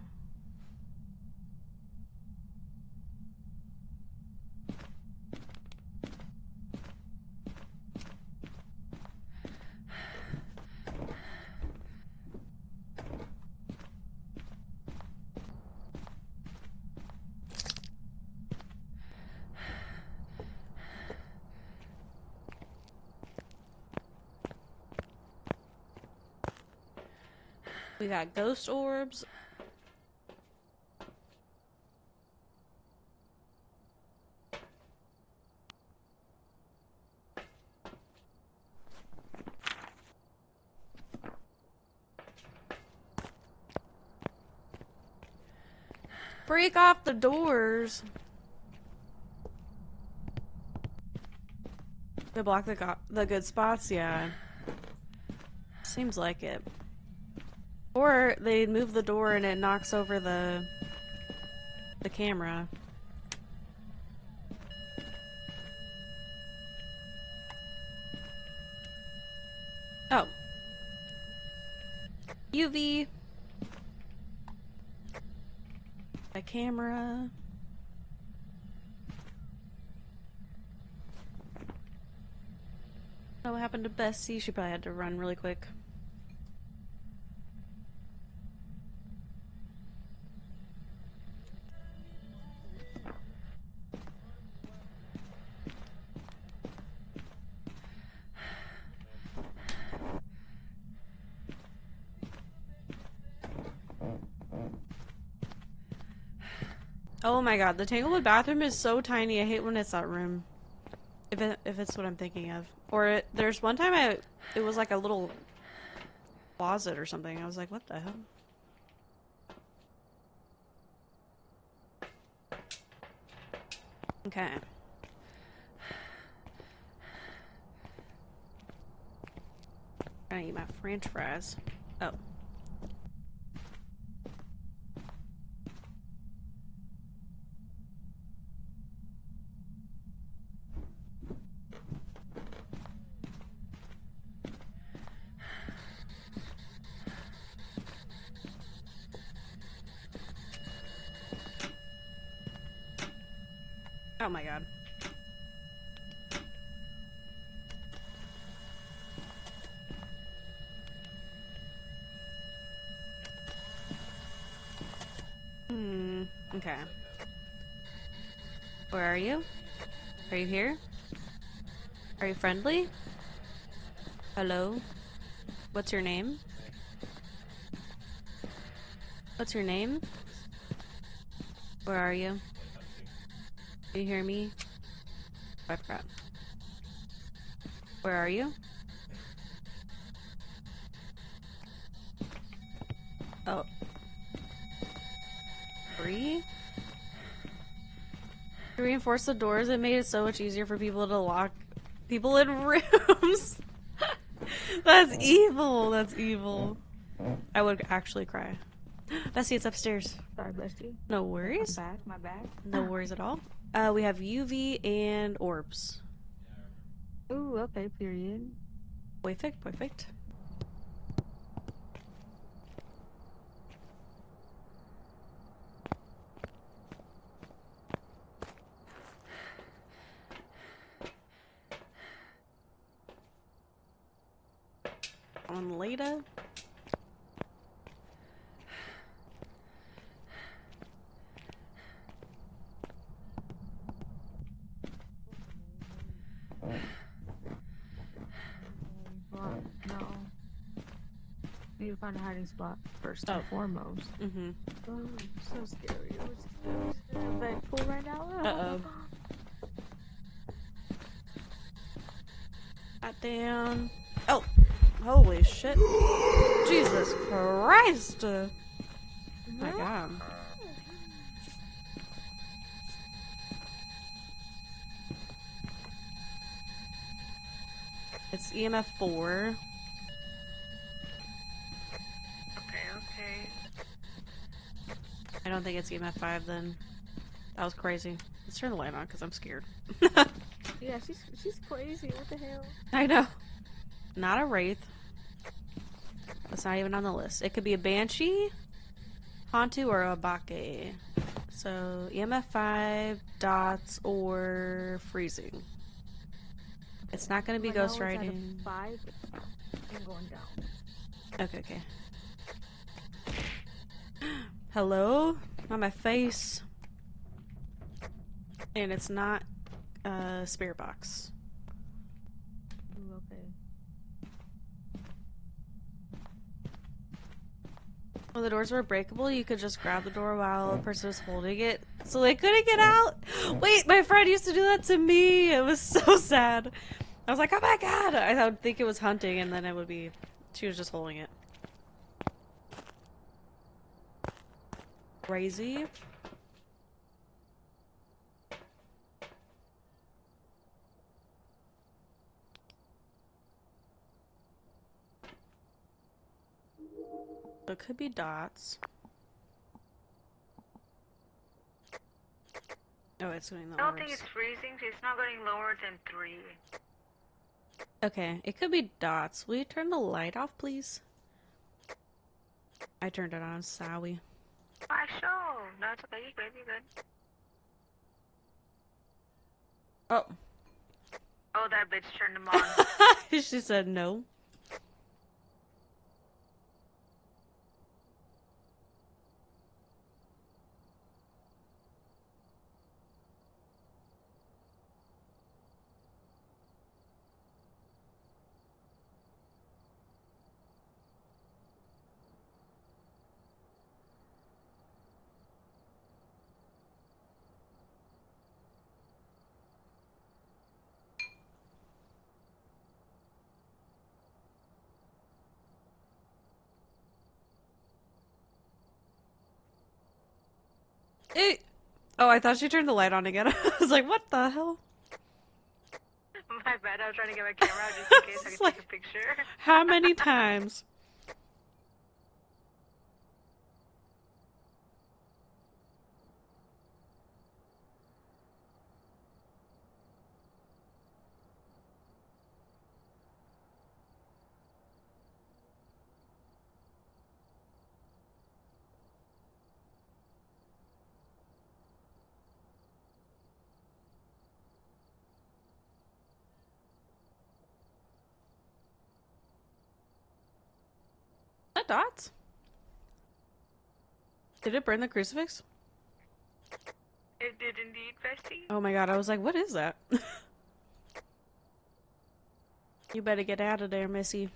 We got ghost orbs. Break off the doors. To block the good spots, yeah. Seems like it. Or they move the door and it knocks over the camera. Oh. UV. A camera. Oh, what happened to Bessie? She probably had to run really quick. Oh my god, the Tanglewood bathroom is so tiny. I hate when it's that room. If it's what I'm thinking of. Or there's one time it was like a little closet or something. I was like, what the hell? Okay. I eat my French fries. Oh. Oh my god. Okay. Where are you? Are you here? Are you friendly? Hello? What's your name? What's your name? Where are you? Can you hear me? I forgot. Where are you? Oh. Free? To reinforce the doors, it made it so much easier for people to lock people in rooms. That's evil. That's evil. I would actually cry. Bessie, it's upstairs. Sorry, Bestie. No worries. My bad. No worries at all. We have UV and orbs. Ooh, okay, period. Perfect, perfect. On later. No. Need to find a hiding spot first and foremost. Mm-hmm. Oh, so scary. I'm in a vent pool right now. Uh-oh. Got down. Oh, holy shit. Jesus Christ. My god. It's EMF 4. Okay. I don't think it's EMF 5 then. That was crazy. Let's turn the light on because I'm scared. Yeah, she's crazy. What the hell? I know. Not a wraith. It's not even on the list. It could be a banshee, Hantu, or a bake. So EMF 5, dots, or freezing. It's not going to be Right ghost now it's at a riding. 5 and going down. Okay. Hello? On my face. And it's not a spirit box. Ooh, okay. When the doors were breakable, you could just grab the door while the person was holding it, so they couldn't get out. Wait, my friend used to do that to me. It was so sad. I was like, oh my god. I would think it was hunting, and then it would be... She was just holding it. Crazy. It could be dots. Oh, it's doing the I don't think orbs. it's freezing, so it's not getting lower than 3. Okay, it could be dots. Will you turn the light off, please? I turned it on. Sorry. I show. No, it's okay. You're good. Oh. Oh, that bitch turned them on. She said no. Oh, I thought she turned the light on again. I was like, what the hell? My bad. I was trying to get my camera out just in case I could like, take a picture. How many times? dots? Did it burn the crucifix? It did indeed, bestie. Oh my god, I was like, what is that? You better get out of there, Missy.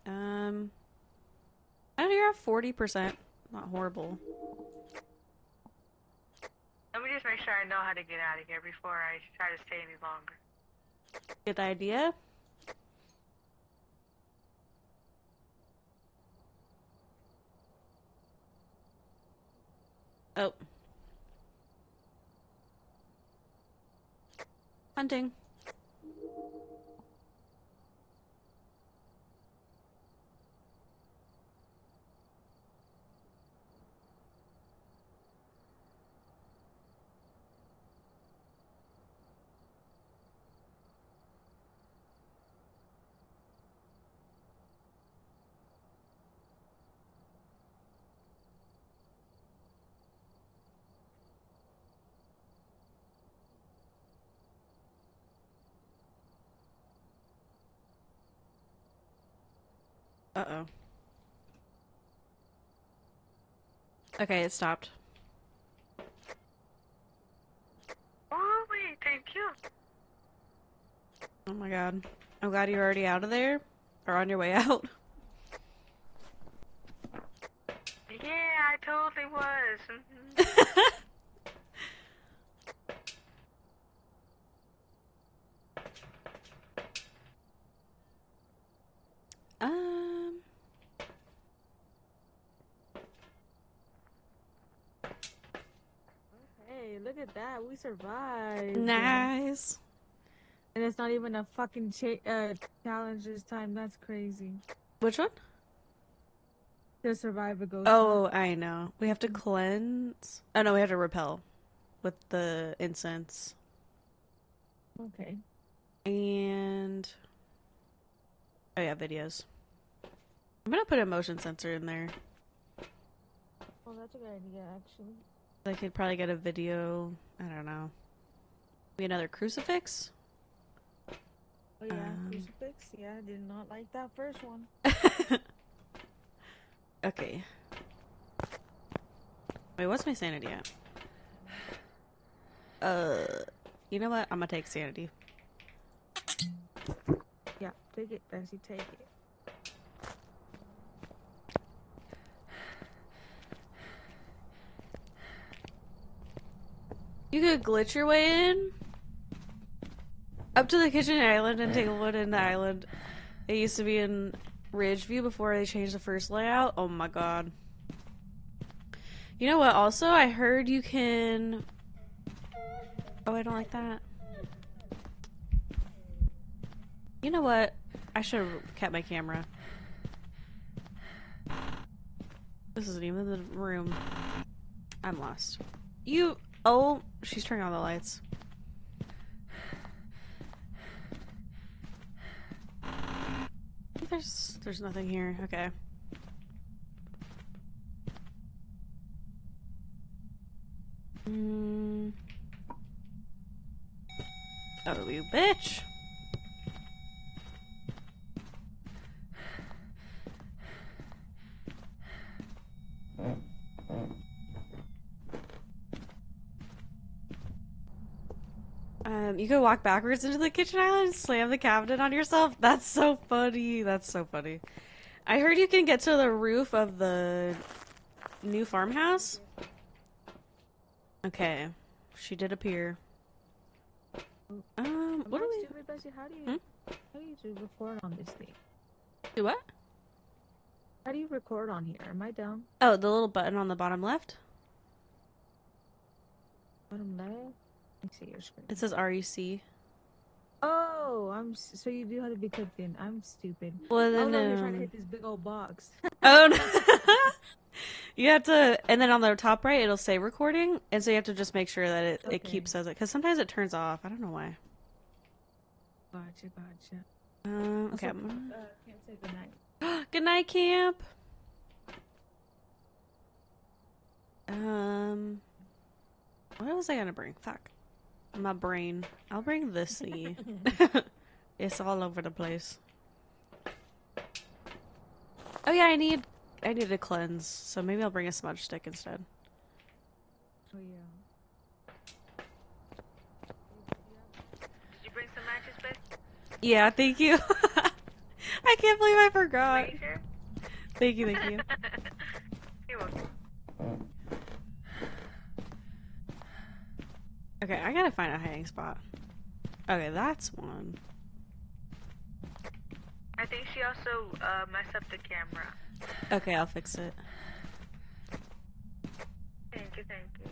I don't hear 40%. Not horrible. Let me just make sure I know how to get out of here before I try to stay any longer. Good idea. Oh. Hunting. Uh-oh. Okay, it stopped. Oh, wait, thank you. Oh my god. I'm glad you're already out of there. Or on your way out. Yeah, I totally was. Mhm. Um... Hey, look at that. We survived. Nice. And it's not even a fucking challenge this time. That's crazy. Which one? To survive a ghost Oh, hunt. I know. We have to cleanse. Oh no, we have to repel with the incense. Okay. And oh yeah, videos. I'm gonna put a motion sensor in there. Well, that's a good idea, actually. I could probably get a video. I don't know. Maybe another crucifix. Oh yeah, crucifix. Yeah, I did not like that first one. Okay. Wait, what's my sanity at? You know what? I'm gonna take sanity. Yeah, take it, Bessie. Take it. You could glitch your way in up to the kitchen island and take a look in the island. It used to be in Ridgeview before they changed the first layout. Oh my god. You know what? Also, I heard you can... Oh, I don't like that. You know what? I should have kept my camera. This isn't even the room. I'm lost. You... Oh, she's turning on the lights. There's nothing here. Okay. Oh, you bitch. You could walk backwards into the kitchen island and slam the cabinet on yourself. That's so funny. That's so funny. I heard you can get to the roof of the new farmhouse. Okay. She did appear. What do we... Stupid, Bessie? How do you record on this thing? Do what? How do you record on here? Am I dumb? Oh, the little button on the bottom left. Bottom left? Let me see your screen. It says REC. Oh, so you do have to be clicked in. I'm stupid. Well, then, no, you're trying to hit this big old box. Oh, no. You have to, and then on the top right, it'll say recording, and so you have to just make sure that it keeps as it, because sometimes it turns off. I don't know why. Gotcha. Okay. Also, can't say goodnight. Good night, camp. What was I gonna bring? Fuck. My brain. I'll bring this thingy. It's all over the place. Oh yeah, I need I need to cleanse, so maybe I'll bring a smudge stick instead. Oh yeah. Did you bring some matches, Beth? Yeah, thank you. I can't believe I forgot. Making sure? Thank you, thank you. You're welcome. Okay, I gotta find a hiding spot. Okay, that's one. I think she also messed up the camera. Okay, I'll fix it. Thank you, thank you.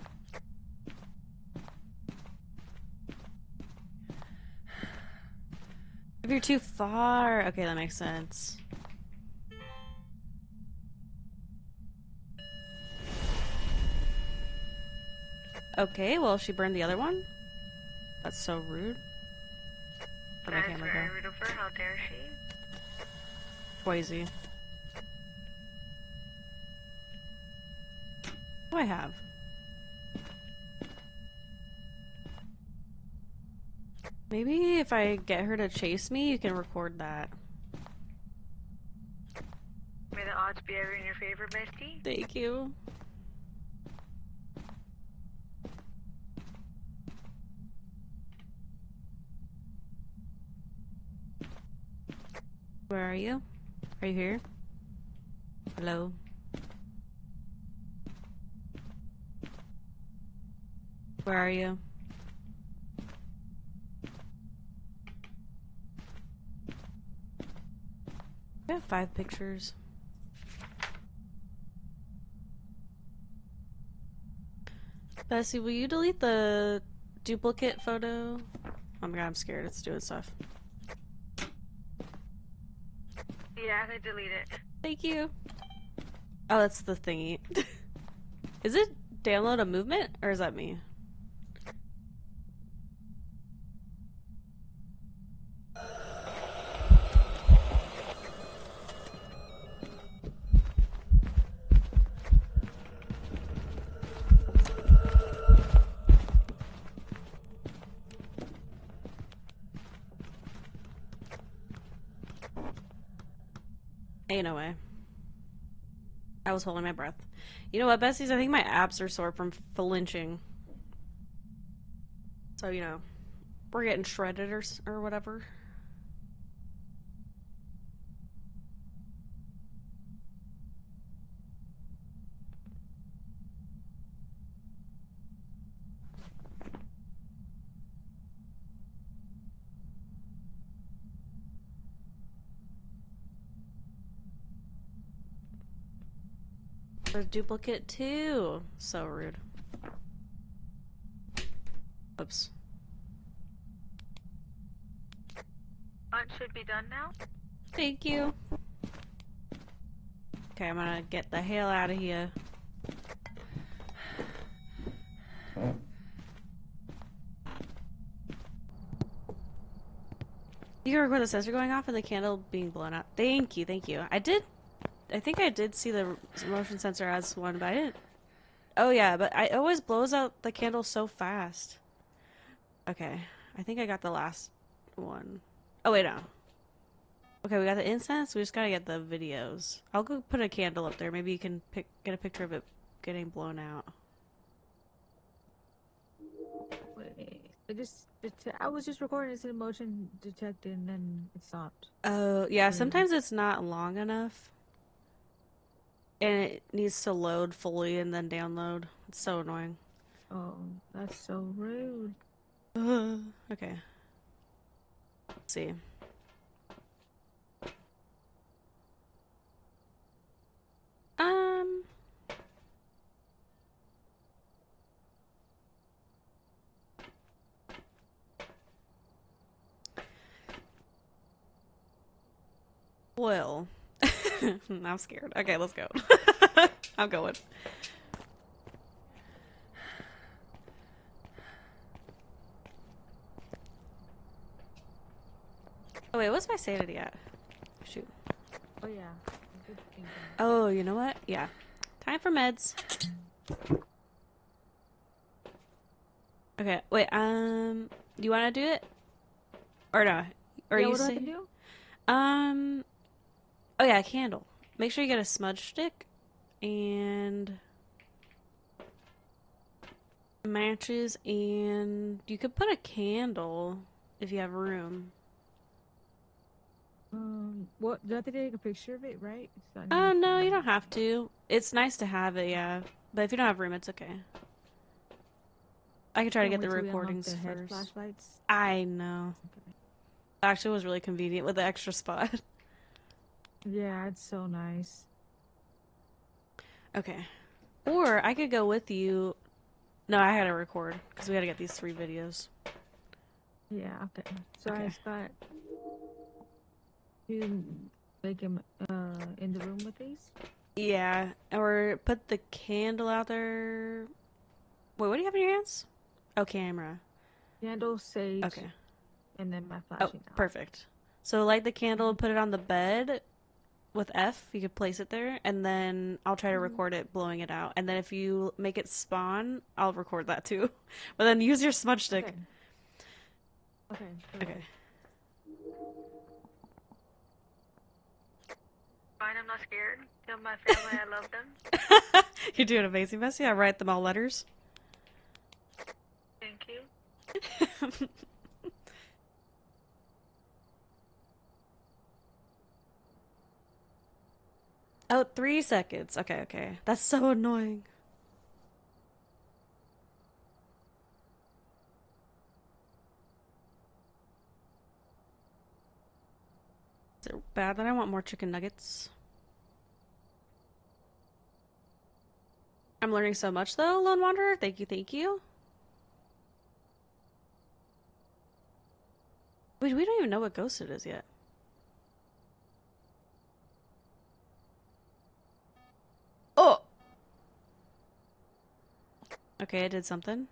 If you're too far, okay, that makes sense. Okay, well, she burned the other one? That's so rude. Where'd my That is camera very go? rude of her. How dare she? Boise. What do I have? Maybe if I get her to chase me, you can record that. May the odds be ever in your favor, bestie. Thank you. Where are you? Are you here? Hello? Where are you? I have 5 pictures. Bessie, will you delete the duplicate photo? Oh my god, I'm scared. It's doing stuff. Yeah, I could delete it. Thank you. Oh, that's the thingy. Is it download a movement, or is that me? Ain't no way. I was holding my breath. You know what, Bessies? I think my abs are sore from flinching. So, you know, we're getting shredded or whatever. There's duplicate too. So rude. Oops. Lunch should be done now. Thank you. Okay, I'm gonna get the hell out of here. You can record the sensor going off and the candle being blown out. Thank you, thank you. I think I did see the motion sensor as one, but I didn't. Oh yeah, but it always blows out the candle so fast. Okay, I think I got the last one. Oh wait, no. Okay, we got the incense. We just gotta get the videos. I'll go put a candle up there. Maybe you can get a picture of it getting blown out. Wait, I was just recording this in motion detected and then it stopped. Oh, yeah, sometimes it's not long enough. And it needs to load fully and then download. It's so annoying. Oh, that's so rude. Okay. Let's see. Well. I'm scared. Okay, let's go. I'm going. Oh wait, what's my sanity at? Shoot. Oh yeah. Good thinking. Oh, you know what? Yeah. Time for meds. Okay, wait, do you want to do it? Or no? Or yeah, you what do I say? have to do? Oh yeah, candle. make sure you get a smudge stick and matches, and you could put a candle if you have room. What do I have to take a picture of it, right? Oh, no, you don't have to. It's nice to have it, yeah. But if you don't have room, it's okay. I could try to get the recordings the head first. flashlights. I know. Okay. Actually, it was really convenient with the extra spot. Yeah, it's so nice. Okay. Or I could go with you. No, I had to record because we got to get these 3 videos. Yeah, okay. So Okay. I just got you make him in the room with these? Yeah, or put the candle out there. Wait, what do you have in your hands? Oh, camera. Candle, sage, Okay. and then my Oh, flashing light. perfect. So light the candle, put it on the bed with F. You could place it there, and then I'll try to record it blowing it out. And then if you make it spawn, I'll record that too. But then use your smudge stick. Okay. Okay. Fine, I'm not scared. Tell my family I love them. You're doing amazing, Bessie. I write them all letters. Thank you. Oh, 3 seconds. Okay. That's so annoying. Is it bad that I want more chicken nuggets? I'm learning so much, though, Lone Wanderer. Thank you. Wait, we don't even know what ghost it is yet. Oh! Okay, I did something.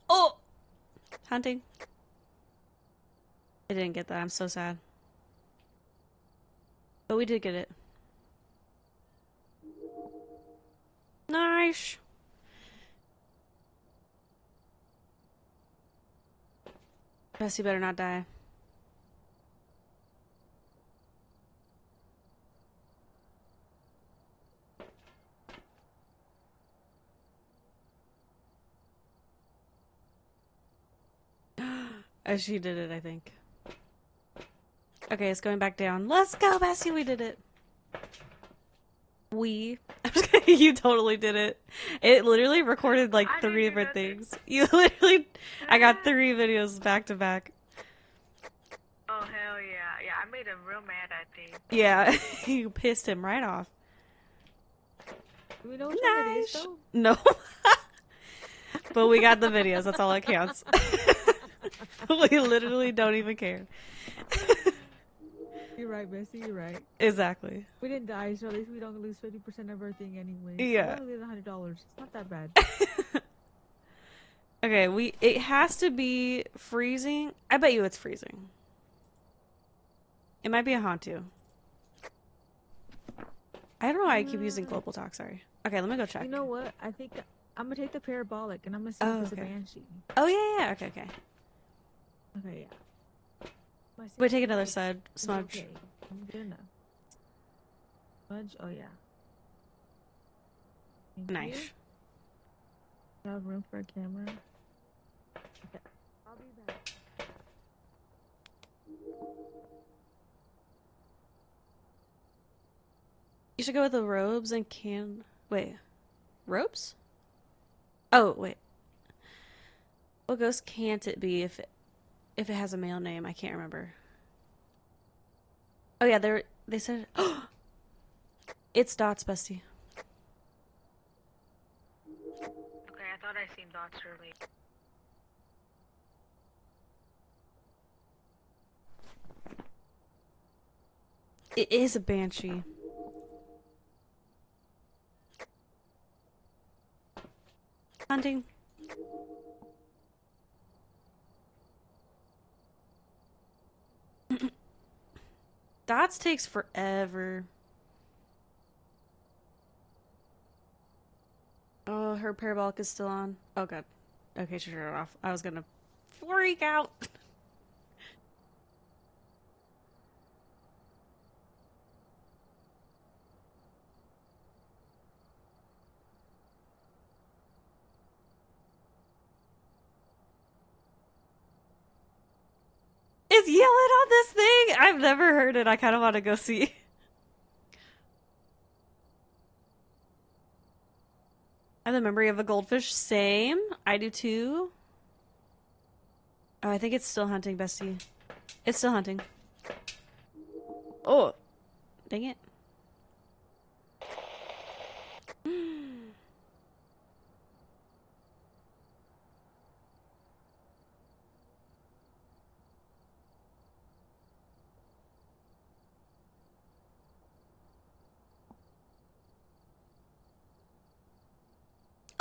Oh! Hunting. I didn't get that. I'm so sad. But we did get it. Nice! Bessie better not die. As she did it, I think. Okay, it's going back down. Let's go, Bessie! We did it. You totally did it. It literally recorded like 3 different things. You literally... I got 3 videos back to back. Oh, hell yeah. Yeah, I made him real mad, I think. Yeah, you pissed him right off. Do we know which one it is, though? No. But we got the videos. That's all that counts. We literally don't even care. You're right, Bessie. You're right. Exactly. We didn't die, so at least we don't lose 50% of everything anyway. Yeah. So we only lose $100. It's not that bad. Okay, it has to be freezing. I bet you it's freezing. It might be a Hantu. I don't know why I keep using global talk, sorry. Okay, let me go check. You know what? I think I'm gonna take the parabolic and I'm gonna see if it's a banshee. Oh, yeah. Okay. Okay, yeah. Wait, take another side. Smudge. Okay. Good enough. Smudge? Oh, yeah. Thank Nice. You have room for a camera? Okay. I'll be back. You should go with the robes and wait. Robes? Oh, wait. What ghost can't it be if it has a male name? I can't remember. Oh yeah, they said it's Dots, bestie. Okay, I thought I seen dots early. It is a banshee. Hunting. Dots takes forever. Oh, her parabolic is still on. Oh god. Okay, she turned it off. I was gonna freak out. It's yelling on this thing. I've never heard it. I kind of want to go see. I have the memory of a goldfish. Same. I do too. Oh, I think it's still hunting, Bestie. It's still hunting. Oh, dang it.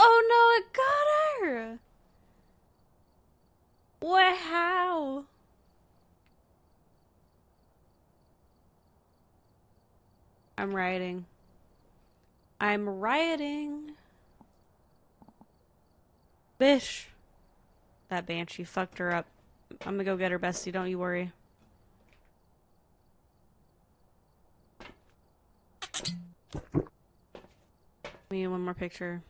Oh no, it got her! What? How? I'm rioting. I'm rioting. Bish. That banshee fucked her up. I'm gonna go get her, Bestie. Don't you worry. Me one more picture.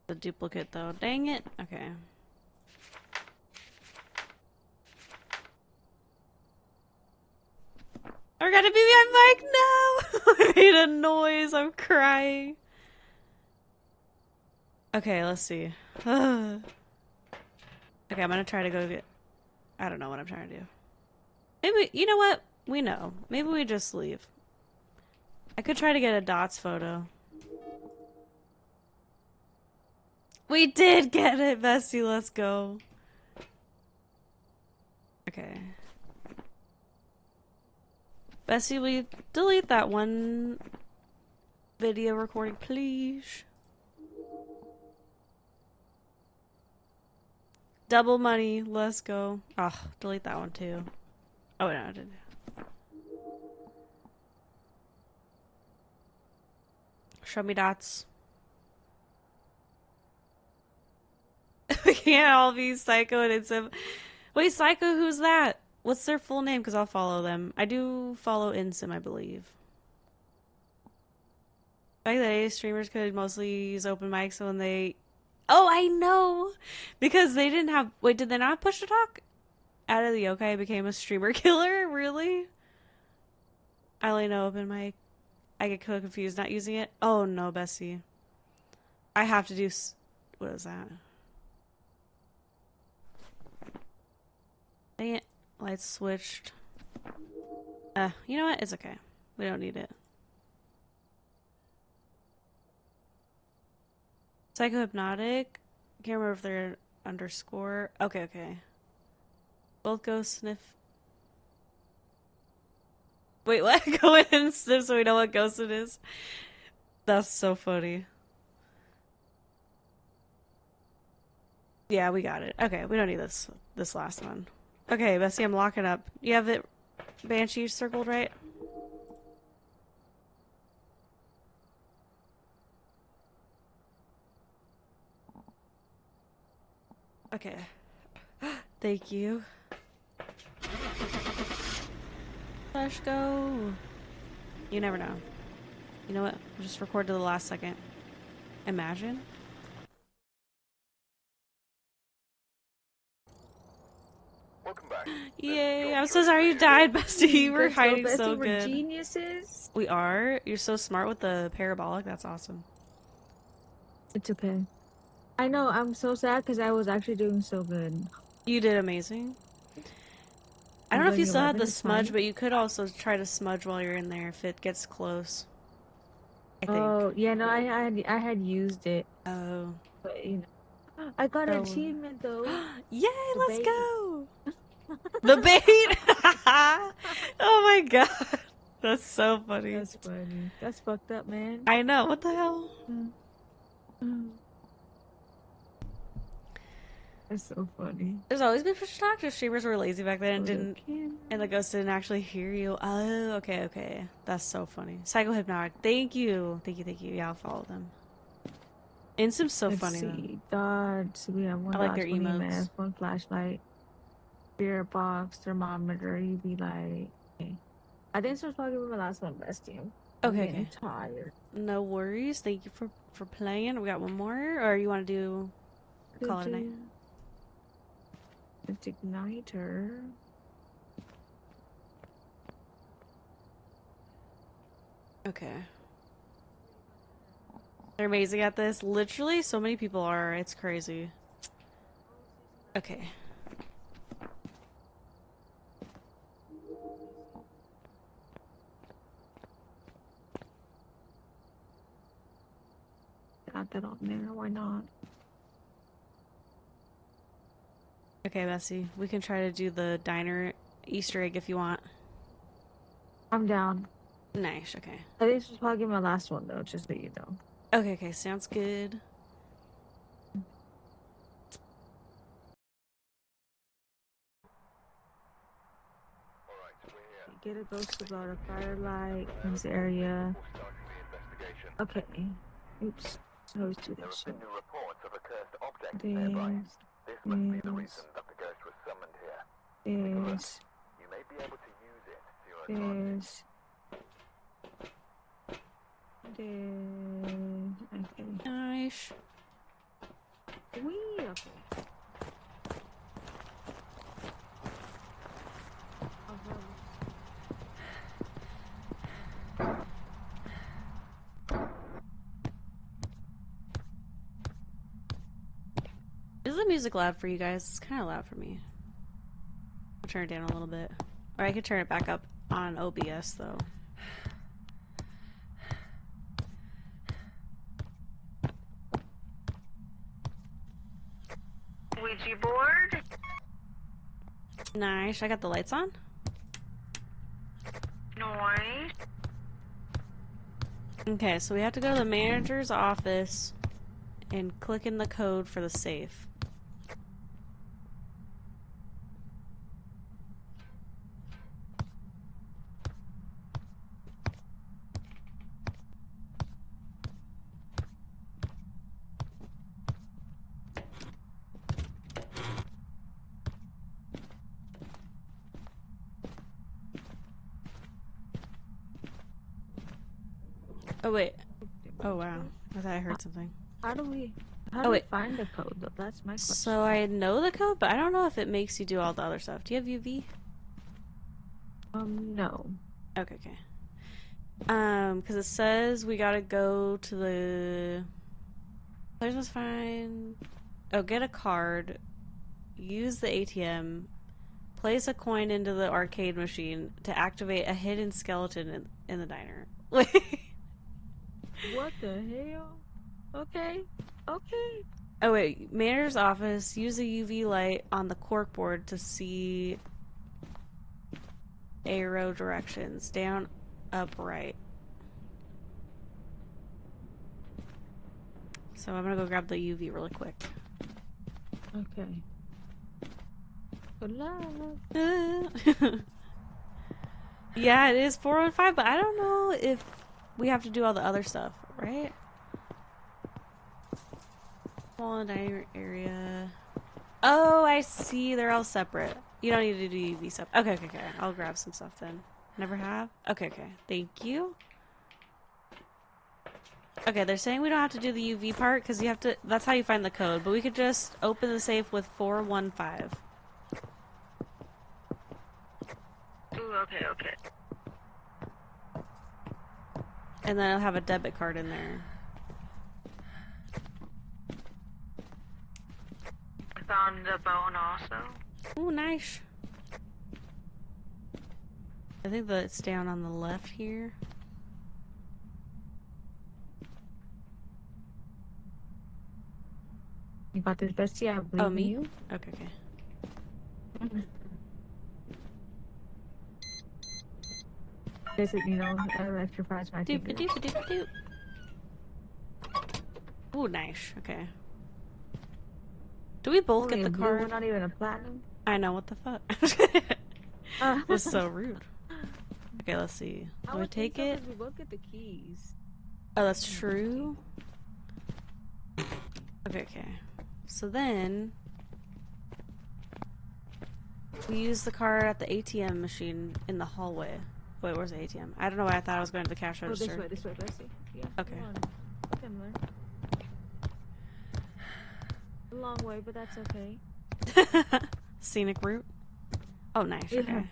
The duplicate though. Dang it. Okay. I forgot to be my mic. No! I made a noise. I'm crying. Okay, let's see. Okay, I'm gonna try to go get... I don't know what I'm trying to do. Maybe, you know what? We know. Maybe we just leave. I could try to get a dots photo. We did get it, Bestie. Let's go. Okay. Bessie, will you delete that one video recording, please? Double money. Let's go. Oh, delete that one too. Oh, no, I didn't. Show me dots. We can't all be Psycho and Insim. Wait, Psycho, who's that? What's their full name? Because I'll follow them. I do follow Insim, I believe. Back in the day, streamers could mostly use open mics so when they... Oh, I know! Because they didn't have... Wait, did they not push to talk? Out of the yokai, I became a streamer killer? Really? I only know open mic. I get confused not using it. Oh, no, Bessie. I have to do... What is that? Dang it. Lights switched. You know what? It's okay. We don't need it. Psychohypnotic. Can't remember if they're underscore. Okay, okay. Both go sniff. Wait, what? Go in and sniff so we know what ghost it is. That's so funny. Yeah, we got it. Okay, we don't need this last one. Okay, Bessie, I'm locking up. You have it Banshee circled, right? Okay. Thank you. Let's go. You never know. You know what? We'll just record to the last second. Imagine. Welcome back. Yay, I'm so sorry you died, Bestie. You were hiding Bestie, so we're good. geniuses. We are? You're so smart with the parabolic. That's awesome. It's okay. I know, I'm so sad because I was actually doing so good. You did amazing. I don't know if you still had the smudge, but you could also try to smudge while you're in there if it gets close. I think. Oh, yeah, no, I had used it. Oh. But, you know. I got an achievement, though. Yay, The let's bait. go! The bait! Oh my god. That's so funny. That's funny. That's fucked up, man. I know. What the hell? That's so funny. There's always been push to talk. Just streamers were lazy back then and didn't, and the ghost didn't actually hear you. Oh, okay, okay. That's so funny. Psychohypnotic. Thank you. Thank you, thank you. Yeah, I'll follow them. Instim's so Let's funny though. see. Dots. We have one I like dot, their 20 emotes. EMF, one flashlight, spirit box, thermometer, UV light. Okay. I think so. Probably my last one, bestie. I'm getting tired. No worries. Thank you for playing. We got one more, or you want to do call it a night? It's igniter. Okay. They're amazing at this. Literally, so many people are. It's crazy. Okay. Got that on there. Why not? Okay, Bessie. We can try to do the diner Easter egg if you want. I'm down. Nice. Okay. I think this was probably my last one though, just so you know. Okay. Okay. Sounds good. Get a ghost about a firelight in this area. Okay. Oops. I always do that shit. This must be the reason that the ghost was summoned here. There's. You may be able to use it to your advantage. Okay. Nice. Wee. Okay. Is the music loud for you guys? It's kind of loud for me. I'll turn it down a little bit. Or I could turn it back up on OBS though. Ouija board? Nice. I got the lights on? Nice. Okay, so we have to go to the manager's office and click in the code for the safe. Oh wait. Oh wow. I thought I heard something. How do we find the code though? That's my question. So I know the code, but I don't know if it makes you do all the other stuff. Do you have UV? No. Okay, okay. Because it says we gotta go to the... Players must find... Oh, get a card. Use the ATM. Place a coin into the arcade machine to activate a hidden skeleton in the diner. What the hell? Okay. Okay. Oh wait, manager's office. Use a UV light on the corkboard to see arrow directions. Down, up, right. So I'm gonna go grab the UV really quick. Okay. Good luck. Yeah, it is 415, but I don't know if we have to do all the other stuff, right? Small dining area. Oh, I see. They're all separate. You don't need to do UV stuff. Okay, okay, okay. I'll grab some stuff then. Never have? Okay, okay. Thank you. Okay, they're saying we don't have to do the UV part because you have to... That's how you find the code. But we could just open the safe with 415. Ooh, okay, okay. And then I'll have a debit card in there. I found the bone also. Ooh, nice. I think that it's down on the left here. You got this, bestie. I believe Oh, me? in you. Okay, okay. You know, electrifies my Doop fingers. doop doop doop. Ooh, nice. Okay. Do we both Only get the a blue card? one, not even a platinum. I know, what the fuck? That's so rude. Okay, let's see. Do we take it? We both get the keys. Oh, that's true. Okay. So then we use the card at the ATM machine in the hallway. Wait, where's the ATM? I don't know why I thought I was going to the cash register. This way, Bessie. Yeah. Okay. Similar. A long way, but that's okay. Scenic route. Oh, nice. Yeah. Okay.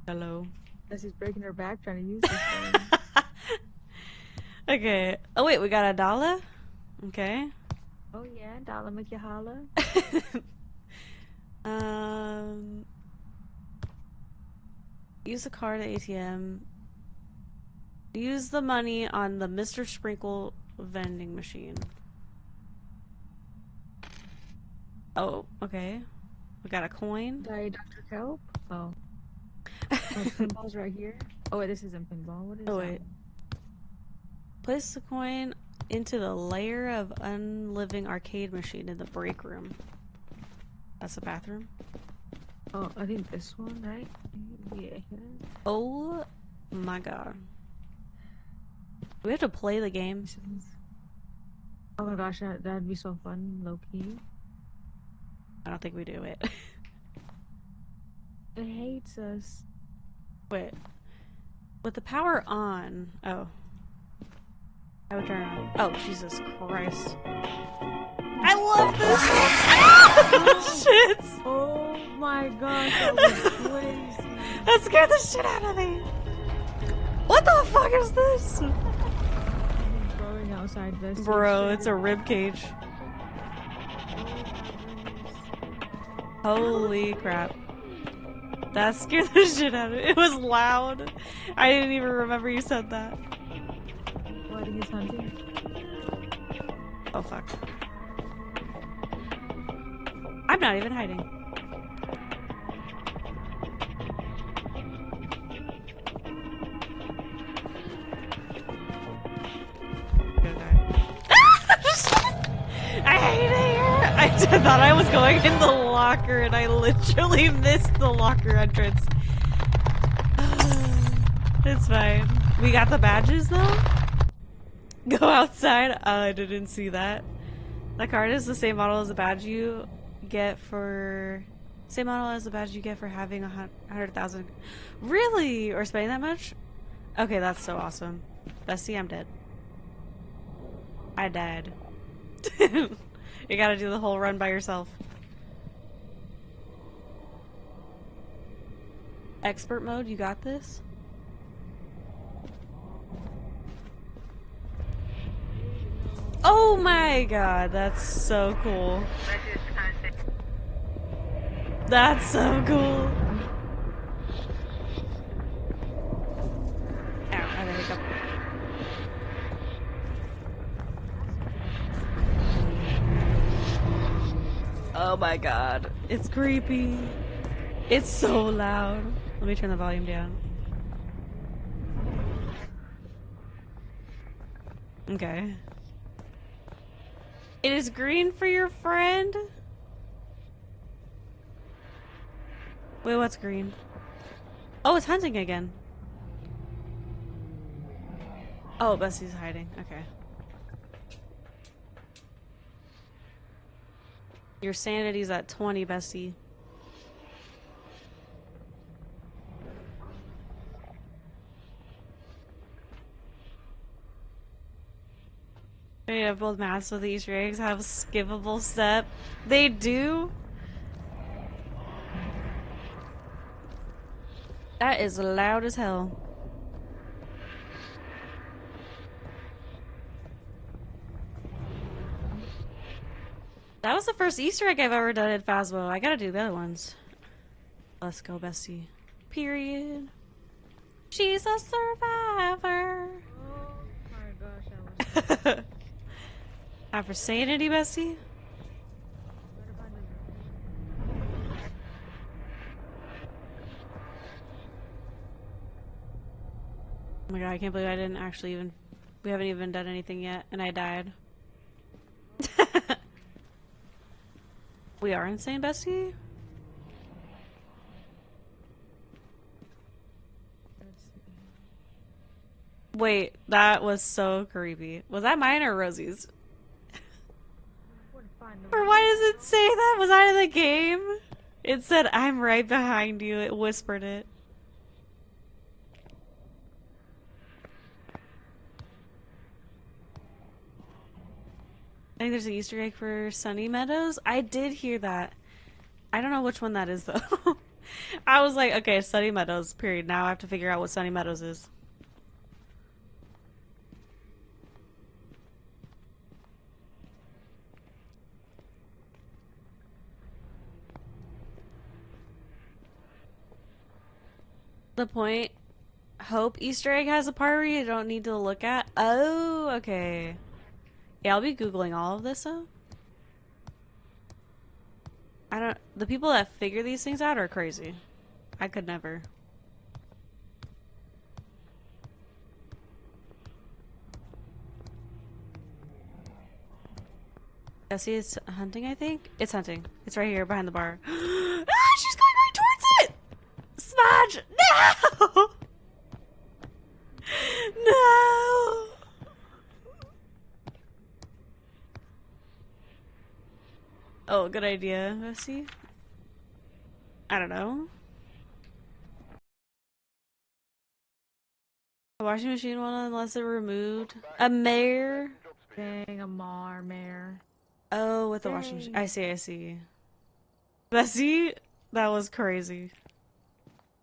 Hello. Bessie's breaking her back trying to use this thing. Okay. Oh wait, we got a dollar. Okay. Oh yeah, dollar make you holla. Use the card at ATM. Use the money on the Mr. Sprinkle vending machine. Oh, okay. We got a coin. Diet Dr. Kelp. Oh. Pinball's right here. Oh wait, this isn't pinball. What is Oh that? wait. Place the coin into the layer of unliving arcade machine in the break room. That's the bathroom. Oh, I think this one, right? Yeah. Oh my god. Do we have to play the game? Oh my gosh, that'd be so fun, low key. I don't think we do it. It hates us. Wait. With the power on. Oh. I would turn on. Oh, Jesus Christ. I love this! Shit! Oh my gosh, that was crazy. That scared the shit out of me! What the fuck is this? Growing outside this. Bro, it's a rib cage. Holy crap. That scared the shit out of me. It was loud. I didn't even remember you said that. Oh, I think it's hunting. Oh fuck. I'm not even hiding. I hate it here! I thought I was going in the locker and I literally missed the locker entrance. It's fine. We got the badges though? Go outside? Oh, I didn't see that. The card is the same model as the badge you get for... Same model as the badge you get for having 100,000. Really? Or spending that much? Okay, that's so awesome. Bessie, I'm dead. I died. You gotta do the whole run by yourself. Expert mode, you got this? Oh my god, that's so cool. That's so cool. Ow, I had a hiccup. Oh my god. It's creepy. It's so loud. Let me turn the volume down. Okay. It is green for your friend? Wait, what's green? Oh, it's hunting again. Oh, Bessie's hiding. Okay. Your sanity's at 20, Bessie. They have both maps with the Easter eggs have skippable step. They do? That is loud as hell. That was the first Easter egg I've ever done at Phasmo. I gotta do the other ones. Let's go, Bessie. Period. She's a survivor. Oh my gosh, that was... Time for sanity, Bessie. Oh my god, I can't believe I didn't actually even... We haven't even done anything yet, and I died. We are insane, Bessie? Wait, that was so creepy. Was that mine or Rosie's? Or why does it say that? Was I in the game? It said, I'm right behind you. It whispered it. I think there's an Easter egg for Sunny Meadows. I did hear that. I don't know which one that is, though. I was like, okay, Sunny Meadows, period. Now I have to figure out what Sunny Meadows is. The point, Hope Easter egg has a part where you don't need to look at. Oh, okay. Yeah, I'll be Googling all of this, though. The people that figure these things out are crazy. I could never. Jesse is hunting, I think? It's hunting. It's right here behind the bar. Ah, she's going right towards it! Smudge! No! No! Oh, good idea, Jesse. I don't know. A washing machine one unless it removed. A mare? Dang, a mare. Oh, with the washing machine. I see, I see. Bessie, that was crazy.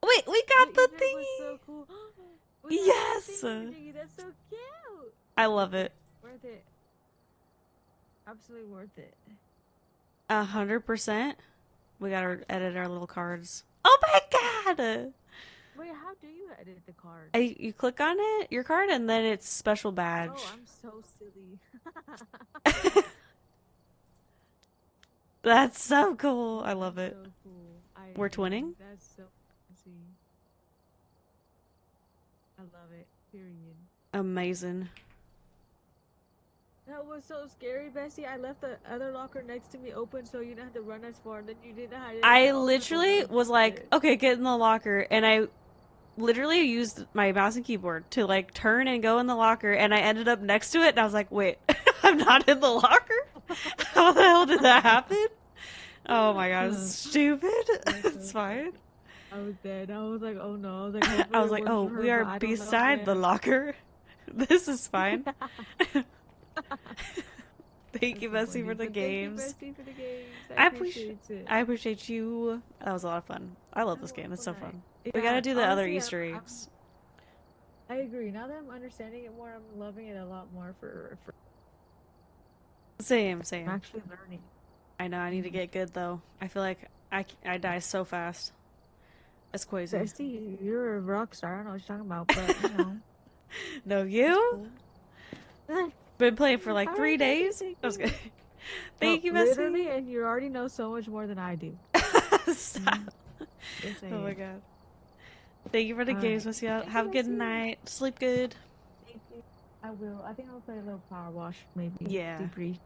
Wait, we got the thingy! Was so cool. Yes! That's so cute! I love it. Worth it. Absolutely worth it. 100%. We gotta edit our little cards. Oh my god! Wait, how do you edit the card? You click on it, your card, and then it's special badge. Oh, I'm so silly. That's so cool. I love it. So cool. We're twinning? That's so easy. I love it. Period. Amazing. That was so scary, Bessie. I left the other locker next to me open so you didn't have to run as far, and then you didn't hide it. I literally was like, okay, get in the locker, and I literally used my mouse and keyboard to like turn and go in the locker, and I ended up next to it, and I was like, wait, I'm not in the locker? How the hell did that happen? Oh my god, it's stupid. It's fine. I was dead. I was like, oh no. I was like, oh, we are beside the locker. This is fine. Thank you, Bessie, for the games. Thank you, Bessie, for the games. I appreciate you. That was a lot of fun. I love this game. It's so fun. Yeah, we gotta do the other honestly, Easter eggs. I agree. Now that I'm understanding it more, I'm loving it a lot more for Same. I'm actually learning. I know, I need to get good, though. I feel like I die so fast. It's crazy. Bestie, you're a rock star. I don't know what you're talking about, but, you know. No, you? Cool. Been playing for like 3 days? I was good. Thank you, Bessie. Literally, and you already know so much more than I do. Stop. Oh my god. Thank you for the games, Bessie. Have a good night. Sleep good. Thank you. I will. I think I'll play a little power wash, maybe. Yeah. Debrief.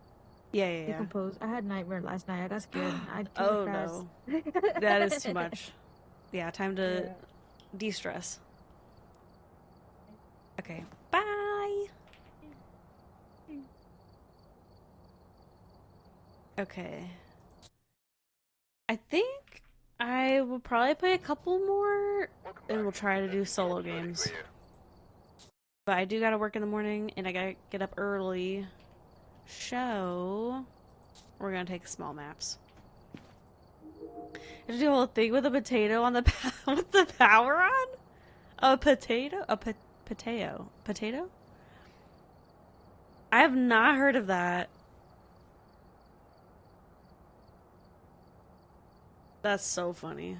Yeah. Decompose. I had nightmare last night. I got scared. Oh no. That is too much. Yeah, time to de-stress. Okay. Bye. Okay. I think I will probably play a couple more and we'll try to do solo games. But I do gotta work in the morning and I gotta get up early. So we're gonna take small maps. I have to do a whole thing with a potato on the with the power on? A potato? Potato? Potato? I have not heard of that. That's so funny.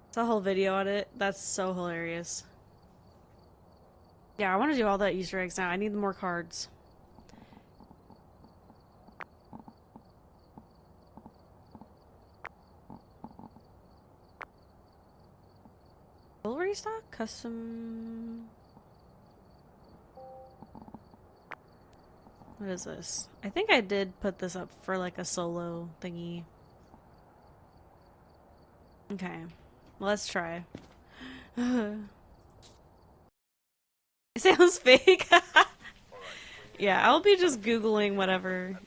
It's a whole video on it. That's so hilarious. Yeah, I want to do all the Easter eggs now. I need more cards. Full restock? Custom... What is this? I think I did put this up for like a solo thingy. Okay. Let's try. sounds fake. Yeah, I'll be just Googling whatever.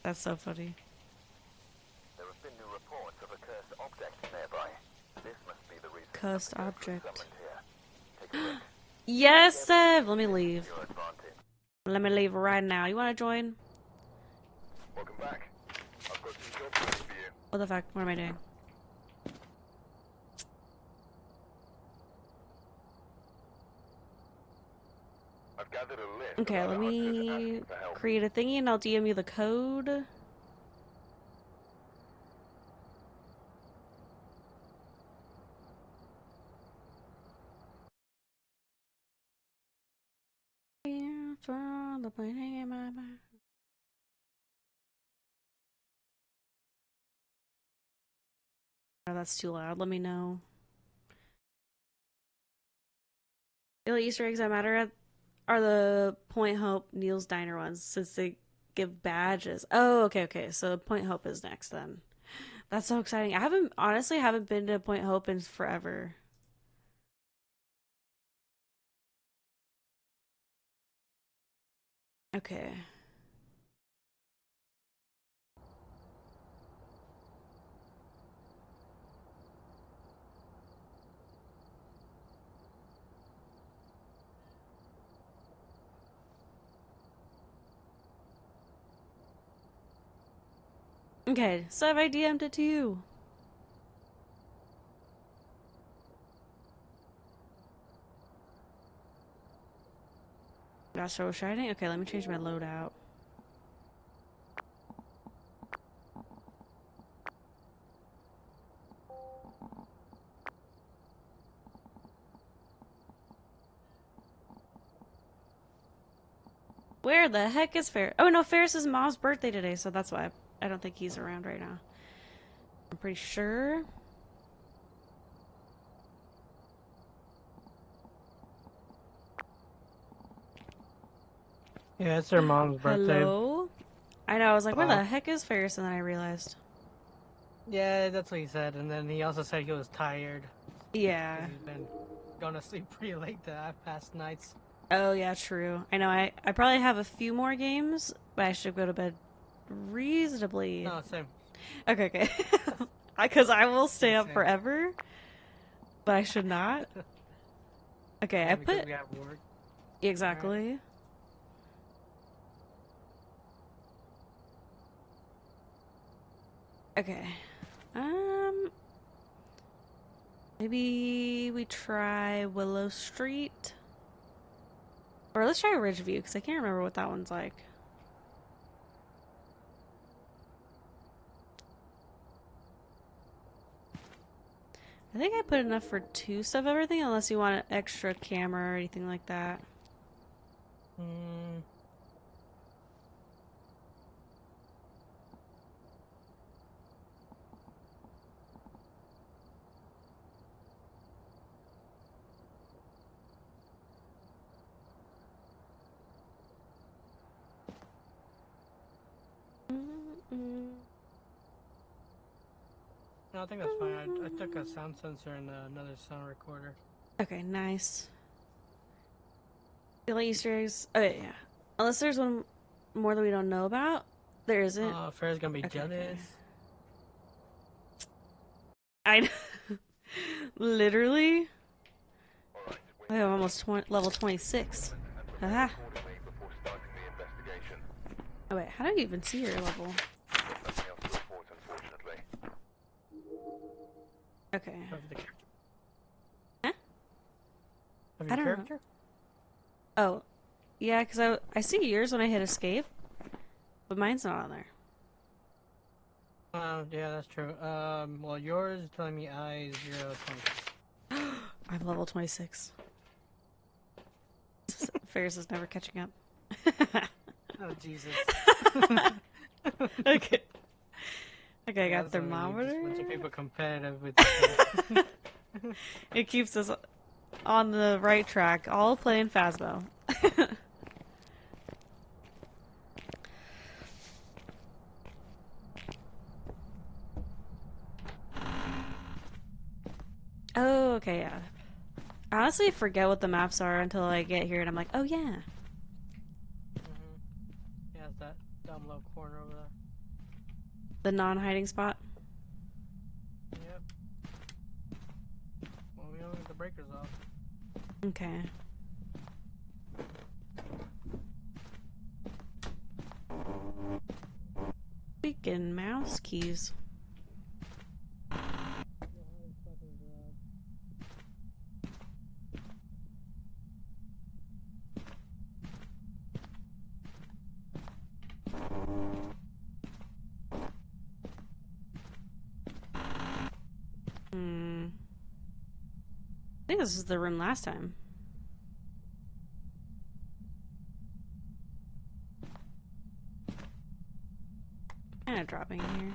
That's so funny. There have been new reports of a cursed object nearby. This must be the reason. Cursed object. Take a look. Yes, Sev! Let me leave. Your advantage. Let me leave right now. You wanna join? Welcome back. I've got some jobs ready for you. What the fuck? What am I doing? I've gathered a list. Okay, let me create a thingy and I'll DM you the code. Oh, that's too loud. Let me know. The only Easter eggs that matter are the Point Hope Neil's Diner ones, since they give badges. Oh, okay. So Point Hope is next then. That's so exciting. I honestly haven't been to Point Hope in forever. Okay. Okay, so have I DM'd it to you? Got so shining? Okay, let me change my loadout. Where the heck is Ferris? Oh no, Ferris's mom's birthday today, so that's why I don't think he's around right now. I'm pretty sure. Yeah, it's their mom's birthday. Hello? I know, I was like, where the heck is Ferris? And then I realized. Yeah, that's what he said, and then he also said he was tired. Yeah. He's been going to sleep pretty late the past nights. Oh yeah, true. I know, I probably have a few more games, but I should go to bed reasonably. No, same. Okay. Because I will stay up Same. forever, but I should not. Okay, Yeah, I because put... we have work. Exactly. Right. Okay. Maybe we try Willow Street? Or let's try Ridgeview, because I can't remember what that one's like. I think I put enough for 2 stuff everything, unless you want an extra camera or anything like that. No, I think that's fine. I took a sound sensor and another sound recorder. Okay, nice. The only Easter eggs... Okay, yeah. Unless there's one more that we don't know about, there isn't. Oh, Fair's gonna be jealous. Okay. I literally. I'm almost level 26. Ah. Oh wait, how do you even see your level? Okay. Huh? Of your character? Know. Oh, yeah, because I see yours when I hit escape, but mine's not on there. Yeah, that's true. Well, yours is telling me I 020. I'm level 26. Ferris is never catching up. Oh, Jesus. Okay. Okay, I Yeah, got thermometer. Just a bunch of people competitive with It keeps us on the right track, all playing Phasmo. Oh, okay, yeah. I honestly forget what the maps are until I get here and I'm like, oh yeah. Yeah, it's that dumb little corner over there. The non-hiding spot? Yep. Well, we don't get the breakers off. Okay. Freaking mouse keys. I think this is the room last time. Kind of dropping here.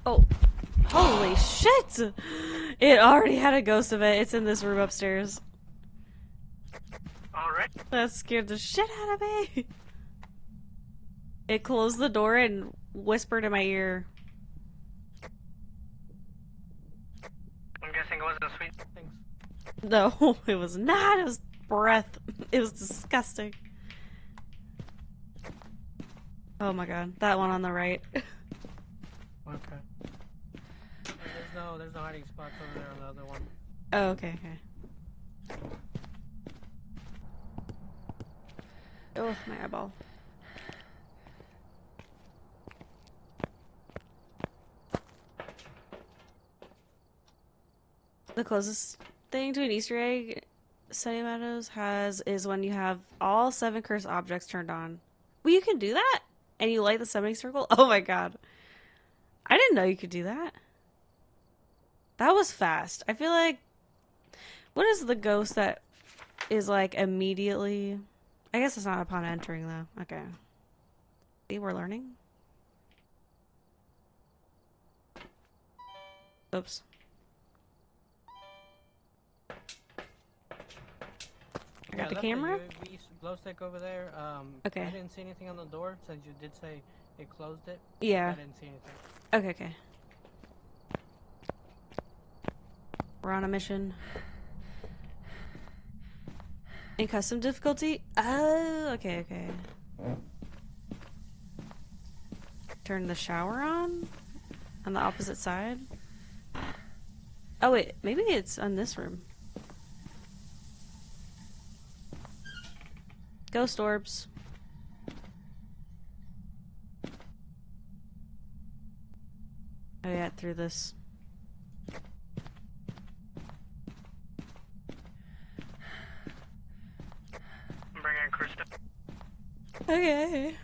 Oh, holy shit! It already had a ghost of it. It's in this room upstairs. Alright. That scared the shit out of me. It closed the door and whispered in my ear. I'm guessing it wasn't sweet things. No, it was not. It was breath. It was disgusting. Oh my god. That one on the right. Okay. There's no hiding spots over there on the other one. Oh, okay, okay. Oh, my eyeball. The closest thing to an Easter egg Sunny Meadows has is when you have all 7 cursed objects turned on. Well, you can do that? And you light the summoning circle? Oh my god. I didn't know you could do that. That was fast. I feel like... What is the ghost that is like immediately... I guess it's not upon entering though. Okay. See, we're learning. Oops. I got the camera. The UV glow stick over there. Okay. I didn't see anything on the door since you did say it closed it. Yeah. I didn't see anything. Okay, okay. We're on a mission. In custom difficulty? Oh, okay, okay. Turn the shower on the opposite side. Oh wait, maybe it's on this room. Ghost orbs. Oh yeah, through this. I'm bringing in Krista. Okay.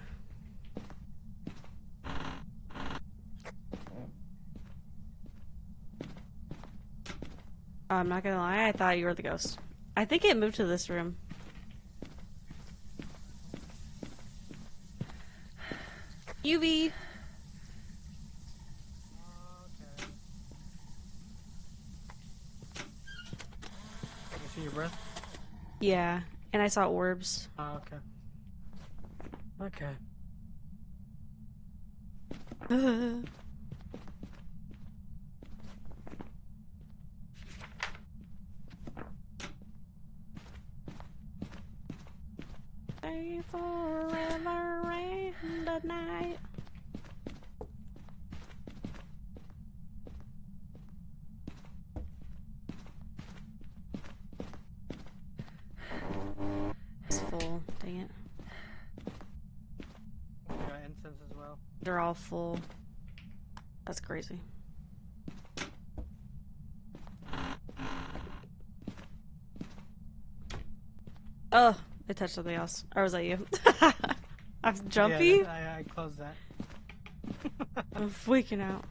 I'm not gonna lie, I thought you were the ghost. I think it moved to this room. UV! Okay. I can see your breath. Yeah, and I saw orbs. Oh, okay. Okay. Stay forever and a night. It's full, dang it. We got incense as well. They're all full. That's crazy. Oh, I touched something else. Or was that you? I'm jumpy? Yeah, I closed that. I'm freaking out.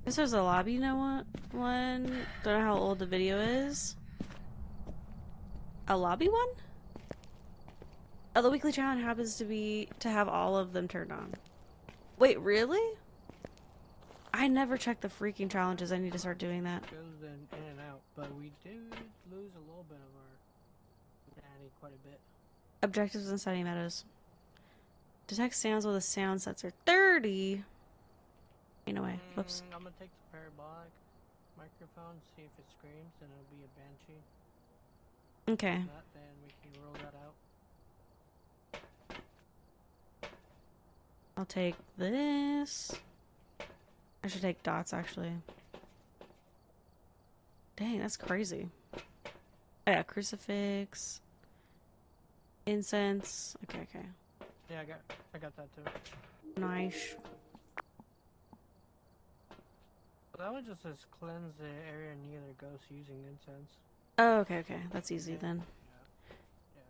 This is a lobby one. Don't know how old the video is. A lobby one? Oh, the weekly challenge happens to have all of them turned on. Wait, really? I never check the freaking challenges. I need to start doing that. Goes in and out, but we did lose a little bit of our nanny quite a bit. Objectives and Sunny Meadows. Detect sounds with a sound sensor. 30. In a way. Whoops. I'm gonna take the parabolic microphone, see if it screams, and it'll be a banshee. Okay. If not, then we can roll that out. I'll take this. I should take dots, actually. Dang, that's crazy. Oh, yeah, crucifix. Incense. Okay. Yeah, I got that too. Nice. That one just says cleanse the area near the ghost using incense. Oh, okay. That's easy then. Yeah.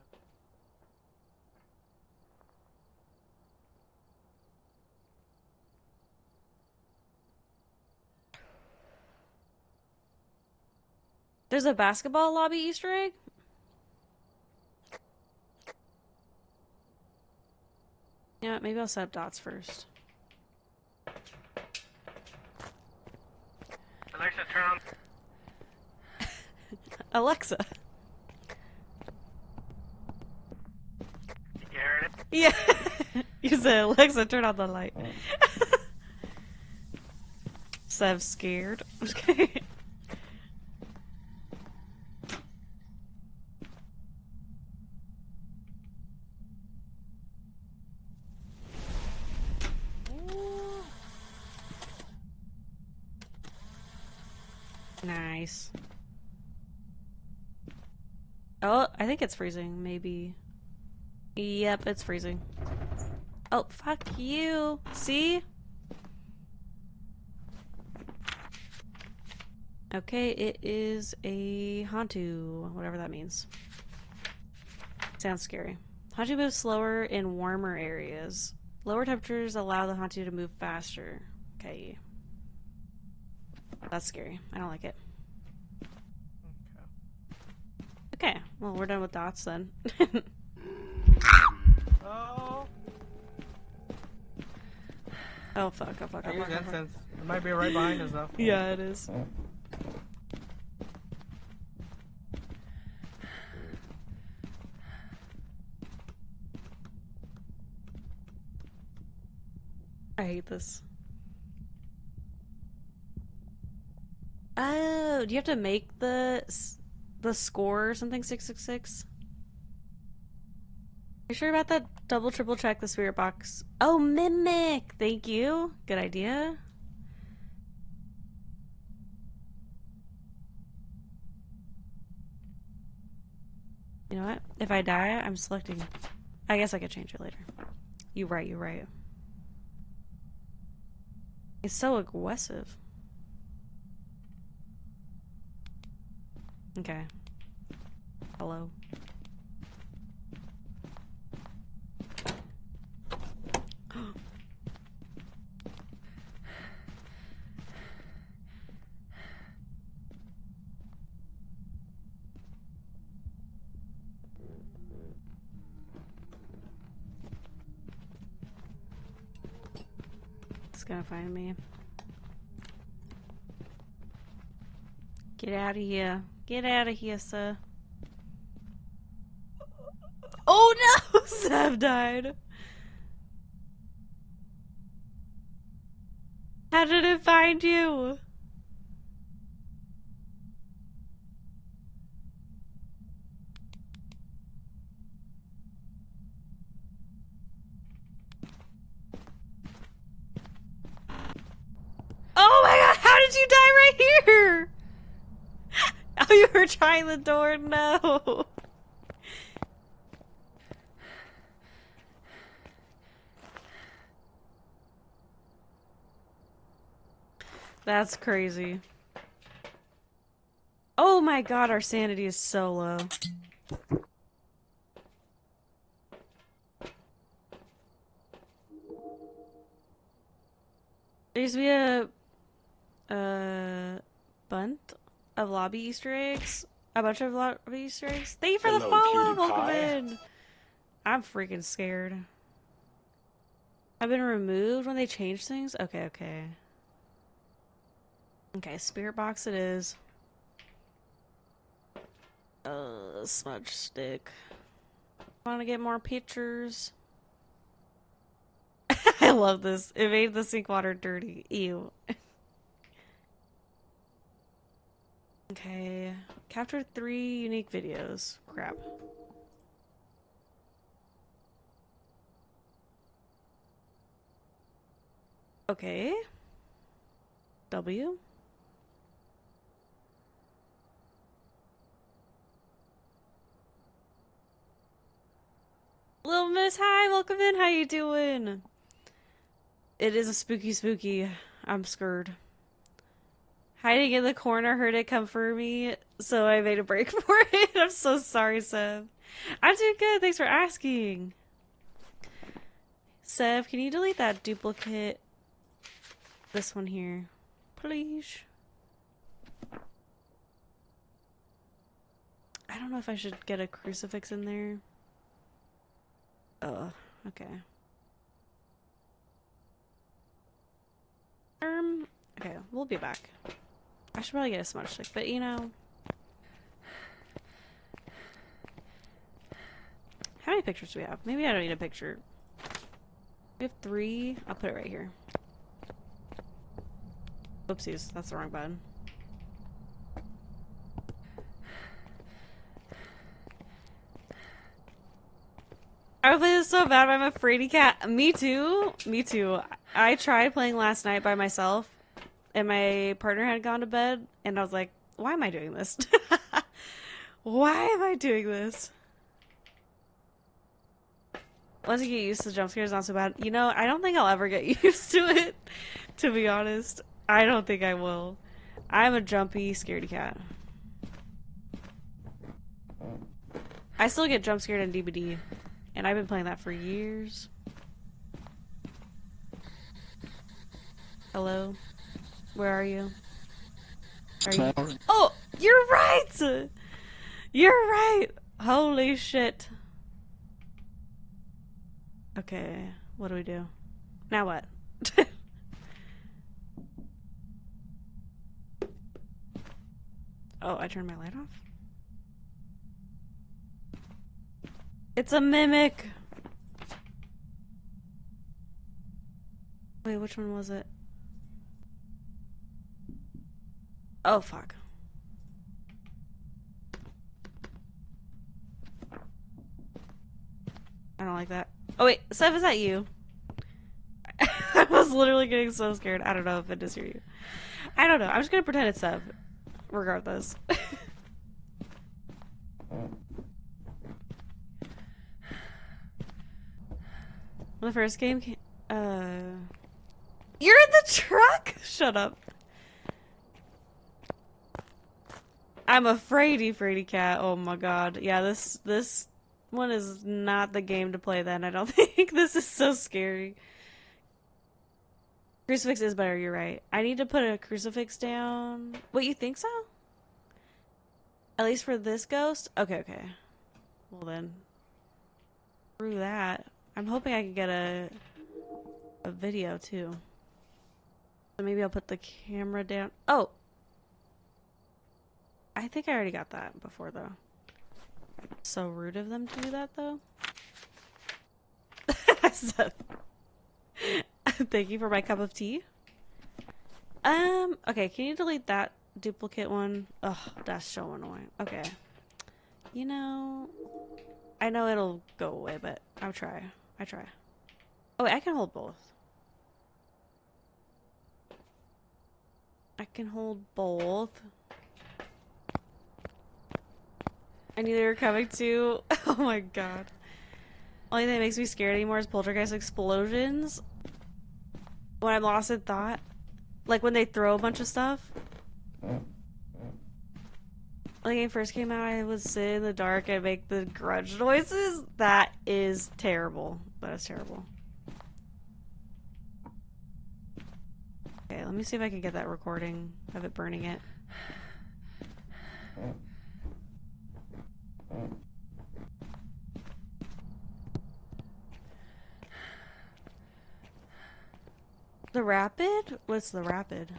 There's a basketball lobby Easter egg? Yeah, maybe I'll set up dots first. Alexa, turn on. Alexa. You heard it? Yeah. You said, Alexa, turn on the light. Sev scared. Okay. Nice. Oh, I think it's freezing, maybe. Yep, it's freezing. Oh, fuck you. See? Okay, it is a Hantu, whatever that means. Sounds scary. Hantu moves slower in warmer areas. Lower temperatures allow the Hantu to move faster. Okay. That's scary. I don't like it. Okay, well, we're done with dots then. Oh. Oh, fuck. I use incense. It might be right behind us, though. Yeah, it is. I hate this. Oh, do you have to make the score or something 666? Are you sure about that? Double, triple check the spirit box. Oh, mimic! Thank you. Good idea. You know what? If I die, I'm selecting. I guess I could change it later. You're right. It's so aggressive. Okay. Hello. It's gonna find me. Get out of here. Get out of here, sir. Oh no! Sav died. How did it find you? Oh my god, how did you die right here? Oh, you were trying the door? No. That's crazy. Oh my god, our sanity is so low. There used to be a bunch of lobby Easter eggs. A bunch of lobby Easter eggs. Thank you for the follow. Welcome in. I'm freaking scared. I've been removed when they change things? Okay. Okay, spirit box it is. Smudge stick. Want to get more pictures? I love this. It made the sink water dirty. Ew. Okay. Capture 3 unique videos. Crap. Okay. W. Little Miss, hi, welcome in. How you doing? It is a spooky. I'm scared. Hiding in the corner, heard it come for me, so I made a break for it. I'm so sorry, Seb. I'm doing good. Thanks for asking. Seb, can you delete that duplicate? This one here, please. I don't know if I should get a crucifix in there. Oh, okay. Okay, we'll be back. I should probably get a smudge stick, but you know. How many pictures do we have? Maybe I don't need a picture. We have 3. I'll put it right here. Oopsies, that's the wrong button. I play this so bad, I'm a fraidy cat. Me too. Me too. I tried playing last night by myself, and my partner had gone to bed, and I was like, why am I doing this? Why am I doing this? Once you get used to the jump scares, not so bad. You know, I don't think I'll ever get used to it, to be honest. I don't think I will. I'm a jumpy, scaredy cat. I still get jump scared in DBD, and I've been playing that for years. Hello? Where are you? Are you? Oh, you're right! You're right! Holy shit. Okay, what do we do? Now what? Oh, I turned my light off? It's a mimic! Wait, which one was it? Oh, fuck. I don't like that. Oh, wait, Seth, is that you? I was literally getting so scared. I don't know if it is you. I don't know. I'm just gonna pretend it's Seth. Regardless. When the first game came... You're in the truck? Shut up. I'm a fraidy cat. Oh my god. Yeah, this one is not the game to play then, I don't think. This is so scary. Crucifix is better, you're right. I need to put a crucifix down. What, you think so? At least for this ghost? Okay. Well then. Through that. I'm hoping I can get a video too. So maybe I'll put the camera down. Oh! I think I already got that before though. So rude of them to do that though. Thank you for my cup of tea. Okay, can you delete that duplicate one? Ugh, that's so annoying. Okay. You know, I know it'll go away, but I'll try. I try. Oh, wait, I can hold both. I can hold both. I knew they were coming too. Oh my god. Only thing that makes me scared anymore is poltergeist explosions. When I'm lost in thought. Like when they throw a bunch of stuff. When the game first came out, I would sit in the dark and make the grudge noises. That is terrible. That is terrible. Okay, let me see if I can get that recording of it burning it. The rapid? What's the rapid?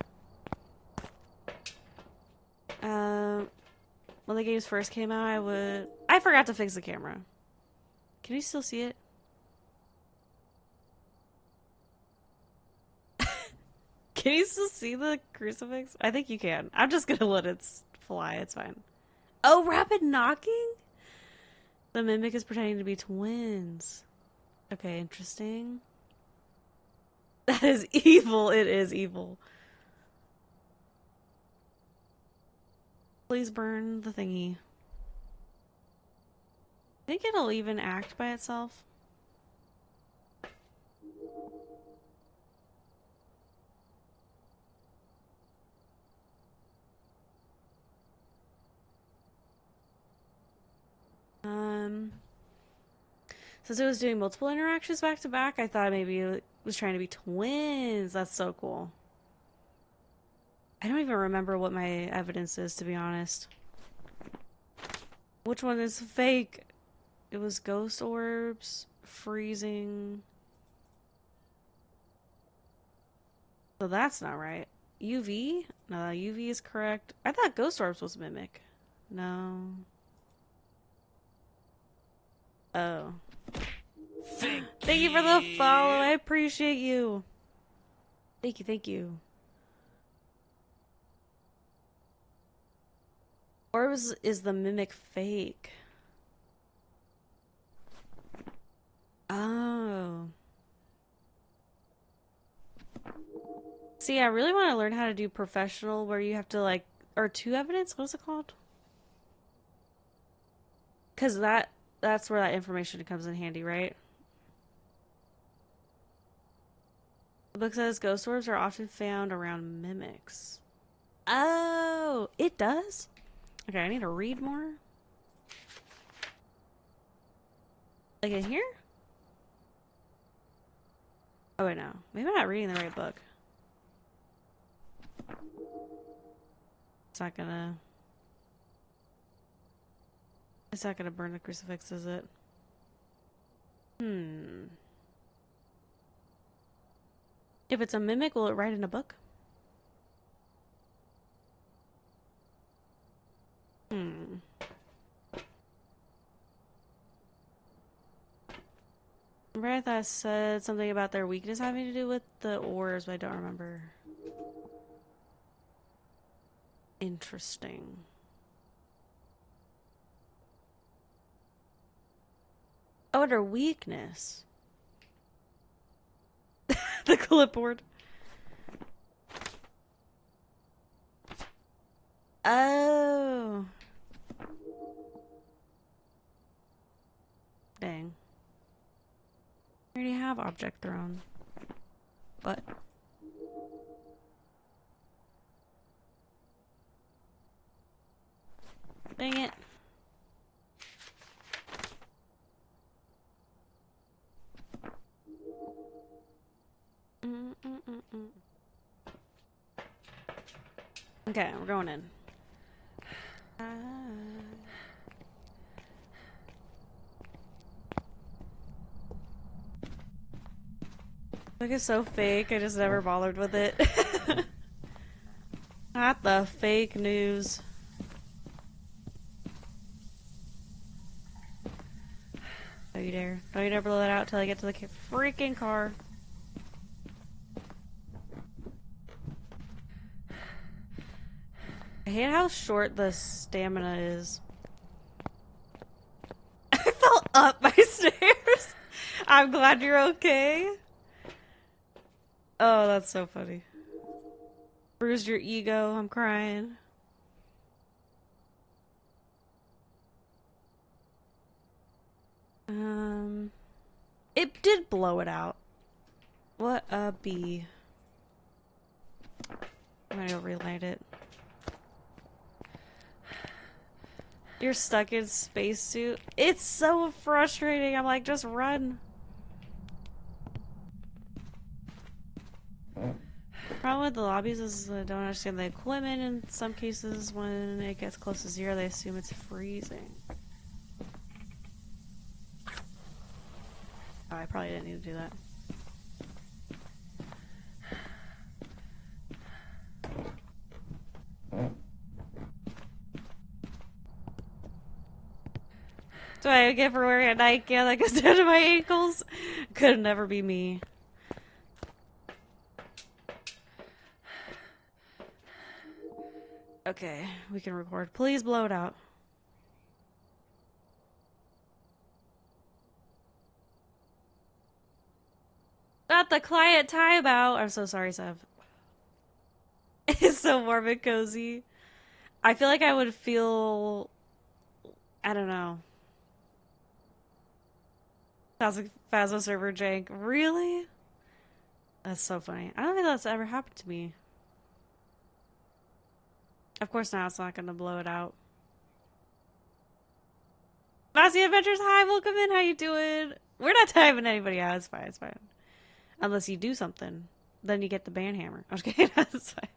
when the games first came out, I forgot to fix the camera. Can you still see it? Can you still see the crucifix? I think you can. I'm just gonna let it fly. It's fine. Oh, rapid knocking? The mimic is pretending to be twins. Okay, interesting. That is evil. It is evil. Please burn the thingy. I think it'll even act by itself. Since it was doing multiple interactions back to back, I thought maybe it was trying to be twins. That's so cool. I don't even remember what my evidence is, to be honest. Which one is fake? It was ghost orbs, freezing. So that's not right. UV? No, UV is correct. I thought ghost orbs was mimic. No. Oh. Thank you for the follow. I appreciate you. Thank you, thank you. Orbs is the mimic fake. Oh. See, I really want to learn how to do professional where you have to like, or two evidence? What's it called? Because that's where that information comes in handy, right? The book says ghost orbs are often found around mimics. Oh, it does? Okay, I need to read more. Like in here? Oh, wait, no. Maybe I'm not reading the right book. It's not gonna burn the crucifix, is it? If it's a mimic, will it write in a book? Remember I thought I said something about their weakness having to do with the orbs, but I don't remember. Interesting. Oh, their weakness. The clipboard. Oh. Dang. I already have object thrown. But dang it. Okay, we're going in. Look, it's so fake. I just never bothered with it. Not the fake news. Don't you dare. Don't you dare blow that out till I get to the freaking car. I hate how short the stamina is. I fell up my stairs. I'm glad you're okay. Oh, that's so funny. Bruised your ego. I'm crying. It did blow it out. What a bee. I'm gonna go relight it. You're stuck in spacesuit. It's so frustrating. I'm like, just run. Problem with the lobbies is I don't understand the equipment. In some cases, when it gets close to zero, they assume it's freezing. Oh, I probably didn't need to do that. what I get for wearing a nightgown that goes down to my ankles. Could never be me. Okay, we can record. Please blow it out. Not the client timeout. I'm so sorry, Sev. It's so warm and cozy. I feel like I would feel... I don't know. Phasma server jank. Really? That's so funny. I don't think that's ever happened to me. Of course now it's not going to blow it out. Massey Adventures, hi, welcome in. How you doing? We're not timing anybody out. It's fine, it's fine. Unless you do something. Then you get the band hammer. I'm just kidding. That's fine.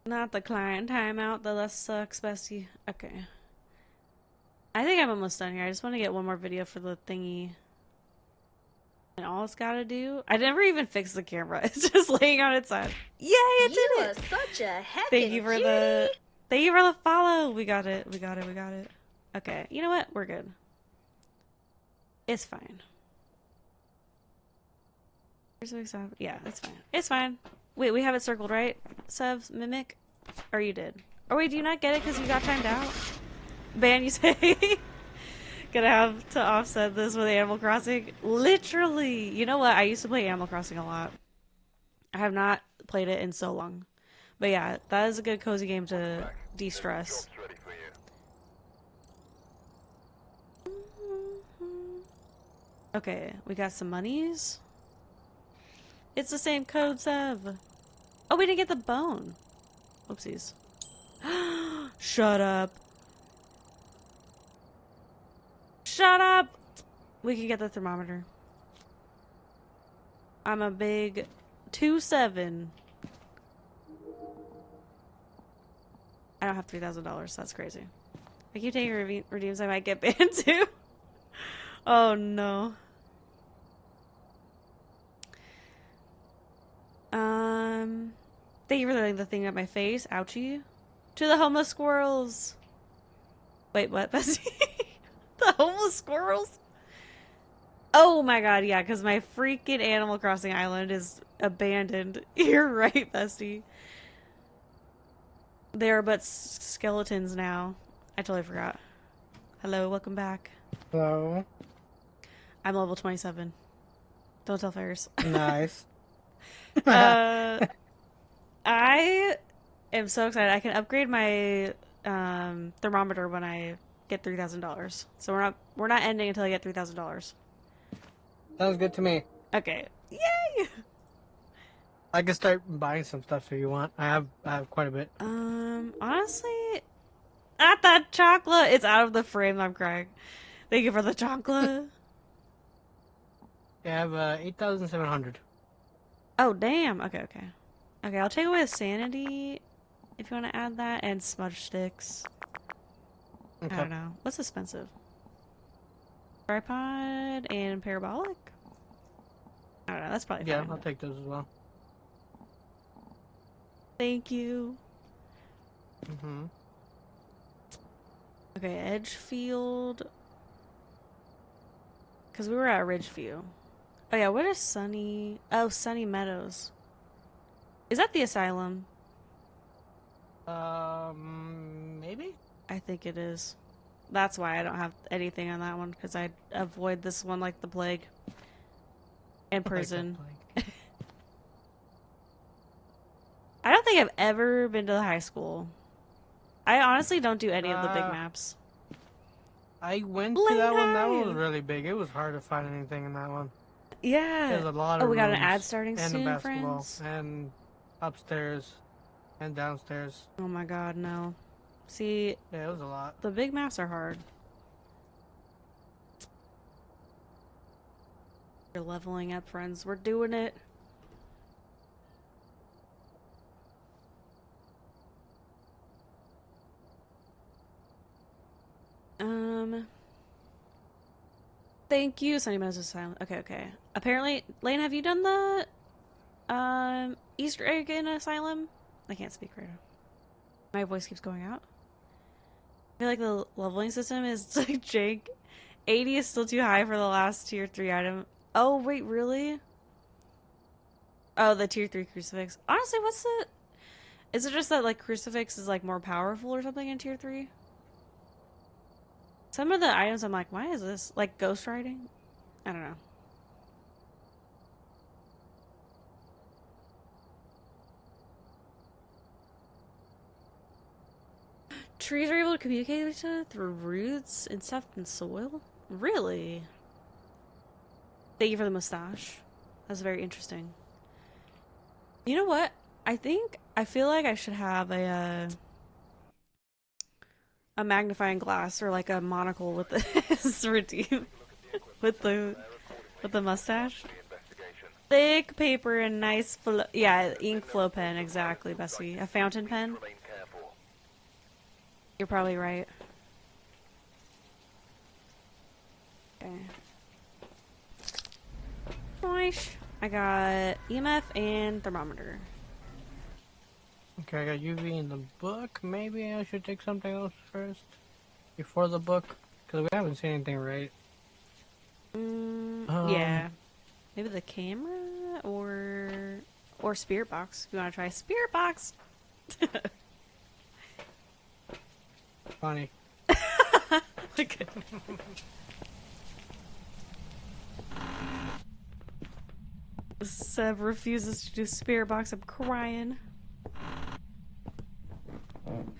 Not the client timeout, though. That sucks, bestie. Okay. I think I'm almost done here. I just want to get one more video for the thingy. And all it's got to do... I never even fixed the camera. It's just laying on its side. Yay, it did it! You are such a heckin' Thank you for the... Thank you for the follow. We got it. We got it. We got it. Okay. You know what? We're good. It's fine. Yeah, it's fine. It's fine. Wait, we have it circled, right? Sev's Mimic? Or you did? Or wait, do you not get it because you got timed out? Ban, you say? Gonna have to offset this with Animal Crossing? Literally! You know what? I used to play Animal Crossing a lot. I have not played it in so long. But yeah, that is a good cozy game to de-stress. Okay, we got some monies. It's the same code, Sev. Oh, we didn't get the bone. Whoopsies. Shut up. Shut up! We can get the thermometer. I'm a big 2-7. I don't have $3,000. That's crazy. I keep taking redeems. I might get banned too. Oh no. Thank you for letting the thing at my face. Ouchie. To the homeless squirrels. Wait, what, Bessie? The homeless squirrels? Oh my god, yeah, because my freaking Animal Crossing island is abandoned. You're right, Bestie. They are but skeletons now. I totally forgot. Hello, welcome back. Hello. I'm level 27. Don't tell Ferris. Nice. I am so excited. I can upgrade my thermometer when I get $3,000. So we're not ending until I get $3,000. Sounds good to me. Okay. Yay! I can start buying some stuff if you want. I have quite a bit. Honestly, not that chocolate. It's out of the frame. I'm crying. Thank you for the chocolate. I have 8,700. Oh damn. Okay. Okay, I'll take away the sanity if you want to add that, and smudge sticks. Okay. I don't know. What's expensive? Tripod and parabolic? I don't know. That's probably fine. Yeah, I'll take those as well. Thank you. Mm-hmm. Okay, Edgefield. Because we were at Ridgeview. Oh yeah, what is Sunny? Oh, Sunny Meadows. Is that the asylum? Maybe? I think it is. That's why I don't have anything on that one, because I avoid this one like the plague. And prison. I don't think I've ever been to the high school. I honestly don't do any of the big maps. I went to that one. That one was really big. It was hard to find anything in that one. Yeah. There's a lot of we got an rooms ad starting and soon, a basketball friends. and upstairs and downstairs. Oh my god, no. See, yeah, it was a lot. The big maps are hard. We're leveling up, friends. We're doing it. Thank you. Sunny Meadows is silent. Okay. Apparently, Lane, have you done the Easter egg in Asylum? I can't speak right now. My voice keeps going out. I feel like the leveling system is like jank. 80 is still too high for the last tier 3 item. Oh, wait, really? Oh, the tier 3 crucifix. Honestly, what's the... Is it just that, like, crucifix is, like, more powerful or something in tier 3? Some of the items I'm like, why is this? Like, ghost riding? I don't know. Trees are able to communicate with each other through roots and stuff and soil? Really? Thank you for the mustache. That's very interesting. You know what? I feel like I should have a magnifying glass or like a monocle with this redeem with the mustache. Thick paper and nice ink flow pen, exactly, Bessie. A fountain pen. You're probably right. Okay. Nice. I got EMF and thermometer. Okay, I got UV in the book. Maybe I should take something else first before the book, because we haven't seen anything right. Yeah. Maybe the camera or spirit box. If you want to try spirit box. Funny. Okay. Sev refuses to do spirit box. I'm crying.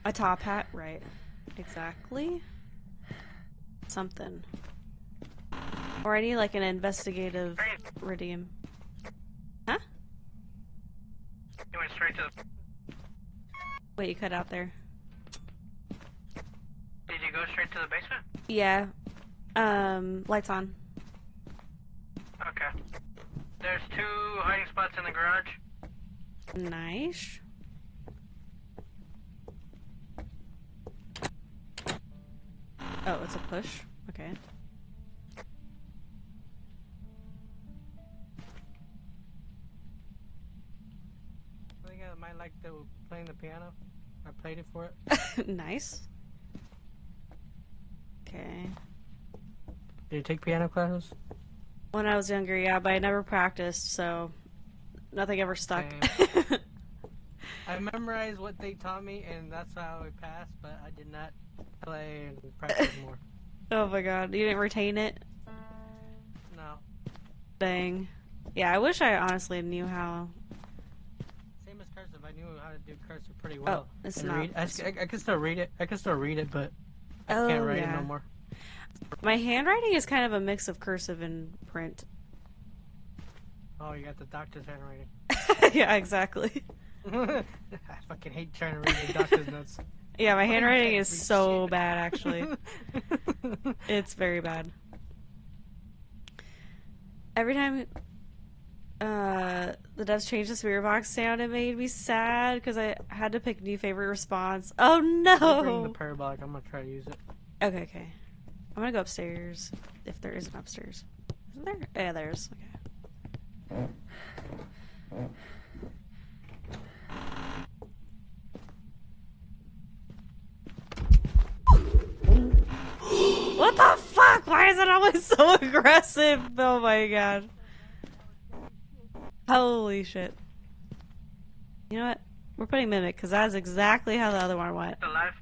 A top hat, right? Exactly. Something. Or I need like an investigative redeem. Huh? You went straight to the... Wait, you cut out there. Did you go straight to the basement? Yeah. Lights on. Okay. There's 2 hiding spots in the garage. Nice. Oh, it's a push. Okay. I think I might like playing the piano. I played it for it. Nice. Okay. Did you take piano classes? When I was younger, yeah, but I never practiced, so nothing ever stuck. I memorized what they taught me, and that's how I passed, but I did not play and practice more. Oh my god, you didn't retain it? No. Dang. Yeah, I wish I honestly knew how. Same as cursive, I knew how to do cursive pretty well. Oh, it's not. I can still read it. I can still read it, but I can't write it no more. My handwriting is kind of a mix of cursive and print. Oh, you got the doctor's handwriting. Yeah, exactly. I fucking hate trying to read the doctor's notes. Yeah, my handwriting is so bad, actually. It's very bad. Every time the devs changed the spirit box sound, it made me sad because I had to pick new favorite response. Oh no! I'll bring the parabolic. I'm gonna try to use it. Okay, okay. I'm gonna go upstairs if there is an upstairs. Isn't there? Yeah, there is. Okay. What the fuck? Why is it always so aggressive? Oh my god. Holy shit. You know what? We're putting Mimic, because that's exactly how the other one went. Alive?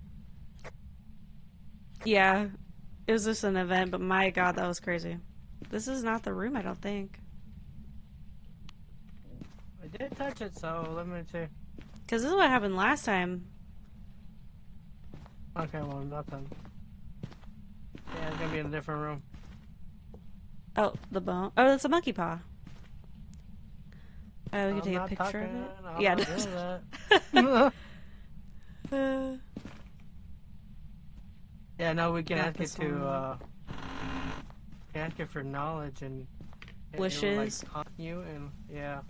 Yeah. It was just an event, but my god, that was crazy. This is not the room, I don't think. I did touch it, so let me see. Because this is what happened last time. Okay, well, nothing. Yeah, it's gonna be in a different room. Oh, the bone. Oh, that's a monkey paw. Oh, we can take a picture of it? Yeah. Yeah, no, we can ask it to, ask it for knowledge and wishes. It will, like, haunt you and, yeah.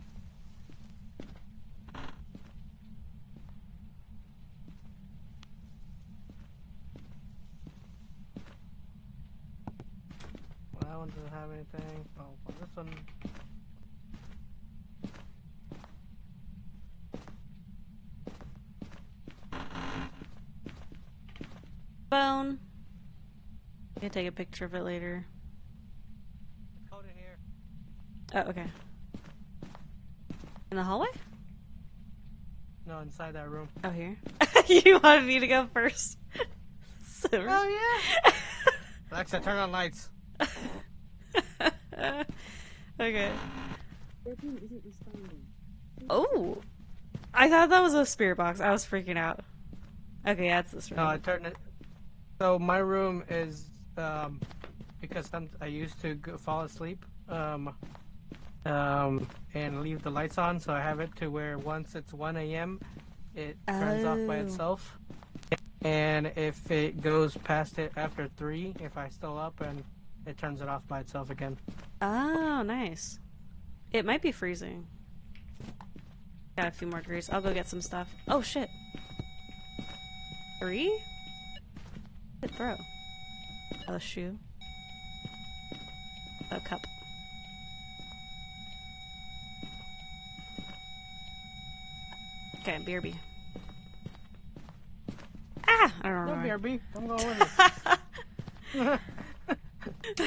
Well, that one doesn't have anything. Oh, well, this one. bone. I can take a picture of it later. It's cold in here. Oh, okay. In the hallway? No, inside that room. Oh, here? You wanted me to go first? Oh, yeah. Alexa, turn on lights. Okay. Oh! I thought that was a spirit box. I was freaking out. Okay, yeah, it's this room. No, I turned it. So my room is because I used to fall asleep and leave the lights on, so I have it to where once it's 1 a.m. it turns off by itself, and if it goes past it after 3, if I still up, and it turns it off by itself again. Oh, nice. It might be freezing. Got a few more degrees. I'll go get some stuff. Oh shit. 3? Good throw. A shoe. A cup. Okay, BRB. Ah! I don't No, remember. BRB. I'm going with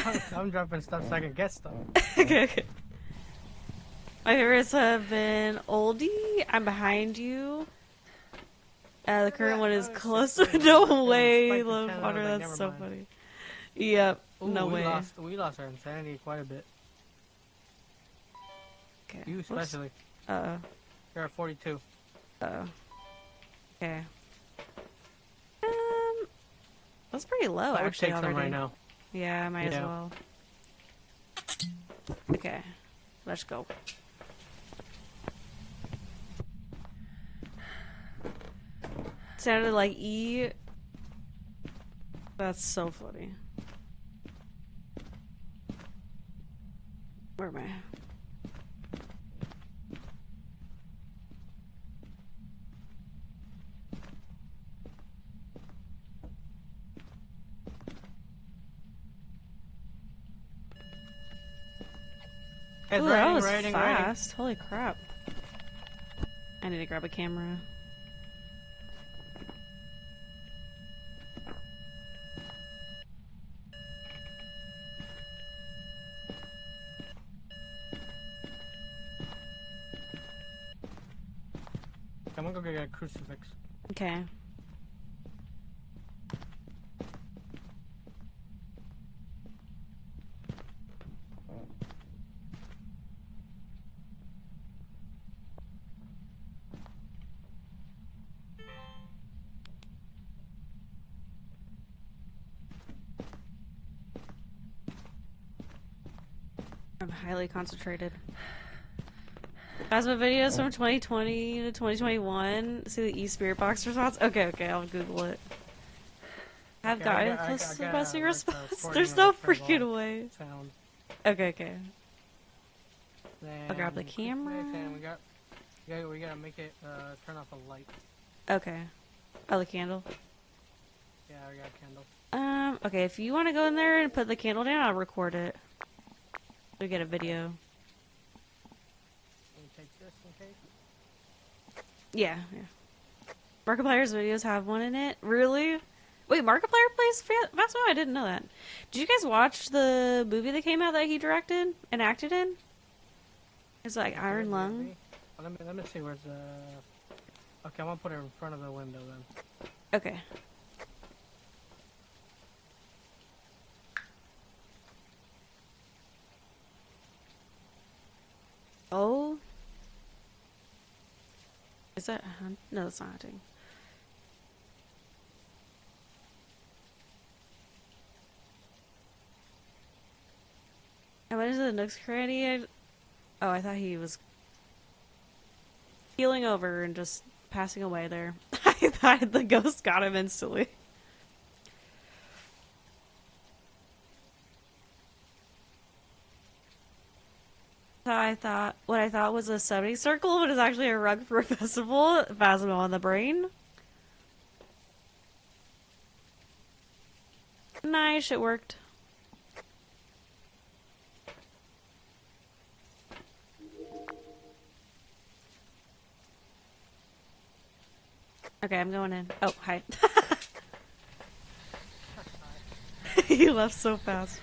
it. I'm dropping stuff so I can get stuff. Okay, okay. My favorites have been Oldie, I'm Behind You. The current one is Close. No way, Love Water. That's so funny. Yep. Ooh, No way. We lost our insanity quite a bit. Okay. You especially. You're at 42. Okay. That's pretty low I would actually take some already. right now. Yeah, I might as well. Okay. Let's go. Sounded like E. That's so funny. Where am I? Ooh, that was fast. Holy crap. I need to grab a camera. I'm gonna go get a crucifix. Okay. I'm highly concentrated. Phasma videos from 2020 to 2021. See the e-spirit box response? Okay, okay, I'll Google it. Have gotten close to the busting response. There's no freaking way. Sound. Okay, okay. Then I'll grab the camera. And we gotta make it turn off a light. Okay. Oh, the candle. Yeah, we got a candle. Okay, if you want to go in there and put the candle down, I'll record it. We get a video. Can you take this in case? Yeah, yeah. Markiplier's videos have one in it? Really? Wait, Markiplier plays Phasma? I didn't know that. Did you guys watch the movie that came out that he directed and acted in? It's like Iron Lung. Let me see where's the... Okay, I'm gonna put it in front of the window then. Okay. Oh. Is that no, that's not hunting. I went into the Nook's cranny. Oh, I thought he was healing over and just passing away there. I thought the ghost got him instantly. What I thought was a summoning circle, but it's actually a rug for a festival. Phasma on the brain. Nice, it worked. Okay, I'm going in. Oh, hi. he left so fast.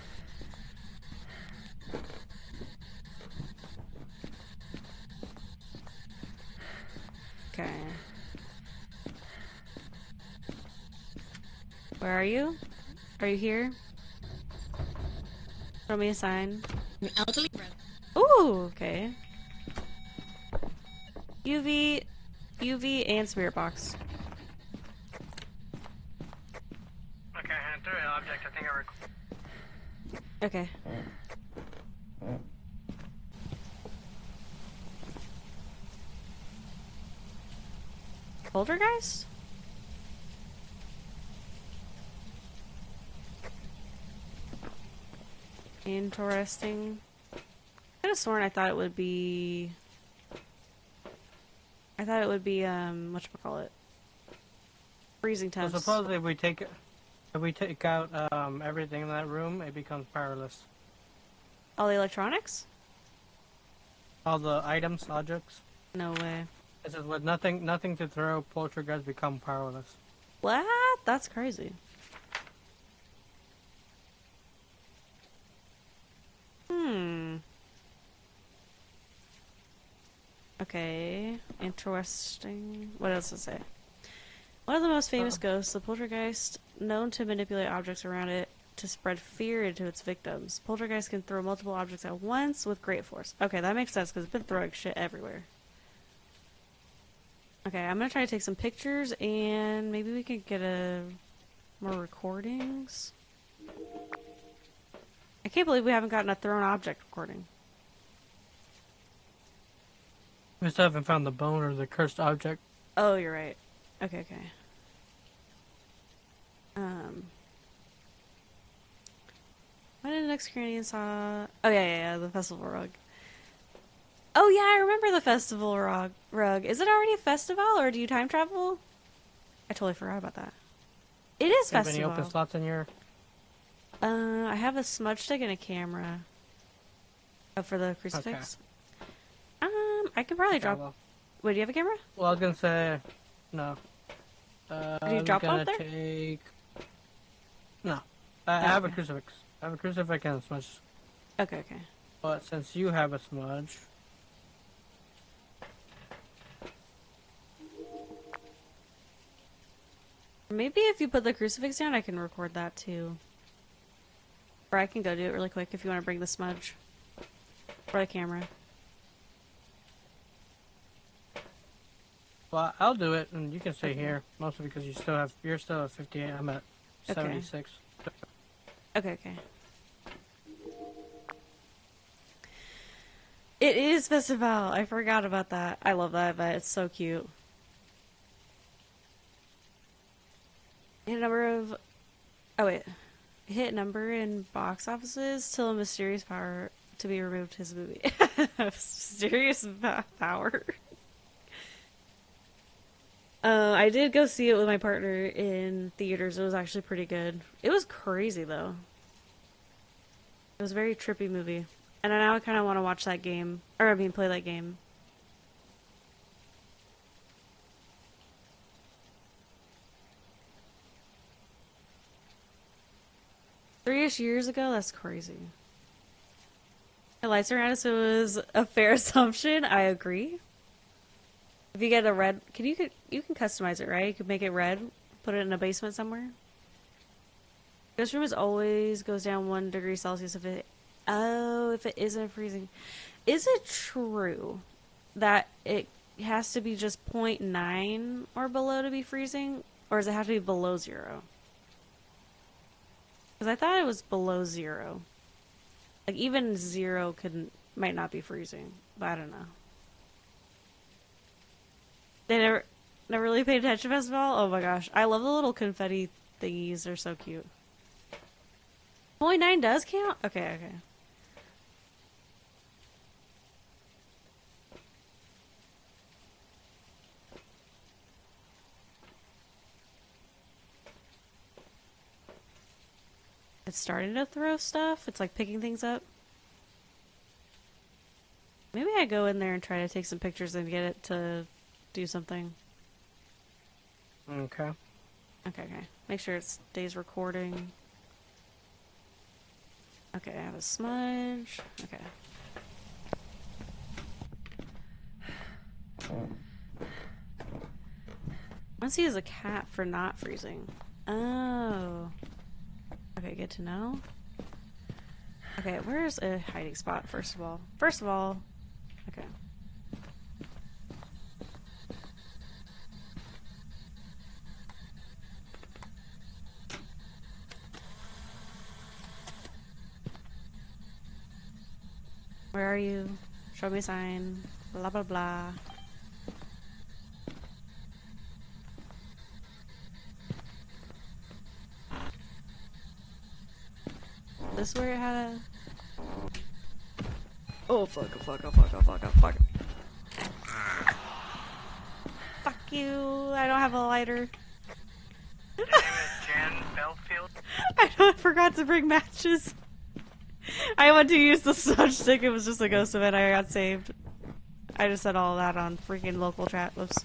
Okay. Where are you? Are you here? Throw me a sign. Ooh, okay. UV, and spirit box. Okay, enter object. I think I Okay. Poltergeist? Interesting. I could have sworn I thought it would be... whatchamacallit? Freezing So temps. suppose if we take out everything in that room, it becomes powerless. All the electronics? All the items, objects. No way. It says with nothing to throw, poltergeist become powerless. What? That's crazy. Okay. Interesting. What else does it say? One of the most famous ghosts, the poltergeist, known to manipulate objects around it to spread fear into its victims. Poltergeist can throw multiple objects at once with great force. Okay, that makes sense because it's been throwing shit everywhere. Okay, I'm gonna try to take some pictures and maybe we can get more recordings. I can't believe we haven't gotten a thrown object recording. We still haven't found the bone or the cursed object. Oh, you're right. Okay. When did the next Canadian saw... Oh, yeah, the festival rug. Oh, yeah, I remember the festival rug. Is it already a festival, or do you time travel? I totally forgot about that. It is festival. Have any open slots in your... I have a smudge stick and a camera. Oh, for the crucifix? Okay. I could probably drop... Well. Wait, do you have a camera? Well, I was gonna say... No. Did you drop one up there? No. I have a crucifix. I have a crucifix and a smudge. Okay. But since you have a smudge... Maybe if you put the crucifix down, I can record that too. Or I can go do it really quick if you want to bring the smudge. Or the camera. Well, I'll do it, and you can stay here. Mostly because you're still at 58. I'm at 76. Okay. It is festival. I forgot about that. I love that event. It's so cute. Hit number in box offices till a mysterious power to be removed his movie. Mysterious power. I did go see it with my partner in theaters. It was actually pretty good. It was crazy though. It was a very trippy movie. And now I kind of want to watch that game. Play that game. Three-ish years ago? That's crazy. The lights around us, it was a fair assumption. I agree. If you get a red... You can customize it, right? You could make it red. Put it in a basement somewhere. This room always goes down 1 degree Celsius if it isn't freezing. Is it true that it has to be just 0.9 or below to be freezing? Or does it have to be below 0? Because I thought it was below 0. Like, even 0 might not be freezing. But I don't know. They never really paid attention to festival? Oh my gosh. I love the little confetti thingies. They're so cute. 0.9 does count? Okay. It's starting to throw stuff. It's like picking things up. Maybe I go in there and try to take some pictures and get it to do something. Okay. Okay. Make sure it stays recording. Okay, I have a smudge. Okay. Once he is a cat for not freezing. Oh. Okay, good to know. Okay, where's a hiding spot, first of all? First of all, okay. Where are you? Show me a sign. Blah, blah, blah. This where it had a... Oh, fuck, oh, fuck, oh, fuck, oh, fuck, oh, fuck. Fuck you. I don't have a lighter. Your name is Jan Belfield? I forgot to bring matches. I went to use the smudge stick. It was just a ghost event. I got saved. I just said all that on freaking local chat. Whoops.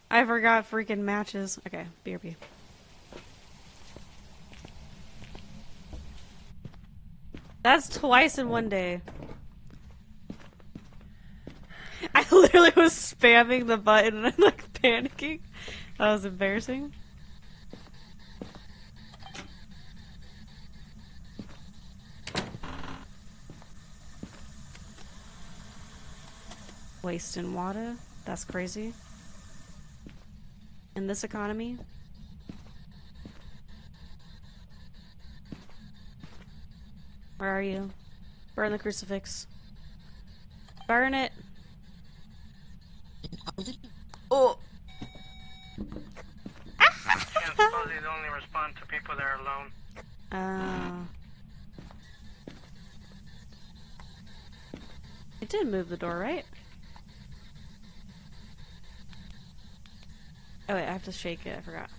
I forgot freaking matches. Okay, BRB. That's twice in one day. I literally was spamming the button and like panicking. That was embarrassing. Wasting water? That's crazy. In this economy? Where are you? Burn the crucifix. Burn it! Oh! I can't suppose he'd only respond to people that are alone. It did move the door, right? Oh wait, I have to shake it, I forgot.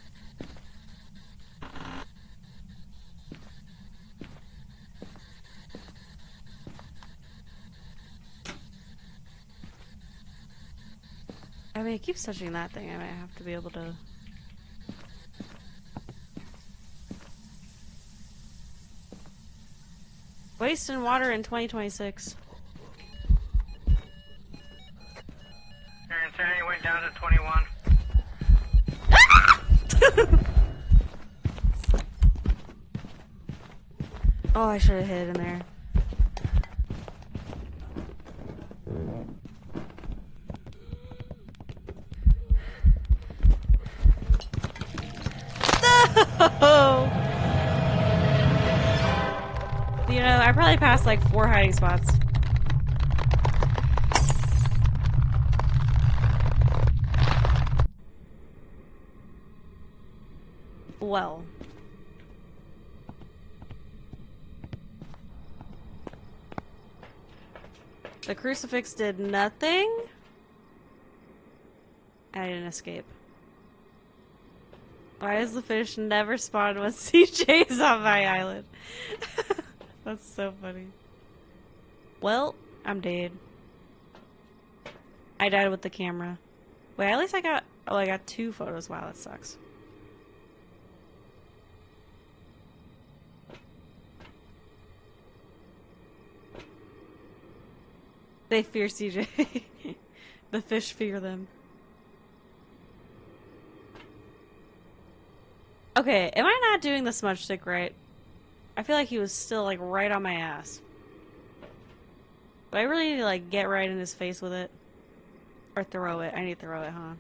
I mean, it keeps touching that thing. I might have to be able to... Wasting water in 2026. Your insanity went down to 21. Oh, I should have hid in there. No! You know, I probably passed like 4 hiding spots. Well. The crucifix did nothing. I didn't escape. Why does the fish never spawn when CJ is on my island? That's so funny. Well, I'm dead. I died with the camera. Wait, at least I got... Oh, I got 2 photos. Wow, that sucks. They fear CJ. The fish fear them. Okay, am I not doing the smudge stick right? I feel like he was still like right on my ass. But I really need to like get right in his face with it. Or throw it. I need to throw it, huh?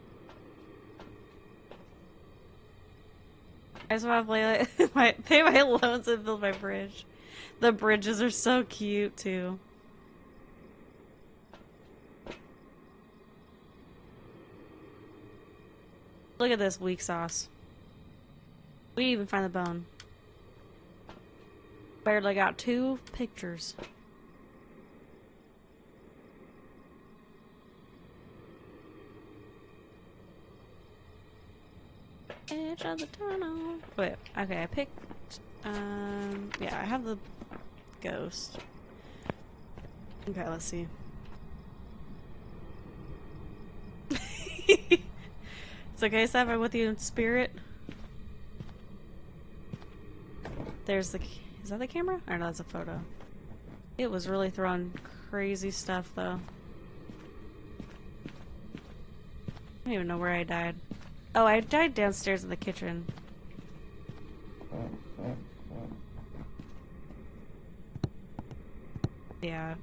I just want to play like pay my loans and build my bridge. The bridges are so cute too. Look at this weak sauce. We didn't even find the bone. Barely got 2 pictures. Edge of the tunnel. Wait, okay, I picked, yeah, I have the ghost. Okay, let's see. It's okay, Seth, I'm with you in spirit. There's the... Is that the camera? Or no, that's a photo. It was really throwing crazy stuff, though. I don't even know where I died. Oh, I died downstairs in the kitchen. Yeah.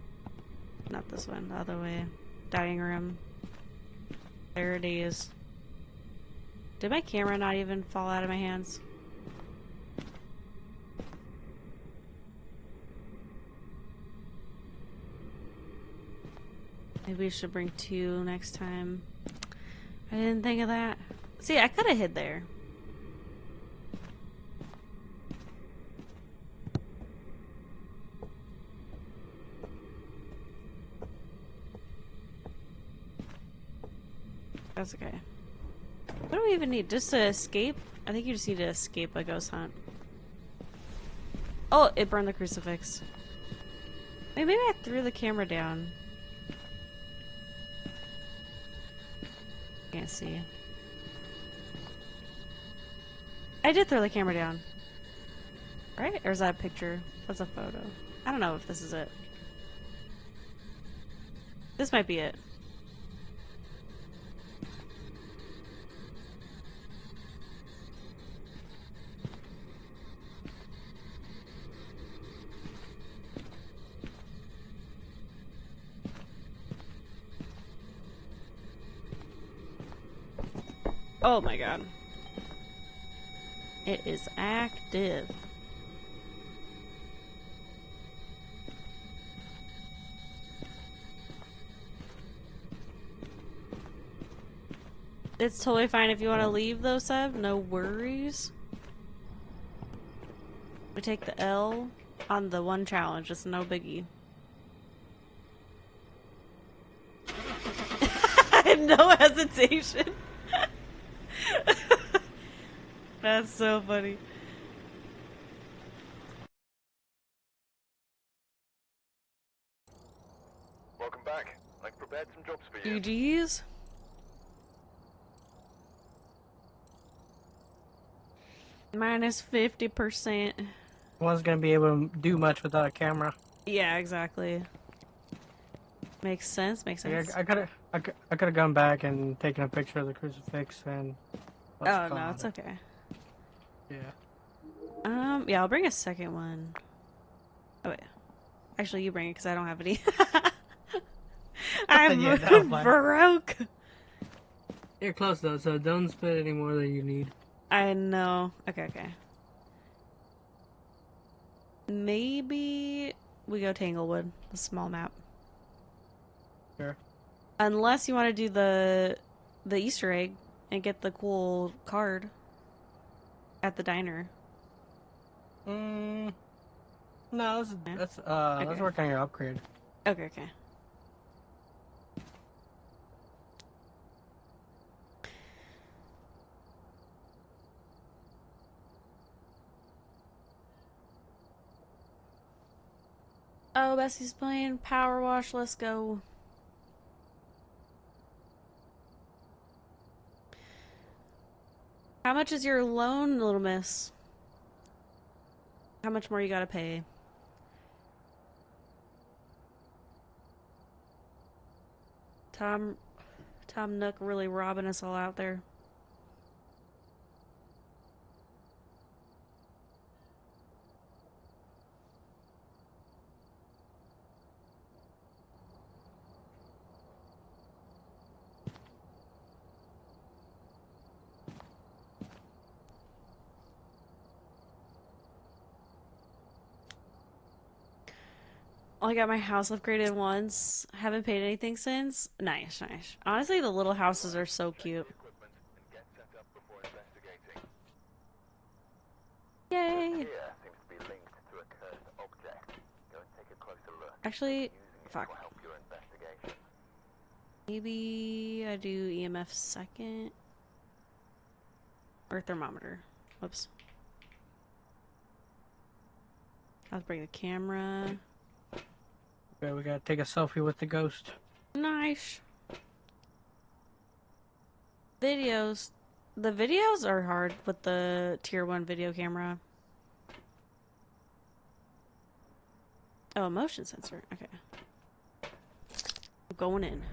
Not this one, the other way. Dining room. There it is. Did my camera not even fall out of my hands? Maybe we should bring 2 next time. I didn't think of that. See, I could have hid there. That's okay. What do we even need? Just to escape? I think you just need to escape a ghost hunt. Oh, it burned the crucifix. Wait, maybe I threw the camera down. Can't see. I did throw the camera down. Right? Or is that a picture? That's a photo. I don't know if this is it. This might be it. Oh my god. It is active. It's totally fine if you want to leave though, Seb. No worries. We take the L on the one challenge. It's no biggie. No hesitation. That's so funny. Welcome back. I've prepared some jobs for you. GG's. Minus 50%. One's gonna be able to do much without a camera. Yeah, exactly. Makes sense. Makes sense. I could have gone back and taken a picture of the crucifix and. Oh no, it's okay. Yeah. Yeah, I'll bring a second one. Oh wait, actually, you bring it because I don't have any. I'm Yeah, broke. You're close though, so don't spend any more than you need. I know. Okay, okay. Maybe we go Tanglewood, the small map. Sure. Unless you want to do the Easter egg and get the cool card at the diner. No, let's Okay. let's work on your upgrade. Okay, okay. Oh, Bessie's playing Power Wash. Let's go. How much is your loan, little miss? How much more you gotta pay? Tom Nook really robbing us all out there. I got my house upgraded once. Haven't paid anything since. Nice, nice. Honestly, the little houses are so cute. Yay! Actually, fuck. Maybe I do EMF second. Or thermometer. Whoops. I'll bring the camera. Okay, we gotta take a selfie with the ghost. Nice. Videos. The videos are hard with the tier 1 video camera. Oh, a motion sensor. Okay. I'm going in.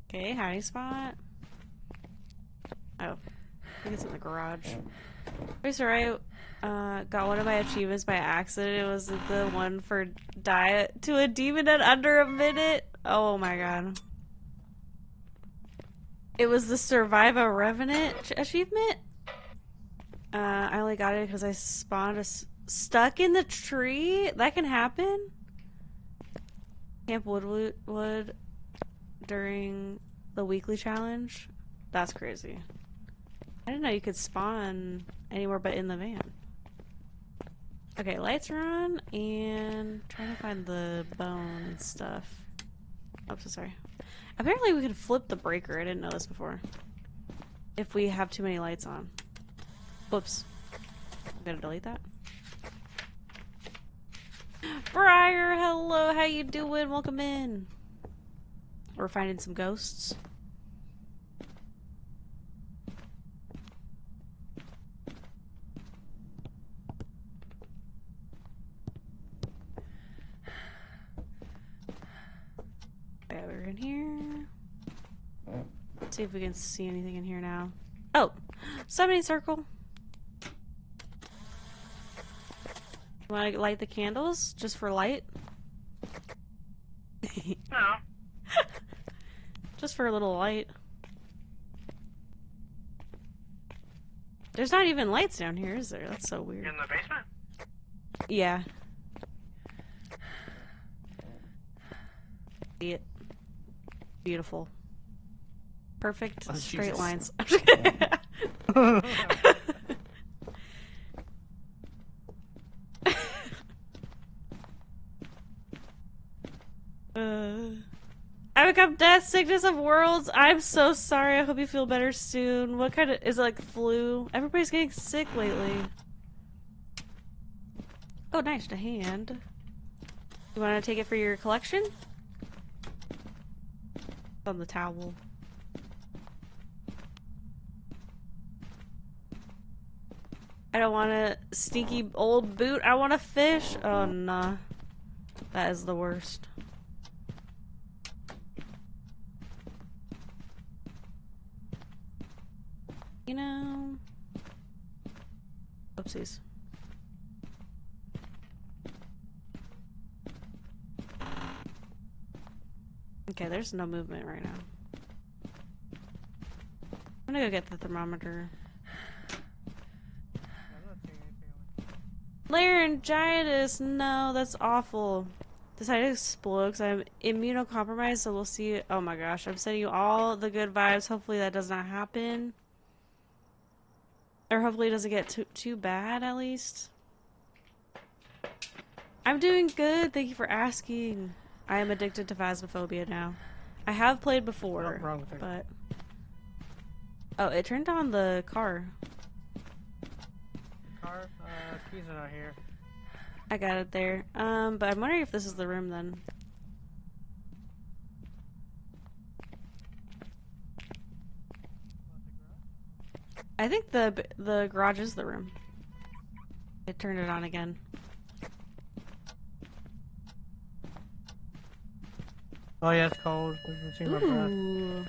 Okay, hiding spot. Oh, I think it's in the garage. It's alright. Got one of my achievements by accident. It was the one for diet to a demon in under a minute. Oh my god. It was the Survive a Revenant achievement. I only got it because I spawned stuck in the tree. That can happen. Camp Woodwood during the weekly challenge. That's crazy. I didn't know you could spawn anywhere but in the van. Okay, lights are on, and trying to find the bone and stuff. Oh, so sorry. Apparently we can flip the breaker. I didn't know this before. If we have too many lights on. Whoops. I'm gonna delete that. Briar, hello, how you doing? Welcome in. We're finding some ghosts. Okay, we're in here. Let's see if we can see anything in here now. Oh, summoning circle. You want to light the candles just for light? No. Just for a little light. There's not even lights down here, is there? That's so weird. In the basement? Yeah. See it. Beautiful. Perfect straight Jesus. lines. I become death, sickness of worlds. I'm so sorry. I hope you feel better soon. What kind of is it, like flu? Everybody's getting sick lately. Oh, nice to hand. You want to take it for your collection? On the towel. I don't want a stinky old boot. I want a fish. Oh, nah. That is the worst. You know... Oopsies. Okay, there's no movement right now. I'm gonna go get the thermometer. Laryngitis! No, that's awful. Decided to explode because I'm immunocompromised, so we'll see. Oh my gosh, I'm sending you all the good vibes. Hopefully that does not happen. Or hopefully it doesn't get too bad, at least. I'm doing good. Thank you for asking. I am addicted to Phasmophobia now. I have played before, but... Oh, it turned on the car. Car? Keys are not here. I got it there. But I'm wondering if this is the room then. I think the garage is the room. It turned it on again. Oh yeah, it's cold. We can see my breath.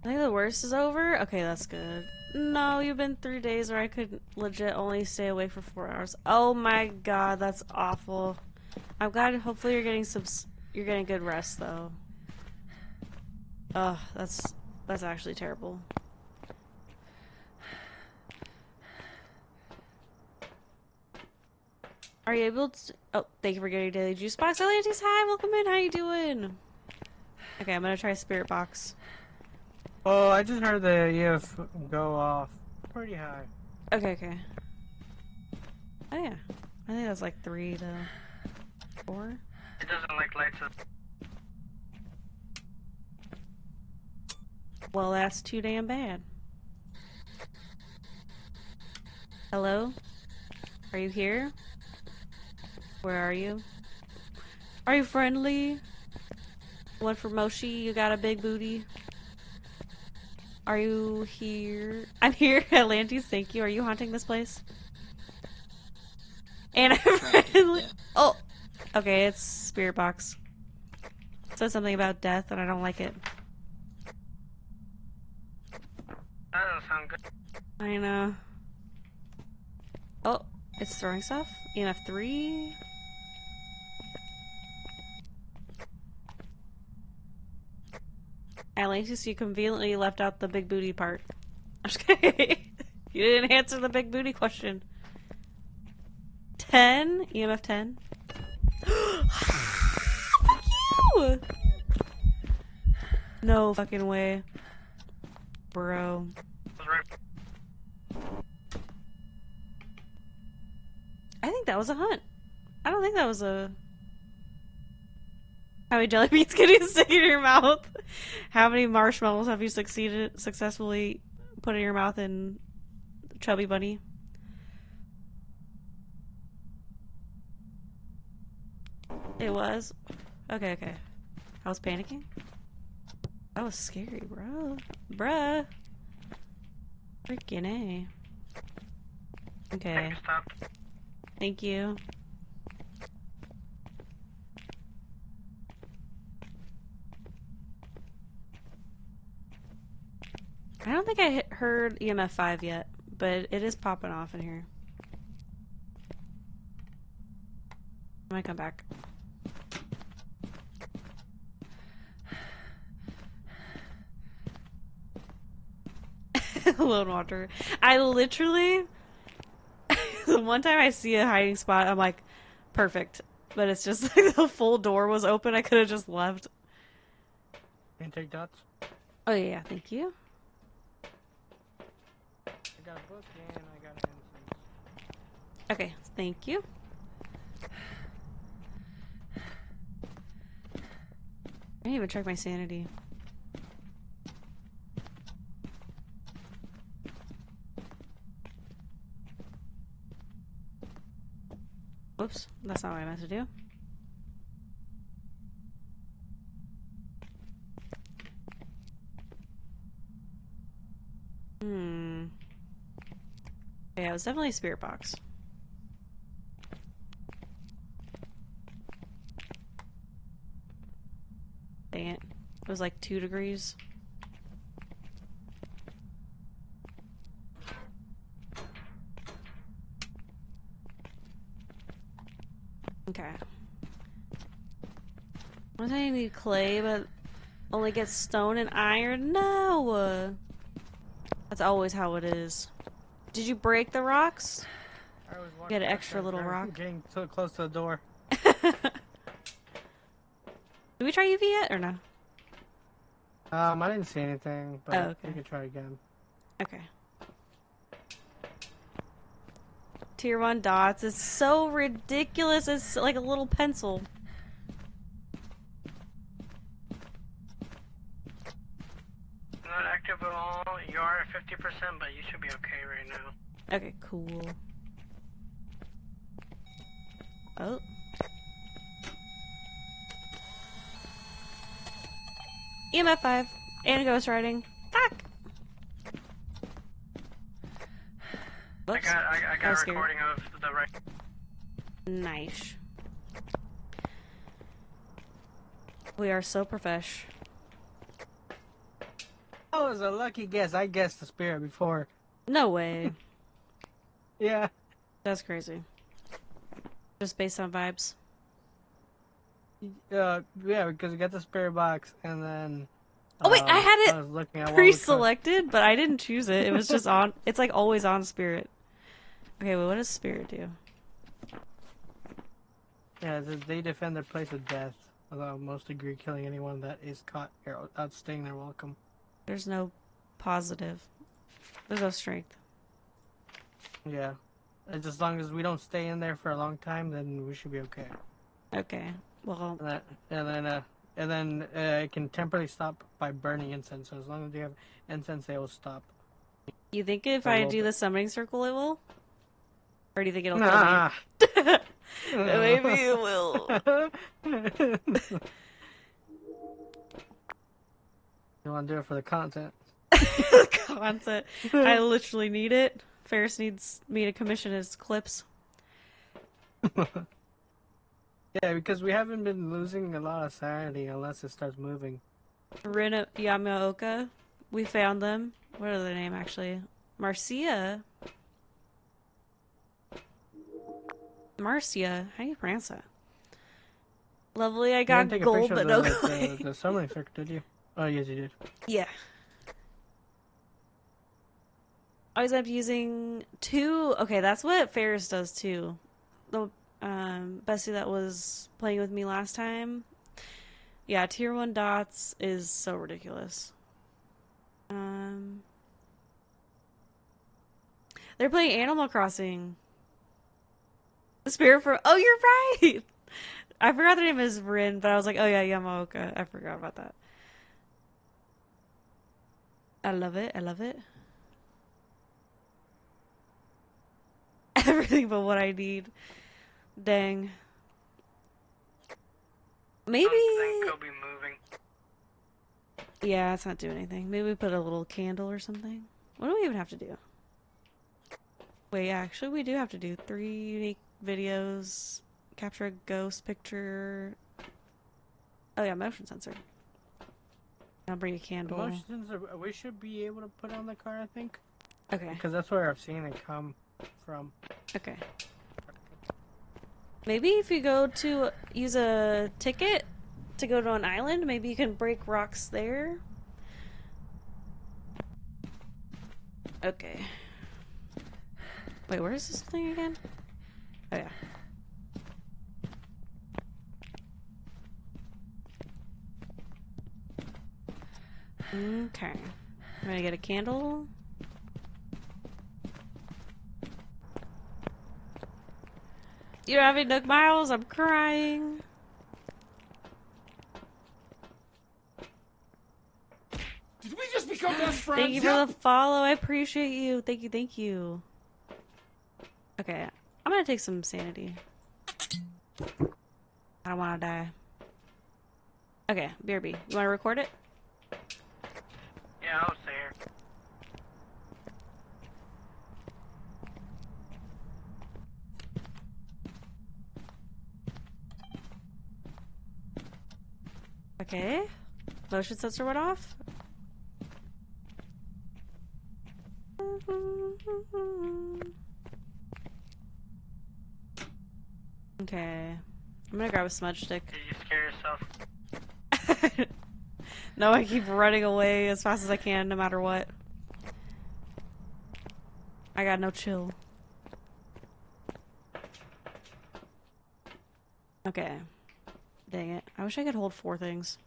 I think the worst is over. Okay, that's good. No, you've been 3 days where I could legit only stay awake for 4 hours. Oh my god, that's awful. I'm glad. Hopefully you're getting good rest though. Ugh, that's actually terrible. Are you able to... Oh, thank you for getting daily juice box. Atlantis, hi, welcome in. How you doing? Okay, I'm gonna try spirit box. Oh, I just heard the EF go off pretty high. Okay. Oh yeah, I think that's like 3 to 4. It doesn't like lights. Well, that's too damn bad. Hello? Are you here? Where are you? Are you friendly? One for Moshi, you got a big booty. Are you here? I'm here, Atlantis, thank you. Are you haunting this place? And I'm friendly. Yeah. Oh! Okay, it's Spirit Box. It says something about death and I don't like it. That doesn't sound good. I know. Oh, it's throwing stuff? EMF 3? Atlantis, you conveniently left out the big booty part. I'm just kidding. You didn't answer the big booty question. 10? EMF 10? Fuck you! No fucking way. Bro. I think that was a hunt. I don't think that was a... How many jelly beans can you stick in your mouth? How many marshmallows have you successfully put in your mouth in Chubby Bunny? It was? Okay, okay. I was panicking? That was scary, bro. Bruh. Freaking A. Okay. Thank you. I don't think I heard EMF 5 yet, but it is popping off in here. I might come back. Lone Walker. I literally... the one time I see a hiding spot, I'm like, perfect. But it's just like the full door was open. I could have just left. Can you take dots? Oh yeah, thank you. I got a book and I got an incense. Okay, thank you. I didn't even check my sanity. Whoops, that's not what I meant to do. Yeah, it was definitely a spirit box. Dang it. It was like 2 degrees. Okay. What do I need clay, but only get stone and iron? No! That's always how it is. Did you break the rocks? Get an extra little rock. Getting so close to the door. Did we try UV yet or no? I didn't see anything, but okay. we can try again. Okay. Tier 1 dots is so ridiculous. It's like a little pencil. Not active at all. You are at 50%, but you should be okay right now. Okay, cool. Oh. EMF 5 and ghost riding. Fuck. Whoops. I got a recording of the right. Nice. We are so profesh. Oh, it was a lucky guess. I guessed the spirit before. No way. Yeah. That's crazy. Just based on vibes. Yeah, because you got the spirit box, and then... Oh wait, I had it I was looking at pre-selected, but I didn't choose it. It was just on... It's like always on spirit. Okay, well, what does spirit do? Yeah, they defend their place of death, although most agree killing anyone that is caught outstaying their welcome. There's no positive. There's no strength. Yeah. As long as we don't stay in there for a long time, then we should be okay. Okay. Well, and then it can temporarily stop by burning incense. So as long as you have incense, it will stop. You think if For a I little do bit. the summoning circle, it will? Or do you think it'll kill Nah. me? Maybe it will. You want to do it for the content? Content. I literally need it. Ferris needs me to commission his clips. Yeah, because we haven't been losing a lot of sanity unless it starts moving. Rin Yamaoka. We found them. What are their name actually? Marcia. How do you pronounce that? Lovely, I got You didn't take a gold, picture but no of clay. the summoning circle, did you? Oh, yes, you did. Yeah. I always end up using 2. Okay, that's what Ferris does too. The bestie that was playing with me last time. Yeah, tier 1 dots is so ridiculous. They're playing Animal Crossing. The spirit for oh, you're right. I forgot their name is Rin, but I was like, oh yeah, Yamaoka. I forgot about that. I love it. I love it. Everything but what I need. Dang. Maybe. Something could be moving. Yeah, it's not doing anything. Maybe we put a little candle or something. What do we even have to do? Wait, actually, we do have to do 3 unique videos. Capture a ghost picture. Oh yeah, motion sensor. I'll bring a candle. Motion sensor, we should be able to put on the car, I think. Okay. Because that's where I've seen it come from. Okay. Maybe if you go to use a ticket to go to an island, maybe you can break rocks there. Okay. Wait, where is this thing again? Oh yeah. Okay. I'm gonna get a candle. You don't have any Nook Miles? I'm crying. Did we just become best friends? Thank you for the follow. I appreciate you. Thank you, thank you. Okay, I'm gonna take some sanity. I don't wanna die. Okay, BRB. You wanna record it? Yeah, I'll stay here. Okay. Motion sensor went off. Okay. I'm gonna grab a smudge stick. Did you scare yourself? No, I keep running away as fast as I can, no matter what. I got no chill. Okay. Dang it. I wish I could hold 4 things.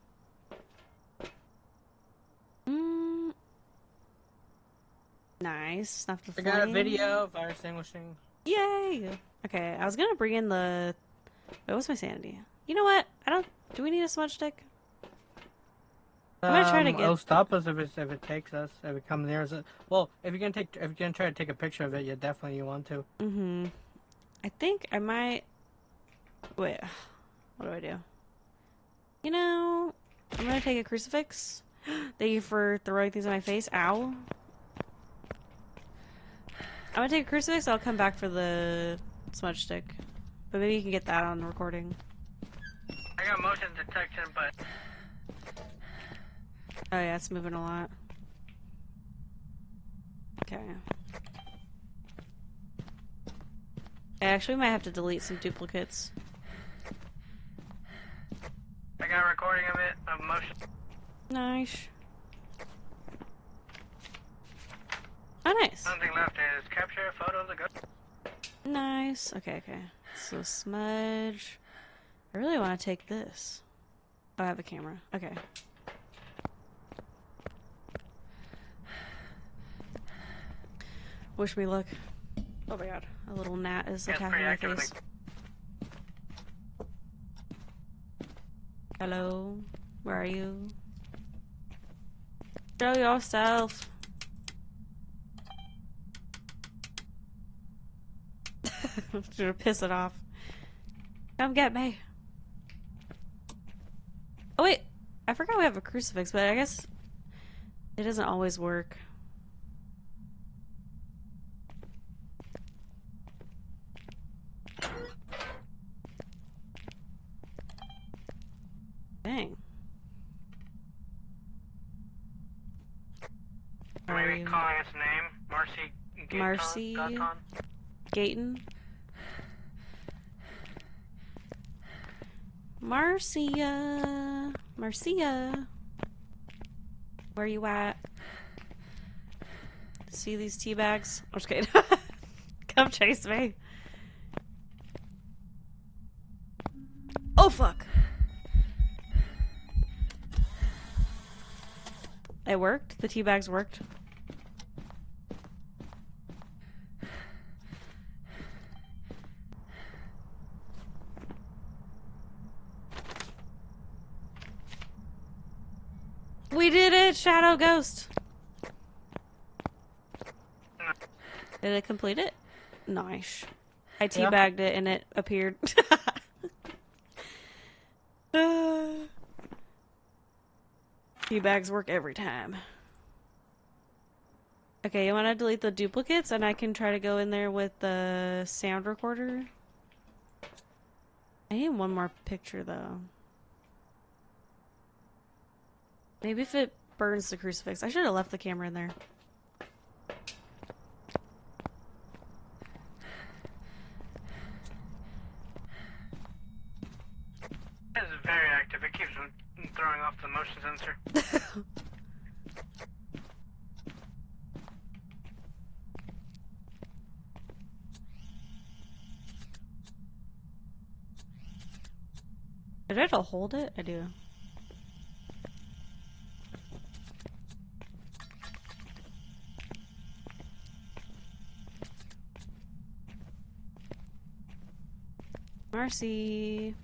Nice. Snuff the flame. I got a video, fire extinguishing. Yay! Okay, I was gonna bring in the... Wait, what's my sanity? You know what? I don't... Do we need a smudge stick? I'm gonna try to get... It'll stop us if it takes us, if it comes near us. Well, if you're gonna try to take a picture of it, you want to. Mm-hmm. I think I might... Wait, what do I do? You know, I'm gonna take a crucifix. Thank you for throwing things in my face. Ow. I'm gonna take a crucifix, I'll come back for the smudge stick. But maybe you can get that on the recording. I got motion detection, but... Oh yeah, it's moving a lot. Okay. I actually might have to delete some duplicates. I got a recording of it, of motion. Nice. Oh, nice. Something left is capture a photo of the ghost. Nice. Okay, okay. So smudge. I really want to take this. Oh, I have a camera. Okay. Wish me luck. Oh my god. A little gnat is attacking my face. Hello? Where are you? Show yourself. Should piss it off. Come get me. Oh wait, I forgot we have a crucifix, but I guess it doesn't always work. Dang. Maybe calling its name, Marcy Gayton. Marcy Gayton. Marcia. Marcia. Where you at? See these tea bags? I'm just kidding. Come chase me. Oh fuck. It worked? The tea bags worked? We did it! Shadow Ghost! Did it complete it? Nice. I teabagged it and it appeared. Teabags work every time. Okay, you want to delete the duplicates and I can try to go in there with the sound recorder? I need one more picture though. Maybe if it burns the crucifix. I should have left the camera in there. It is very active. It keeps throwing off the motion sensor. Did I have to hold it? I do. Marcy.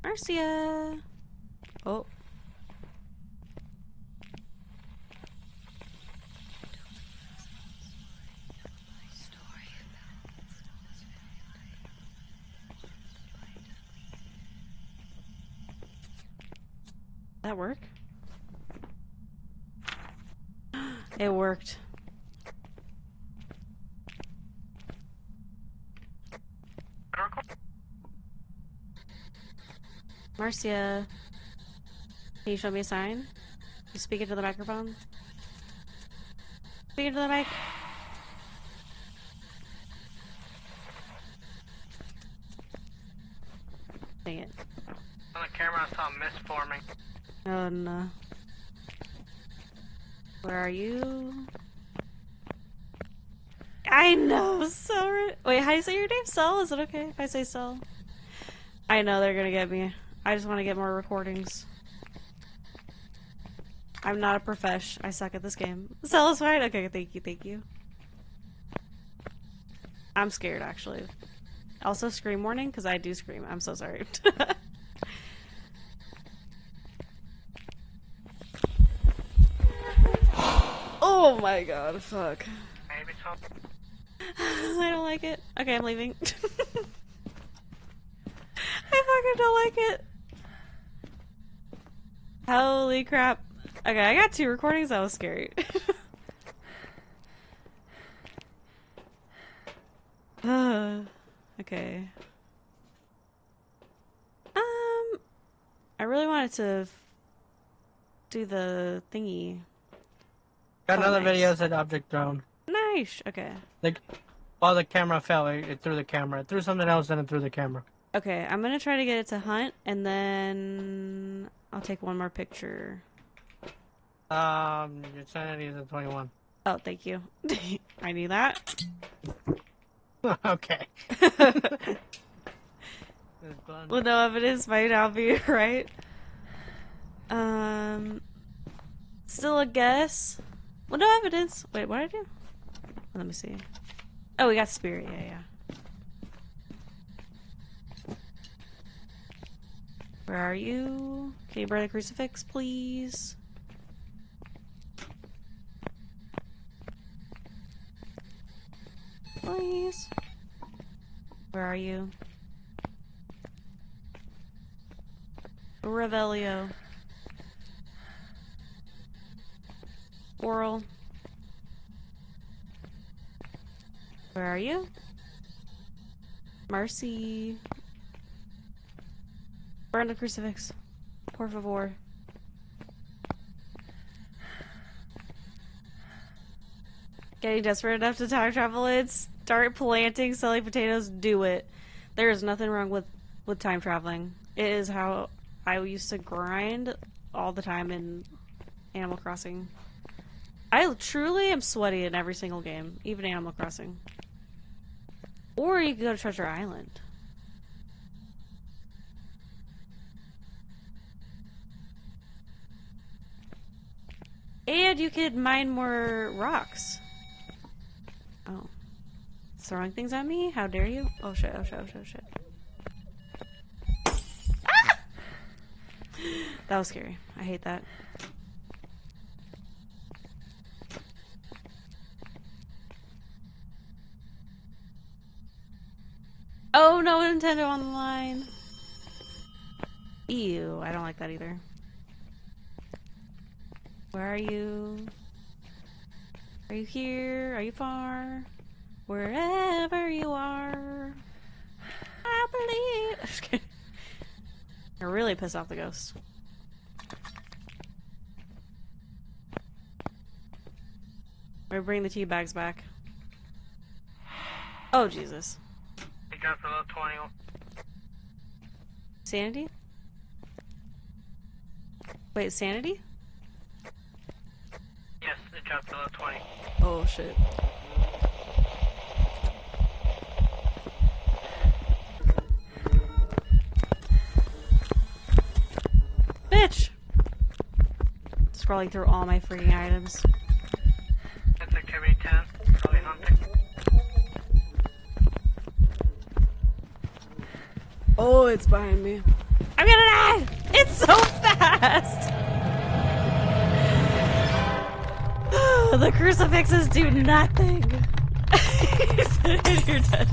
Marcia. Oh. That work? It worked. Marcia, can you show me a sign? You speak into the microphone? Speak into the mic. Dang it. On the camera, I saw a mist forming. Oh no. Where are you? I know, so wait, how do you say your name? Cell? Is it okay if I say Cell? I know they're gonna get me. I just want to get more recordings. I'm not a profesh. I suck at this game. Cell is fine? Okay, thank you, thank you. I'm scared, actually. Also, scream warning, because I do scream. I'm so sorry. Oh my god, fuck. Maybe so. I don't like it. Okay, I'm leaving. I fucking don't like it. Holy crap. Okay, I got 2 recordings. That was scary. Okay. I really wanted to do the thingy. Got another nice. video said object thrown. Nice. Okay. Like, while the camera fell, it threw the camera. It threw something else and it threw the camera. Okay, I'm gonna try to get it to hunt, and then I'll take one more picture. Your sanity is at 21. Oh, thank you. I knew that. Okay. Well, no evidence might not be right. Still a guess. Well, no evidence. Wait, what did I do? Let me see. Oh, we got spirit. Yeah, yeah. Where are you? Can you burn the crucifix, please? Please. Where are you? Revelio. Oral. Where are you? Mercy. Burn the crucifix. Por favor. Getting desperate enough to time travel and start planting, selling potatoes, do it. There is nothing wrong with time traveling. It is how I used to grind all the time in Animal Crossing. I truly am sweaty in every single game, even Animal Crossing. Or you can go to Treasure Island. And you could mine more rocks. Oh. Throwing things at me? How dare you? Oh shit, oh shit, oh shit, oh shit. Ah! That was scary. I hate that. Oh no, Nintendo on the line. Ew, I don't like that either. Where are you? Are you here? Are you far? Wherever you are, I believe. Just kidding. I really piss off the ghost. We bring the tea bags back. Oh Jesus. It got below 20. Sanity? Wait, sanity? Yes, it dropped below 20. Oh shit. Bitch! Scrolling through all my freaking items. That's activity 10. Probably hunting. Oh, it's behind me. I'm gonna die! It's so fast! The crucifixes do nothing. You're dead.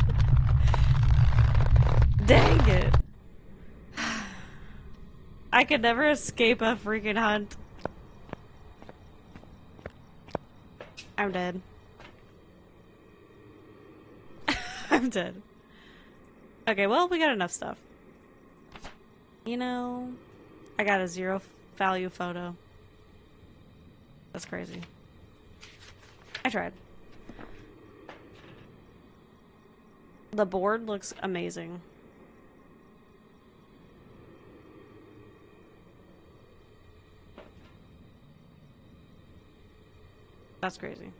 Dang it. I could never escape a freaking hunt. I'm dead. I'm dead. Okay, well, we got enough stuff. You know, I got a 0 value photo. That's crazy. I tried. The board looks amazing. That's crazy.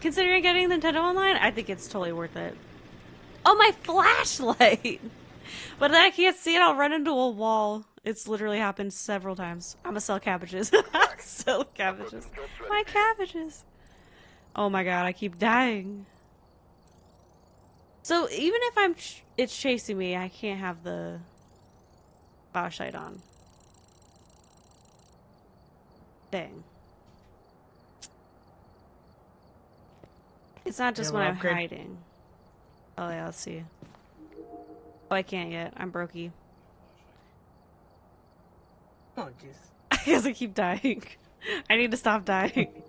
Considering getting Nintendo Online, I think it's totally worth it. Oh, my flashlight! But then I can't see it, I'll run into a wall. It's literally happened several times. I'm gonna sell cabbages. Sell cabbages. My cabbages! Oh my god, I keep dying. So even if it's chasing me, I can't have the flashlight on. Dang. It's not just when I'm hiding. Oh yeah, let's see. Oh, I can't yet. I'm brokey. Oh, jeez. I guess I keep dying. I need to stop dying.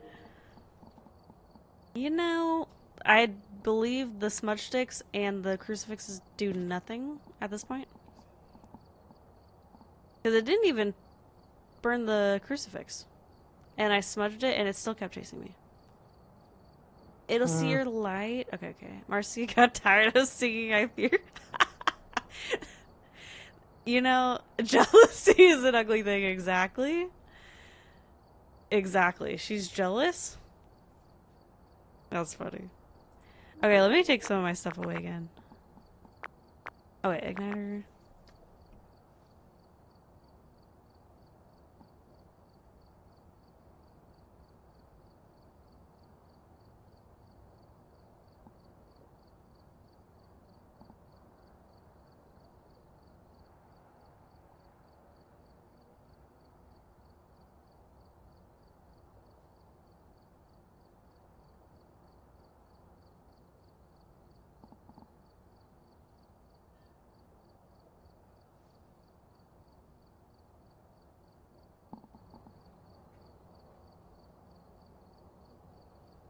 You know, I believe the smudge sticks and the crucifixes do nothing at this point. Because it didn't even burn the crucifix. And I smudged it and it still kept chasing me. It'll see your light. Okay, okay. Marcy got tired of singing I Fear. You know, jealousy is an ugly thing. Exactly. Exactly. She's jealous. That's funny. Okay, let me take some of my stuff away again. Oh wait, igniter.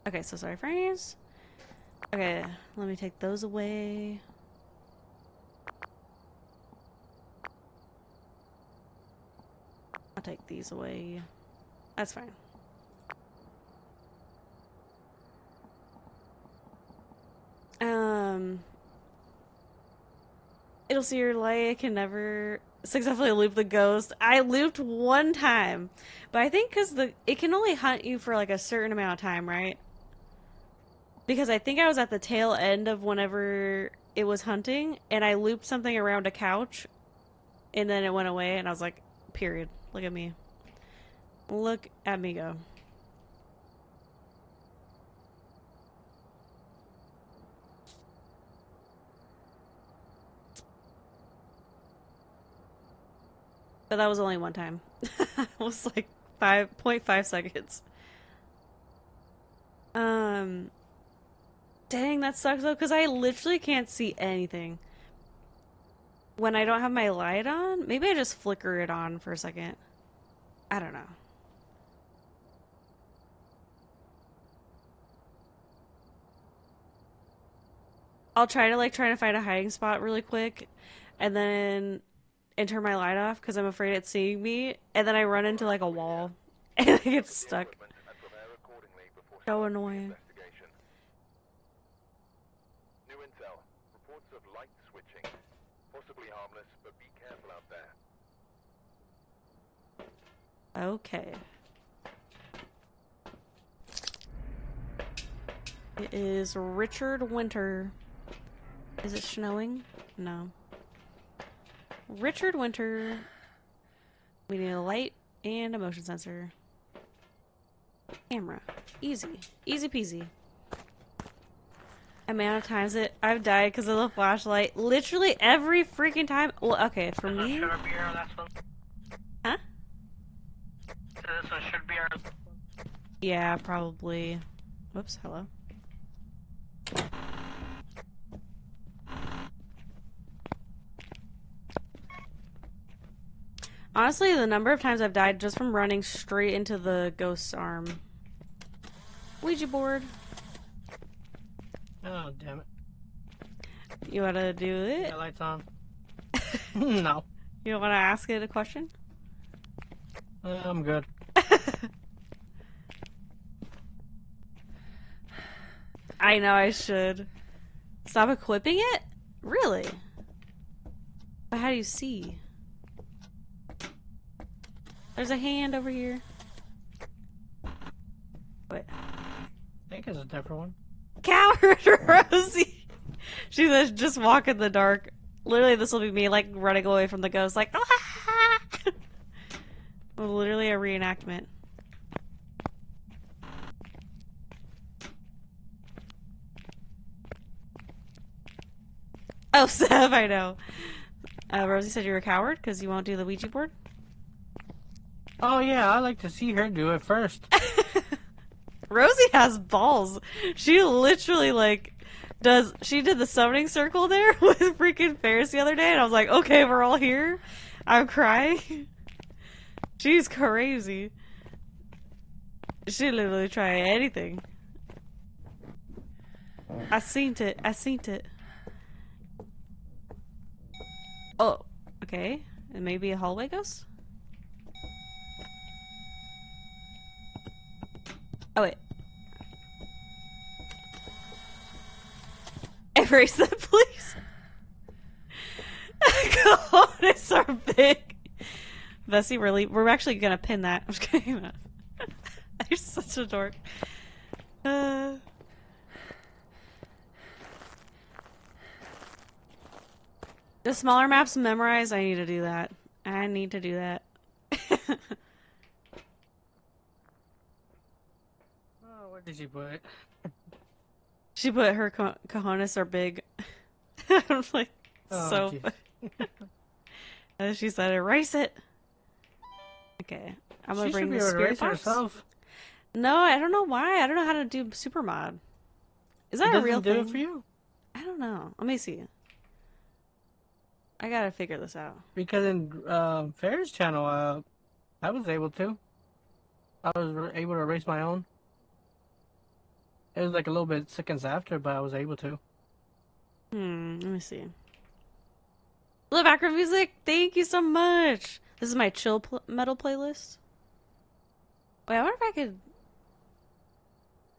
Okay, so sorry, frames. Okay, let me take those away. I'll take these away. That's fine. It'll see your light. It can never successfully loop the ghost. I looped one time, but I think because it can only hunt you for like a certain amount of time, right? Because I think I was at the tail end of whenever it was hunting, and I looped something around a couch, and then it went away, and I was like, period. Look at me. Look at me go. But that was only one time. It was like 5.5 seconds. Dang, that sucks though, because I literally can't see anything when I don't have my light on. Maybe I just flicker it on for a second. I don't know. I'll try to find a hiding spot really quick, and turn my light off because I'm afraid it's seeing me, and then I run into like a wall, and I get stuck. So annoying. New intel. Reports of light switching. Possibly harmless, but be careful out there. Okay. It is Richard Winter. Is it snowing? No. Richard Winter. We need a light and a motion sensor. Camera. Easy. Easy peasy. Amount of times I've died because of the flashlight. Literally every freaking time. Well, okay, for me. Should be our last one. Huh? So this one should be our. Yeah, probably. Whoops, hello. Honestly, the number of times I've died just from running straight into the ghost's arm. Ouija board. Oh, damn it. You wanna do it? Yeah, lights on. No. You don't wanna ask it a question? I'm good. I know I should. Stop equipping it? Really? But how do you see? There's a hand over here. Wait. I think it's a different one. Coward Rosie! She says, just walk in the dark. Literally, this will be me, like, running away from the ghost, like, ah! Literally a reenactment. Oh, Seb, I know. Rosie said you're a coward because you won't do the Ouija board? Oh, yeah, I like to see her do it first. Rosie has balls. She literally, like, she did the summoning circle there with freaking Ferris the other day, and I was like, okay, we're all here. I'm crying. She's crazy. She literally try anything. I seen it. I seen it. Oh, okay. And maybe a hallway ghost? Oh, wait. Erase that, please. Cojones are big. Vessie, really? We're actually gonna pin that. I'm just kidding. You're such a dork. The smaller maps memorized, I need to do that. I need to do that. Oh, where did she put it? She put her cojones are big. I'm like, Oh, so. And then she said, erase it. Okay, I'm gonna bring the spirit box. Herself. No, I don't know why. I don't know how to do super mod. Is that a real thing? Do it for you? I don't know. Let me see. I gotta figure this out. Because in Ferris channel, I was able to. I was able to erase my own. It was like a little bit seconds after, but I was able to. Let me see. Love background music. Thank you so much. This is my chill metal playlist. Wait, I wonder if I could.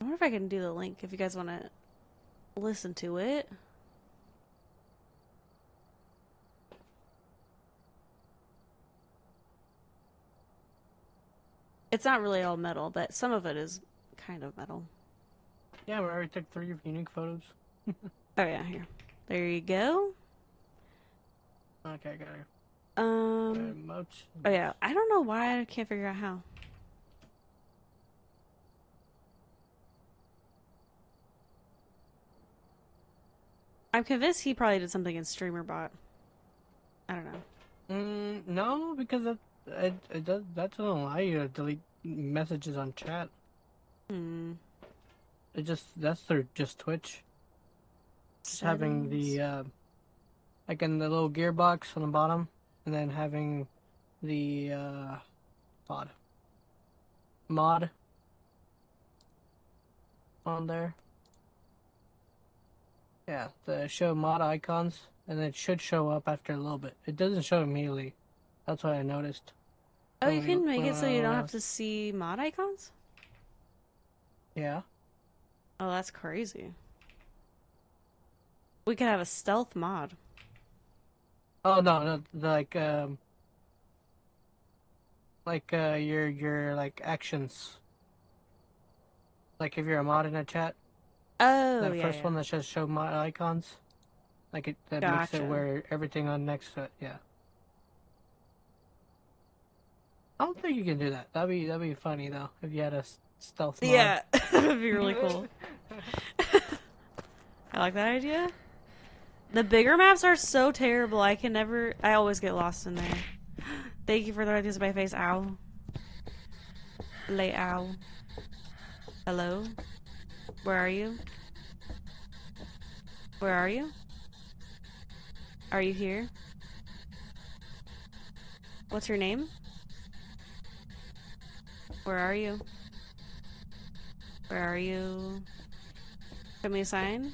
I wonder if I can do the link if you guys want to listen to it. It's not really all metal, but some of it is kind of metal. Yeah, we already took 3 unique photos. Oh yeah, here. There you go. Okay, got it. Oh yeah, I don't know why I can't figure out how. I'm convinced he probably did something in StreamerBot. I don't know. No, because that doesn't allow you to delete messages on chat. That's through just Twitch. Just having the like in the little gearbox on the bottom, and then having the mod on there. Yeah, the show mod icons, and it should show up after a little bit. It doesn't show immediately. That's what I noticed. Oh, you can make it so you don't have to see mod icons? Yeah. Oh, that's crazy. We could have a stealth mod. Oh no, your like actions. Like if you're a mod in a chat. Oh, that yeah, first one that says show mod icons. Like that makes it where everything on next to it, yeah. I don't think you can do that. That'd be funny though if you had a stealth mod. Yeah, that'd be really cool. I like that idea. The bigger maps are so terrible. I always get lost in there. Thank you for the right to my face. Ow. Lay ow. Hello? Where are you? Where are you? Are you here? What's your name? Where are you? Where are you? Show me a sign.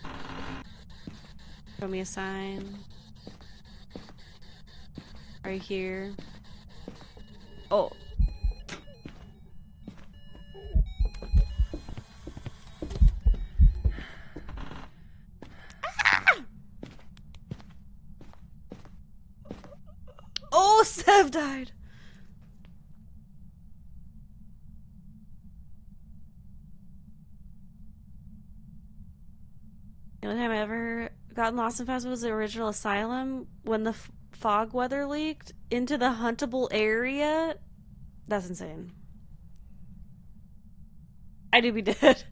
Show me a sign. Are you here? Oh. Oh, Sev died. The only time I ever gotten lost in Fast was the original Asylum when the fog weather leaked into the huntable area. That's insane. I do be dead.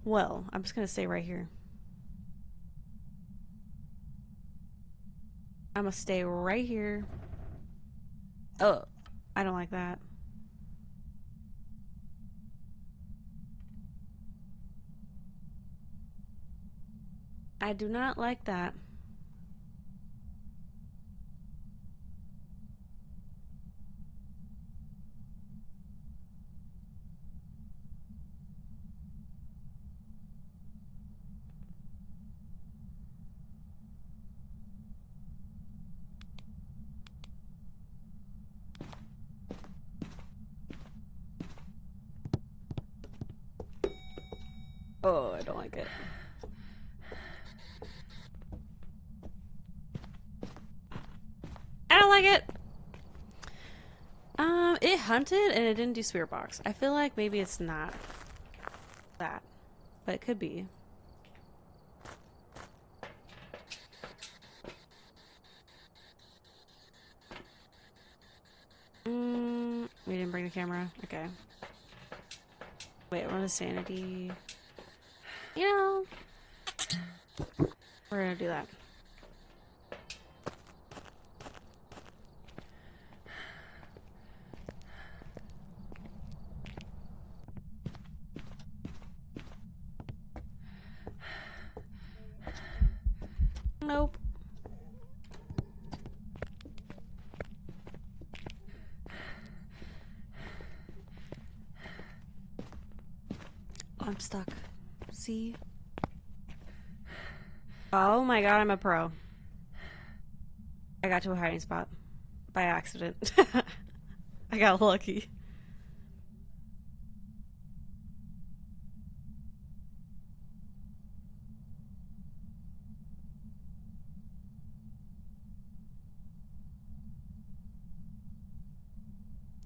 Well, I'm just gonna stay right here. I'm gonna stay right here. Oh, I don't like that. I do not like that. Oh, I don't like it. I don't like it. It hunted and it didn't do spirit box. I feel like maybe it's not that, but it could be. We didn't bring the camera. Okay. Wait, what is sanity? You know, we're gonna do that. Nope. I'm stuck. See? Oh my god, I'm a pro. I got to a hiding spot. By accident. I got lucky.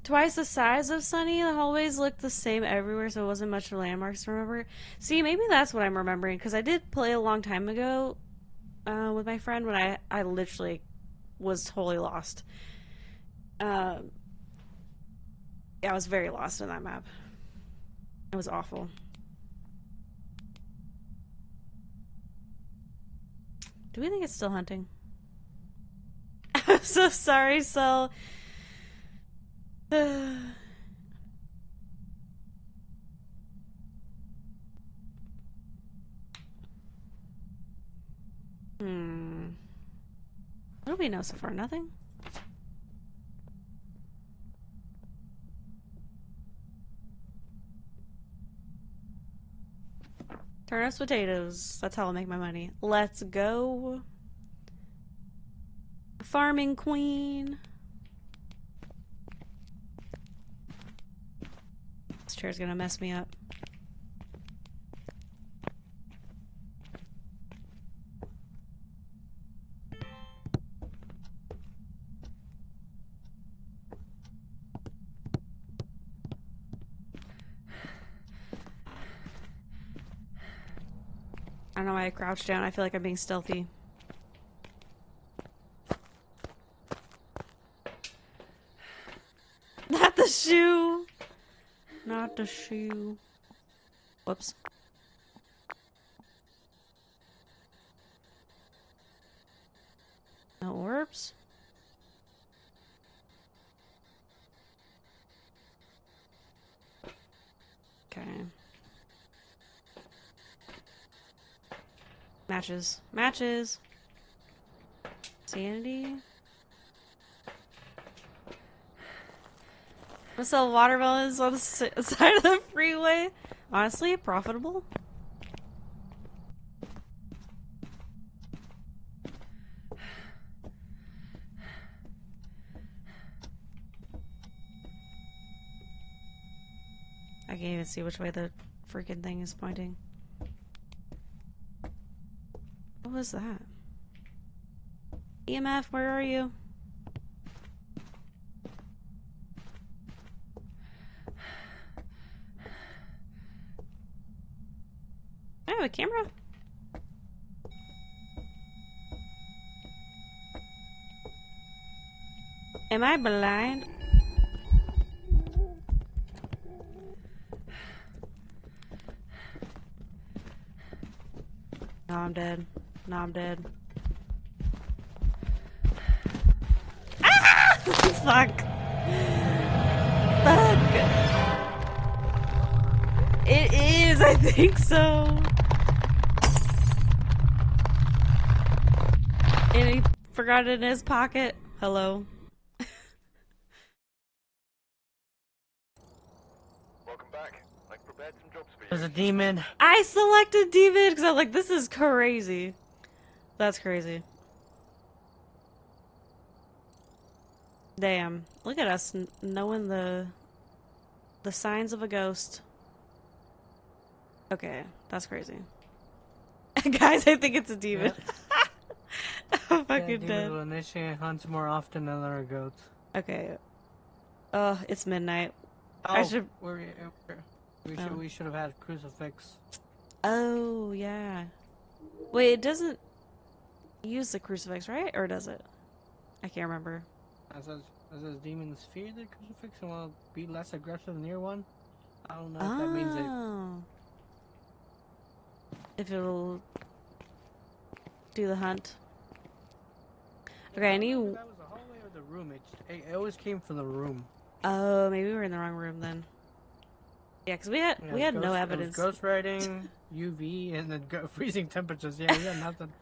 Twice the size of Sunny. The hallways looked the same everywhere, so it wasn't much landmarks to remember. See, maybe that's what I'm remembering, because I did play a long time ago with my friend when I literally was totally lost. Yeah, I was very lost in that map. It was awful. Do we think it's still hunting? I'm so sorry, Sol. What do we know so far? Nothing? Turnips, potatoes. That's how I'll make my money. Let's go. Farming queen. This chair's gonna mess me up. I don't know why I crouched down. I feel like I'm being stealthy. Not the shoe! Not the shoe. Whoops. No orbs? Okay. Matches. Matches! Sanity? I'm gonna sell watermelons on the side of the freeway. Honestly, profitable. I can't even see which way the freaking thing is pointing. What was that? EMF, where are you? I have a camera. Am I blind? No, I'm dead. No, I'm dead. Ah! Fuck. Fuck. It is, I think so. And he forgot it in his pocket. Hello. Welcome back. I've prepared some jobs for you. There's a demon. I selected demon because I'm like, this is crazy. That's crazy. Damn. Look at us knowing the signs of a ghost. Okay, that's crazy. Guys, I think it's a demon. Yeah. I'm fucking Demons dead. will initiate hunts more often than other goats. Okay. It's midnight. Oh, I should... We should have had crucifix. Oh, yeah. Wait, it doesn't use the crucifix, right? Or does it? I can't remember. As demons fear the crucifix and will be less aggressive near one. I don't know if that means it. If it'll do the hunt. Okay, I need... That was the hallway or the room. It always came from the room. Oh, maybe we were in the wrong room then. Yeah, because we had no evidence. Ghost writing, UV, and then freezing temperatures. Yeah, we had nothing.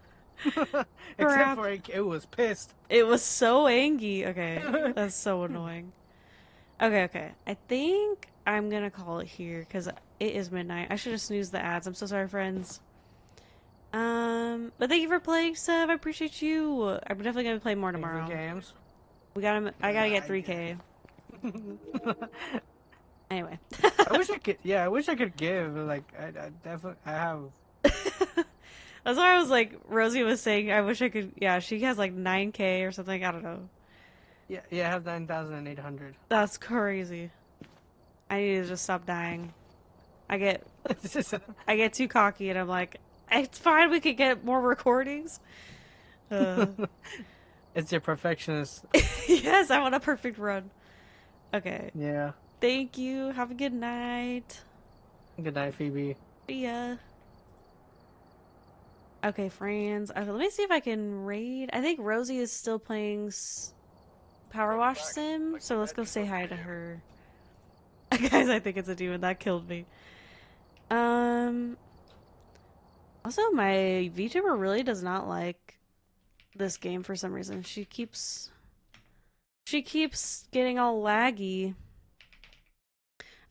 Except for it was pissed. It was so angry. Okay, that's so annoying. Okay. I think I'm gonna call it here because It is midnight. I should have snoozed the ads. I'm so sorry, friends. But thank you for playing, Sev. I appreciate you. I'm definitely gonna play more tomorrow. Games. We got him. I gotta get 3K. Anyway. I wish I could. Yeah, I wish I could give. Like, I definitely. I have. That's why I was like, Rosie was saying, I wish I could. Yeah, she has like 9K or something. I don't know. Yeah, I have 9,800. That's crazy. I need to just stop dying. I get too cocky, and I'm like, it's fine. We could get more recordings. It's your perfectionist. Yes, I want a perfect run. Okay. Yeah. Thank you. Have a good night. Good night, Phoebe. See ya. Okay, friends. Okay, let me see if I can raid. I think Rosie is still playing Power Wash Sim, so let's go say hi to her. Guys, I think it's a demon. That killed me. Also, my VTuber really does not like this game for some reason. She keeps getting all laggy.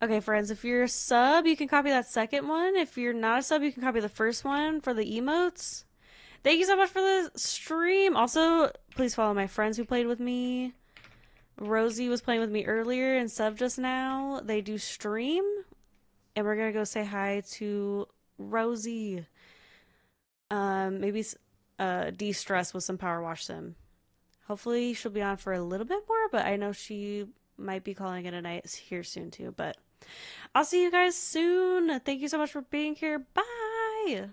Okay, friends, if you're a sub, you can copy that second one. If you're not a sub, you can copy the first one for the emotes. Thank you so much for the stream. Also, please follow my friends who played with me. Rosie was playing with me earlier and sub just now. They do stream. And we're going to go say hi to Rosie. Maybe de-stress with some Power Wash Sim. Hopefully she'll be on for a little bit more, but I know she might be calling it a night here soon too. But I'll see you guys soon. Thank you so much for being here. Bye!